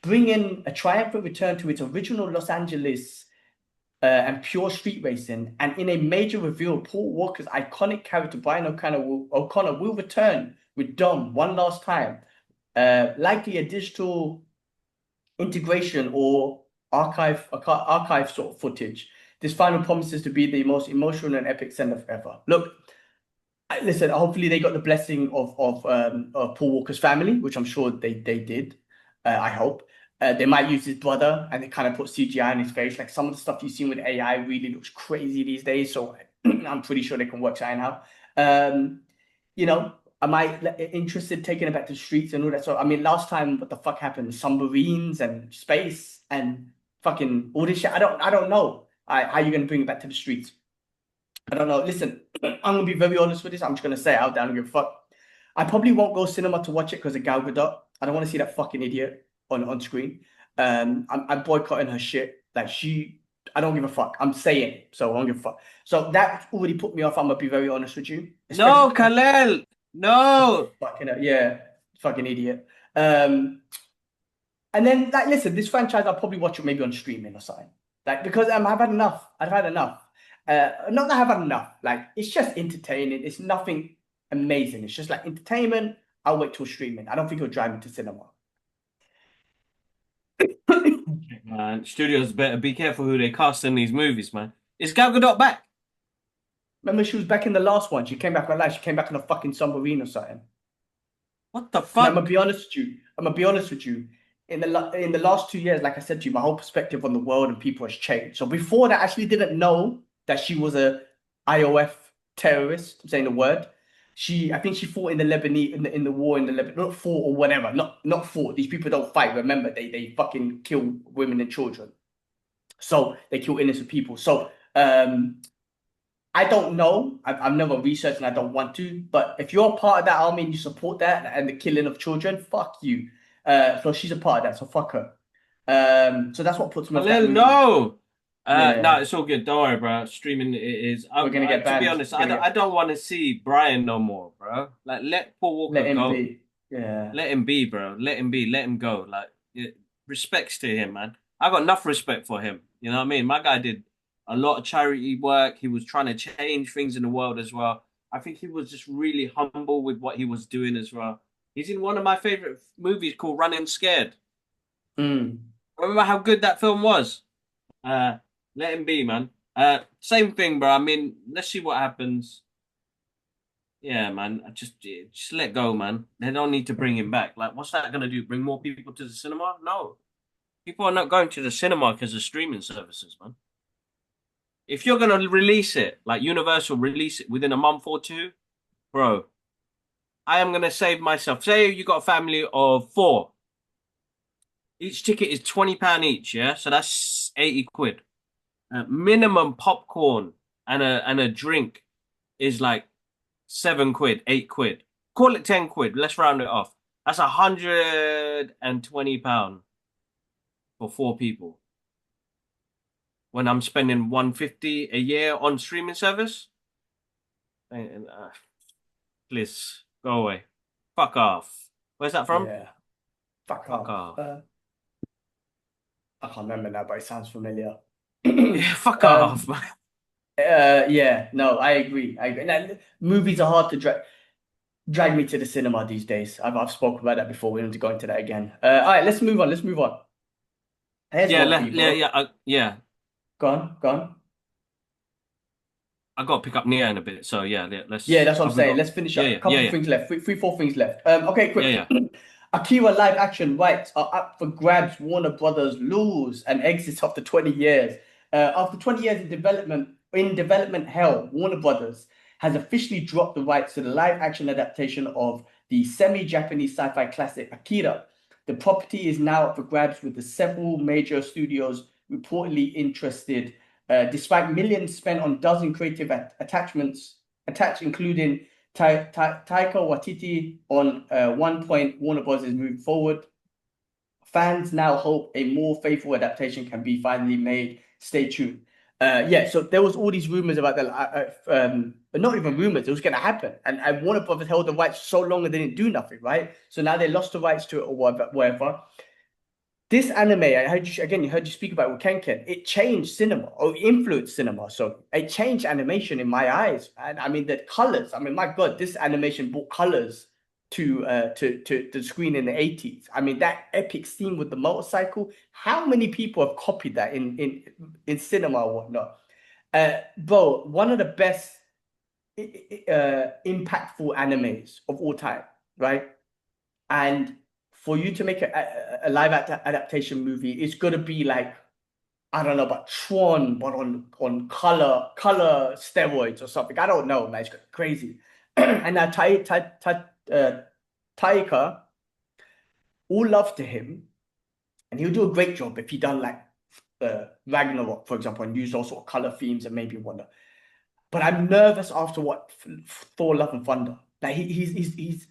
bringing a triumphant return to its original Los Angeles and pure street racing. And in a major reveal, Paul Walker's iconic character Brian O'Connor will return with Dom one last time, likely a digital integration or archive sort of footage. This final promises to be the most emotional and epic send-off ever. Look, listen, hopefully they got the blessing of Paul Walker's family, which I'm sure they did. I hope. They might use his brother and they kind of put CGI in his face. Like some of the stuff you've seen with AI really looks crazy these days. So I'm pretty sure they can work something out. You know, am I interested in taking it back to the streets and all that? So I mean, last time what the fuck happened? Submarines and space and fucking all this shit. I don't know. How you gonna bring it back to the streets? I don't know. Listen, I'm gonna be very honest with this. I'm just gonna say it out there. I don't give a fuck. I probably won't go cinema to watch it because of Gal Gadot. I don't want to see that fucking idiot on screen. I'm boycotting her shit. Like I don't give a fuck. I'm saying it, so I don't give a fuck. So that already put me off. I'm gonna be very honest with you, especially No, Kalel. No. fucking yeah, fucking idiot. Um, and then like, listen, this franchise I'll probably watch it maybe on streaming or something. Like because I've had enough. I've had enough. Not that I've had enough. Like it's just entertaining. It's nothing amazing. It's just like entertainment. I'll wait till streaming. I don't think it'll drive me to cinema. Man, studios better be careful who they cast in these movies, man. Is Gal Gadot back? Remember, she was back in the last one. She came back alive. She came back in a fucking submarine or something. What the And I'm gonna fuck? be honest with you. I'm gonna be honest with you. In the last 2 years, like I said to you, my whole perspective on the world and people has changed. So before that, I actually didn't know that she was a IOF terrorist. I'm saying the word. I think she fought in the Lebanese in the war in the Lebanon, not fought or whatever. Not fought. These people don't fight. Remember, they fucking kill women and children. So they kill innocent people. So I don't know. I've never researched and I don't want to. But if you're a part of that army and you support that and the killing of children, fuck you. So she's a part of that. So fuck her. So that's what puts me off that Kalel, movie. no. No, Yeah, it's all good. Don't worry, bro. Streaming it is. we're gonna get To be banned. honest, We're gonna I get don't want to see Brian no more, bro. Like, let Paul let Walker him go. be. Yeah. Let him be, bro. Let him be. Let him go. Like, respects to him, man. I got enough respect for him. You know what I mean? My guy did a lot of charity work. He was trying to change things in the world as well. I think he was just really humble with what he was doing as well. He's in one of my favorite movies called Running Scared. Mm. Remember how good that film was? Uh, Let him be, man. Same thing, bro. I mean, let's see what happens. Yeah, man. Just let go, man. They don't need to bring him back. Like, what's that gonna do? Bring more people to the cinema? No, people are not going to the cinema because of streaming services, man. If you're gonna release it, like Universal release it within a month or two, bro, I am gonna save myself. Say you got a family of four. Each ticket is £20 each, yeah. So that's 80 quid. Minimum popcorn and a drink is like 7 quid, 8 quid. Call it 10 quid. Let's round it off. That's £120 for four people. When I'm spending 150 a year on streaming service, please go away. Fuck off. Where's that from? Yeah. Fuck Fuck off. off. I can't remember now, but it sounds familiar. Yeah, fuck um, off, man. yeah, no, I agree. I agree. Now, movies are hard to drag me to the cinema these days. I've spoken about that before. We don't need to go into that again. All right, let's move on. Let's move on. Here's Yeah, one for you, yeah, bro. yeah, yeah. Go on, go on. I got to pick up Nia in a bit. So yeah, Yeah, let's. that's what I'm Have we saying. got? Let's finish Yeah, up. A yeah, yeah, couple of yeah, things left. Three, four things left. Okay, yeah, quick. yeah. Akira live action rights are up for grabs. Warner Brothers lose and exits after 20 years. After 20 years in development hell, Warner Brothers has officially dropped the rights to the live action adaptation of the semi-Japanese sci-fi classic Akira. The property is now up for grabs with the several major studios reportedly interested, despite millions spent on dozen creative attached, including Taika Waititi on One Point. Warner Bros. Is moving forward. Fans now hope a more faithful adaptation can be finally made. Stay tuned. Yeah, so there was all these rumors about but not even rumors, it was going to happen. And Warner Brothers held the rights so long and they didn't do nothing, right? So now they lost the rights to it or whatever. This anime, you heard you speak about it with Ken. It changed cinema or influenced cinema. So it changed animation in my eyes. And I mean, the colors. I mean, my God, this animation brought colors to the screen in the 80s. I mean, that epic scene with the motorcycle. How many people have copied that in cinema or whatnot? Bro, one of the best impactful animes of all time, right? And for you to make a live adaptation movie, it's gonna be like, I don't know, but Tron, but on color steroids or something. I don't know, man. It's crazy. And now Taika, all love to him, and he'll do a great job if he done like Ragnarok, for example, and used all sort of color themes and maybe wonder. But I'm nervous after what Thor: Love and Thunder. Like he's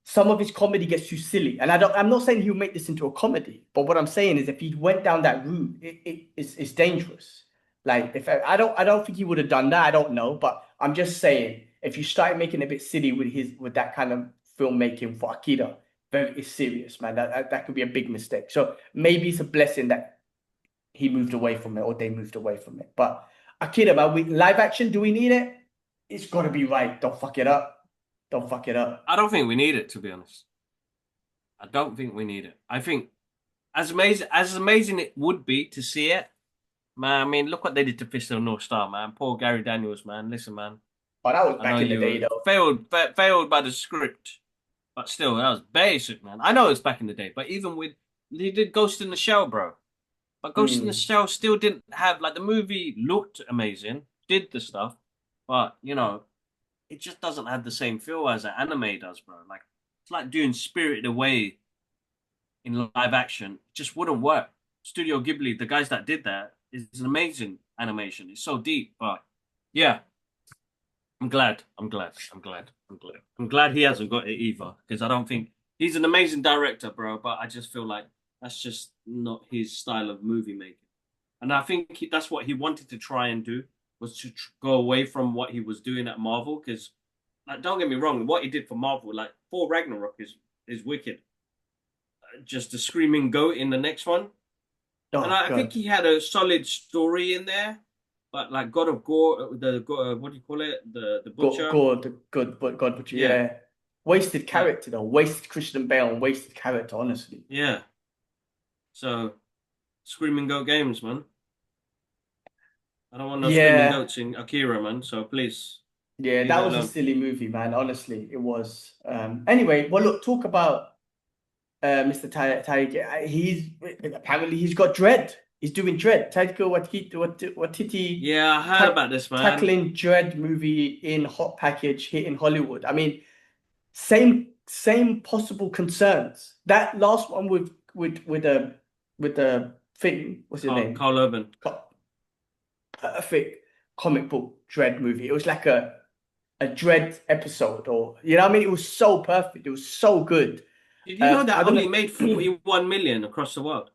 some of his comedy gets too silly, and I'm not saying he'll make this into a comedy, but what I'm saying is if he went down that route, it's dangerous. Like if I don't think he would have done that. I don't know, but I'm just saying if you start making it a bit silly with that kind of filmmaking for Akira, it's serious, man. That could be a big mistake. So maybe it's a blessing that he moved away from it or they moved away from it. But Akira, man, live action, do we need it? It's got to be right. Don't fuck it up. Don't fuck it up. I don't think we need it, to be honest. I don't think we need it. I think as amazing it would be to see it, man. I mean, look what they did to Fist of the North Star, man. Poor Gary Daniels, man. Listen, man. Oh, that was I back know in the you day, though. failed by the script, but still, that was basic, man. I know it's back in the day, but even with he did Ghost in the Shell, bro. But Ghost in the Shell still didn't have like the movie looked amazing, did the stuff, but you know, it just doesn't have the same feel as an anime does, bro. Like it's like doing Spirited Away in live action. It just wouldn't work. Studio Ghibli, the guys that did that, is an amazing animation. It's so deep, but yeah, I'm glad. I'm glad he hasn't got it either because I don't think he's an amazing director, bro. But I just feel like that's just not his style of movie making. And I think that's what he wanted to try and do was to go away from what he was doing at Marvel. Because, like, don't get me wrong, what he did for Marvel, like for Ragnarok, is wicked. Just the screaming goat in the next one, and Oh, I think God. he had a solid story in there. But like God of Gore, what do you call it? The Butcher. God, but Yeah, yeah. Wasted yeah, character, though. Wasted Christian Bale and wasted character, honestly. yeah. So screaming goat games, man. I don't want no screaming Yeah. goats in Akira, man. So please Yeah, leave that it was a alone. silly movie, man. Honestly, it was. Anyway, well, look, talk about Mr. Taika. He's got Dredd. He's doing Dredd. Taika Waititi Yeah, I heard ta about this, man. tackling Dredd movie in hot package hit in Hollywood. I mean, same possible concerns. That last one with the thing, what's his name? Carl Urban. Perfect comic book Dredd movie. It was like a Dredd episode, or you know what I mean? It was so perfect. It was so good. Did you know I that don't only know. made 41 million across the world?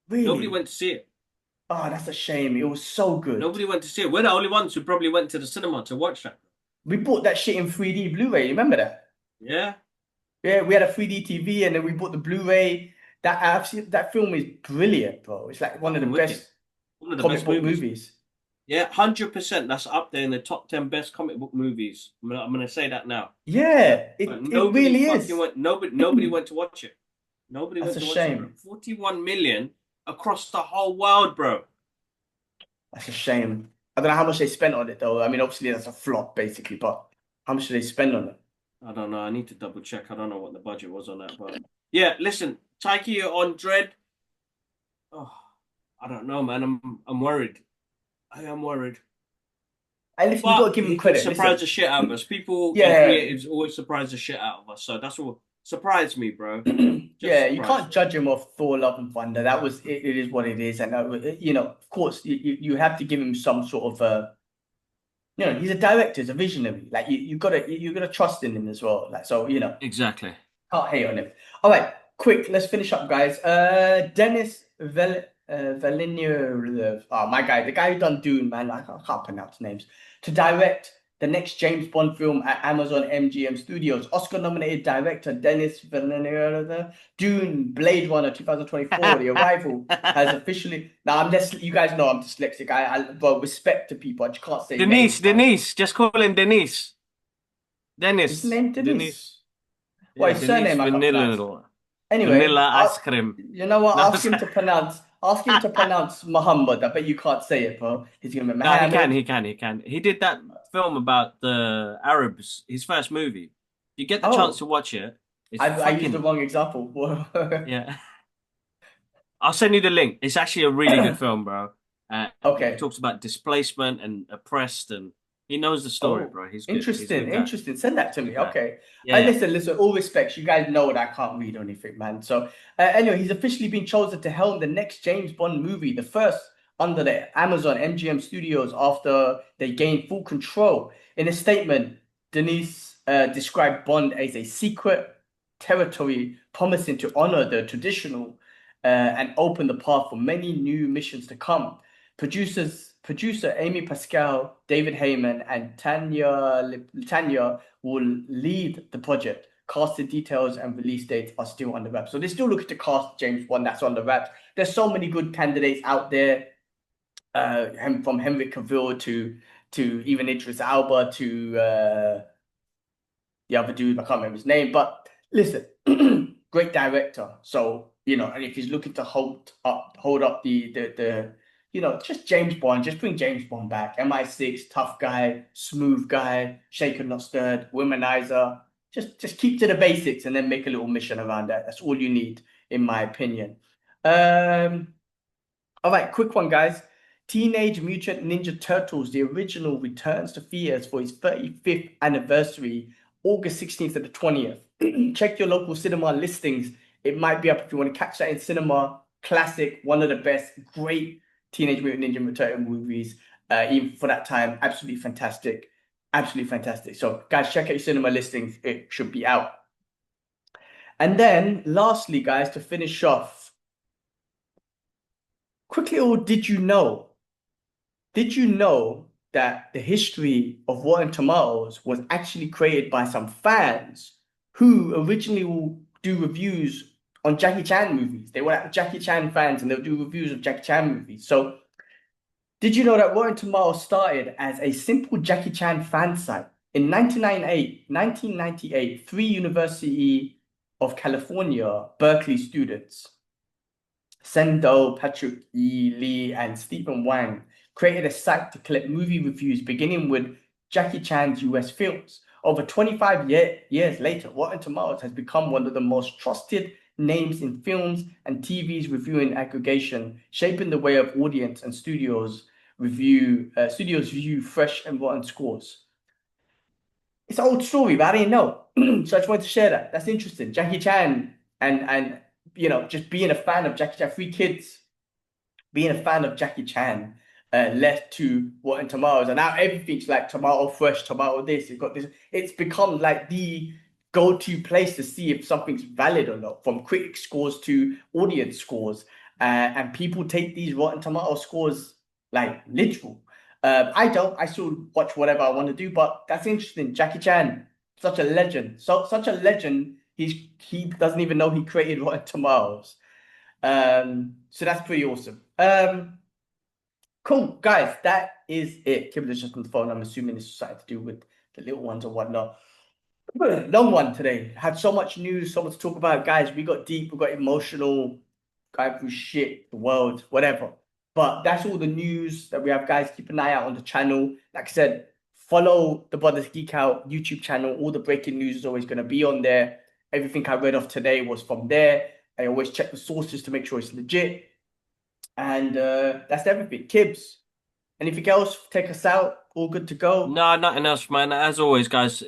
Nobody Really? went to see it. Oh, that's a shame. It was so good. Nobody went to see it. We're the only ones who probably went to the cinema to watch that. We bought that shit in 3D Blu-ray. You remember that? Yeah, Yeah, we had a 3D TV and then we bought the Blu-ray. That film is brilliant, bro. It's like one of the fucking wicked. best One of the comic best book movies. movies. Yeah, 100%. That's up there in the top 10 best comic book movies. I'm gonna say that now. Yeah, But it nobody really fucking is. went. Nobody went to watch it. Nobody That's went a to watch it, bro. shame. 41 million across the whole world, bro. That's a shame. I don't know how much they spent on it though. I mean, obviously that's a flop basically, but how much did they spend on it? I don't know. I need to double check. I don't know what the budget was on that, but yeah. Listen, Taika on Dredd. Oh, I don't know, man. I'm worried. I am worried. And listen, you got But to give him he could credit. surprise Listen, the shit out of us. People and yeah, creatives always surprise the shit out of us. So that's what surprised me, bro. Just yeah, you surprised can't me. judge him off Thor: Love and Thunder. That was it. It is what it is, and you know, of course, you have to give him some sort of you know, he's a director, he's a visionary. Like you gotta trust in him as well. Like so, you know, Exactly. can't hate on him. All right, quick, let's finish up, guys. Denis Villeneuve, oh my guy, the guy who done Dune, man, I can't pronounce names, to direct the next James Bond film at Amazon MGM Studios. Oscar-nominated director Denis Villeneuve, Dune, Blade Runner 2024, The Arrival has officially. Now I'm just, you guys know I'm dyslexic. Well, respect to people, I just can't say Denise, names, man. Denise. Just call him Denise. His Dennis. name Denis. Denise. Well, Yeah, his Denise surname I can't pronounce. Vanilla. Anyway, Vanilla ice cream. you know what? No, Ask him to pronounce Muhammad. I bet you can't say it, bro. He's gonna be no, he can, Muhammad. he can, he can. He did that film about the Arabs, his first movie. You get the chance to Oh, watch it. It's I used the fucking, wrong example. yeah. I'll send you the link. It's actually a really good film, bro. It Okay. talks about displacement and oppressed, and he knows the story, Oh, bro. He's good. He's a interesting, good guy. interesting. Send that to Good me. guy. Okay. Yeah, yeah. Listen, all respects. You guys know that I can't read or anything, man. So, anyway, he's officially been chosen to helm the next James Bond movie, the first under the Amazon MGM Studios after they gained full control. In a statement, Denise described Bond as a secret territory promising to honor the traditional and open the path for many new missions to come. Producer Amy Pascal, David Heyman, and Tanya will lead the project. Casting details and release dates are still on the wrap. So they're still looking to cast James Bond. That's on the wrap. There's so many good candidates out there, from Henry Cavill to even Idris Alba to the other dude. I can't remember his name, but listen, great director. So you know, and if he's looking to hold up the you know, just James Bond, just bring James Bond back. MI6, tough guy, smooth guy, shaken not stirred, womanizer. Just keep to the basics and then make a little mission around that. That's all you need, in my opinion. Um, all right, quick one, guys. Teenage Mutant Ninja Turtles, the original, returns to theaters for its 35th anniversary, August 16th to the 20th. Check your local cinema listings. It might be up if you want to catch that in cinema. Classic, one of the best, great Teenage Mutant Ninja Turtle movies, even for that time. Absolutely fantastic. Absolutely fantastic. So, guys, check out your cinema listings. It should be out. And then, lastly, guys, to finish off, quickly, or did you know? Did you know that the history of Rotten Tomatoes was actually created by some fans who originally will do reviews on Jackie Chan movies? They were Jackie Chan fans and they'll do reviews of Jackie Chan movies. So, did you know that Rotten Tomatoes started as a simple Jackie Chan fan site? In 1998, three University of California, Berkeley students Sendo, Patrick E. Lee, and Stephen Wang created a site to collect movie reviews, beginning with Jackie Chan's US films. Over 25 years later, Rotten Tomatoes has become one of the most trusted names in films and TV's reviewing aggregation, shaping the way of audience and studios view fresh and rotten scores. It's an old story, but I didn't know. So I just wanted to share that. That's interesting. Jackie Chan and you know, just being a fan of Jackie Chan, three kids being a fan of Jackie Chan led to Rotten Tomatoes, and now everything's like tomato fresh, tomato this. You've got this. It's become like the go-to place to see if something's valid or not, from critic scores to audience scores, and people take these Rotten Tomato scores like literal. I don't. I still watch whatever I want to do, but that's interesting. Jackie Chan, such a legend. So such a legend. He doesn't even know he created Rotten Tomatoes. So that's pretty awesome. Cool, guys. That is it. Kimberly's just on the phone. I'm assuming it's something to do with the little ones or whatnot. Long one today. Had so much news, so much to talk about, guys. We got deep, we got emotional, going through shit, the world, whatever. But that's all the news that we have, guys. Keep an eye out on the channel. Like I said, Follow the Brothers Geek Out YouTube channel. All the breaking news is always going to be on there. Everything I read off today was from there. I always check the sources to make sure it's legit. And that's everything. Kibbs, anything else? Take us out. All good to go. No, nothing else, man. As always, guys.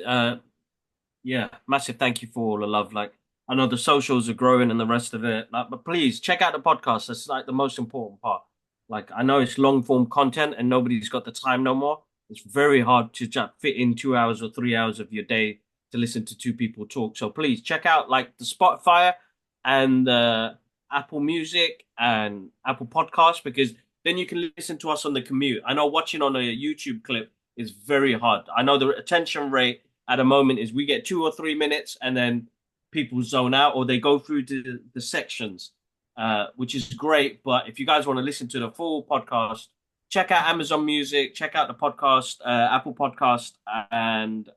Yeah, massive thank you for all the love. Like, I know the socials are growing and the rest of it. Like, but please check out the podcast. That's like the most important part. Like, I know it's long form content and nobody's got the time no more. It's very hard to just fit in 2 hours or 3 hours of your day to listen to two people talk. So please check out like the Spotify and Apple Music and Apple Podcasts, because then you can listen to us on the commute. I know watching on a YouTube clip is very hard. I know the attention rate at the moment is we get 2 or 3 minutes and then people zone out or they go through to the sections, which is great. But if you guys want to listen to the full podcast, check out Amazon Music, check out the podcast, Apple Podcast, and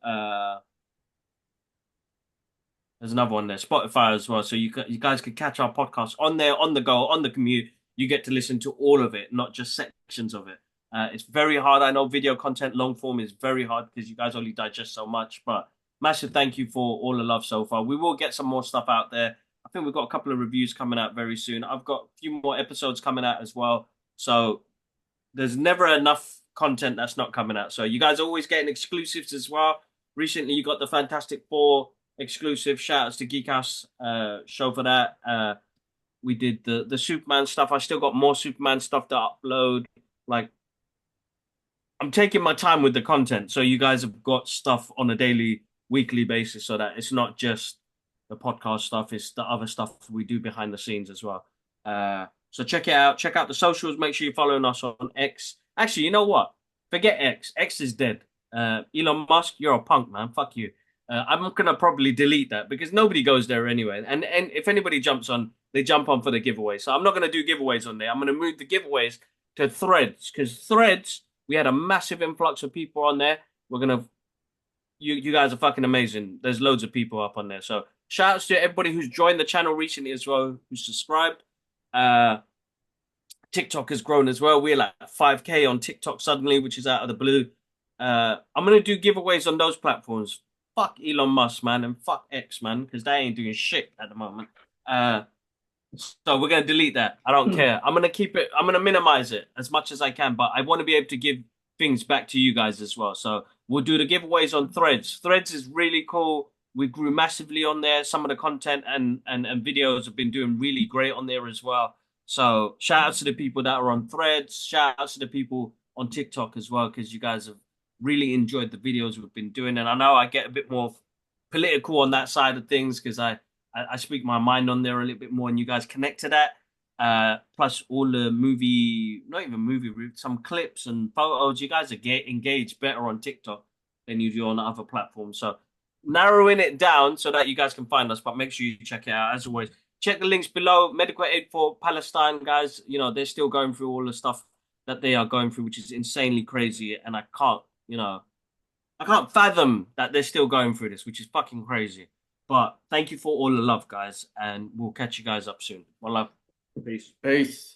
there's another one there, Spotify as well. So you guys can catch our podcast on there, on the go, on the commute. You get to listen to all of it, not just sections of it. It's very hard. I know video content, long form is very hard because you guys only digest so much, but massive thank you for all the love so far. We will get some more stuff out there. I think we've got a couple of reviews coming out very soon. I've got a few more episodes coming out as well. So there's never enough content that's not coming out. So you guys are always getting exclusives as well. Recently, you got the Fantastic Four exclusive. Shout outs to Geek House show for that. We did the Superman stuff. I still got more Superman stuff to upload. Like, I'm taking my time with the content, so you guys have got stuff on a daily, weekly basis, so that it's not just the podcast stuff, it's the other stuff we do behind the scenes as well. So check it out. Check out the socials. Make sure you're following us on X. Actually, you know what? Forget X. X is dead. Elon Musk, you're a punk, man. Fuck you. I'm going to probably delete that because nobody goes there anyway. And if anybody jumps on, they jump on for the giveaway. So I'm not going to do giveaways on there. I'm going to move the giveaways to Threads, because Threads, we had a massive influx of people on there. We're going to, you guys are fucking amazing. There's loads of people up on there. So shout outs to everybody who's joined the channel recently as well, who's subscribed. TikTok has grown as well. We're like 5K on TikTok suddenly, which is out of the blue. I'm going to do giveaways on those platforms. Fuck Elon Musk, man, and fuck X, man, because they ain't doing shit at the moment. So we're going to delete that. I don't care. I'm going to keep it. I'm going to minimize it as much as I can, but I want to be able to give things back to you guys as well. So we'll do the giveaways on Threads. Threads is really cool. We grew massively on there. Some of the content and videos have been doing really great on there as well. So shout out to the people that are on Threads. Shout out to the people on TikTok as well, because you guys have really enjoyed the videos we've been doing. And I know I get a bit more political on that side of things because I speak my mind on there a little bit more, and you guys connect to that. Plus all the some clips and photos. You guys are engaged better on TikTok than you do on other platforms. So narrowing it down so that you guys can find us, but make sure you check it out. As always, check the links below. Medical aid for Palestine, guys. You know, they're still going through all the stuff that they are going through, which is insanely crazy. And I can't fathom that they're still going through this, which is fucking crazy. But thank you for all the love, guys. And we'll catch you guys up soon. One love. Peace. Peace.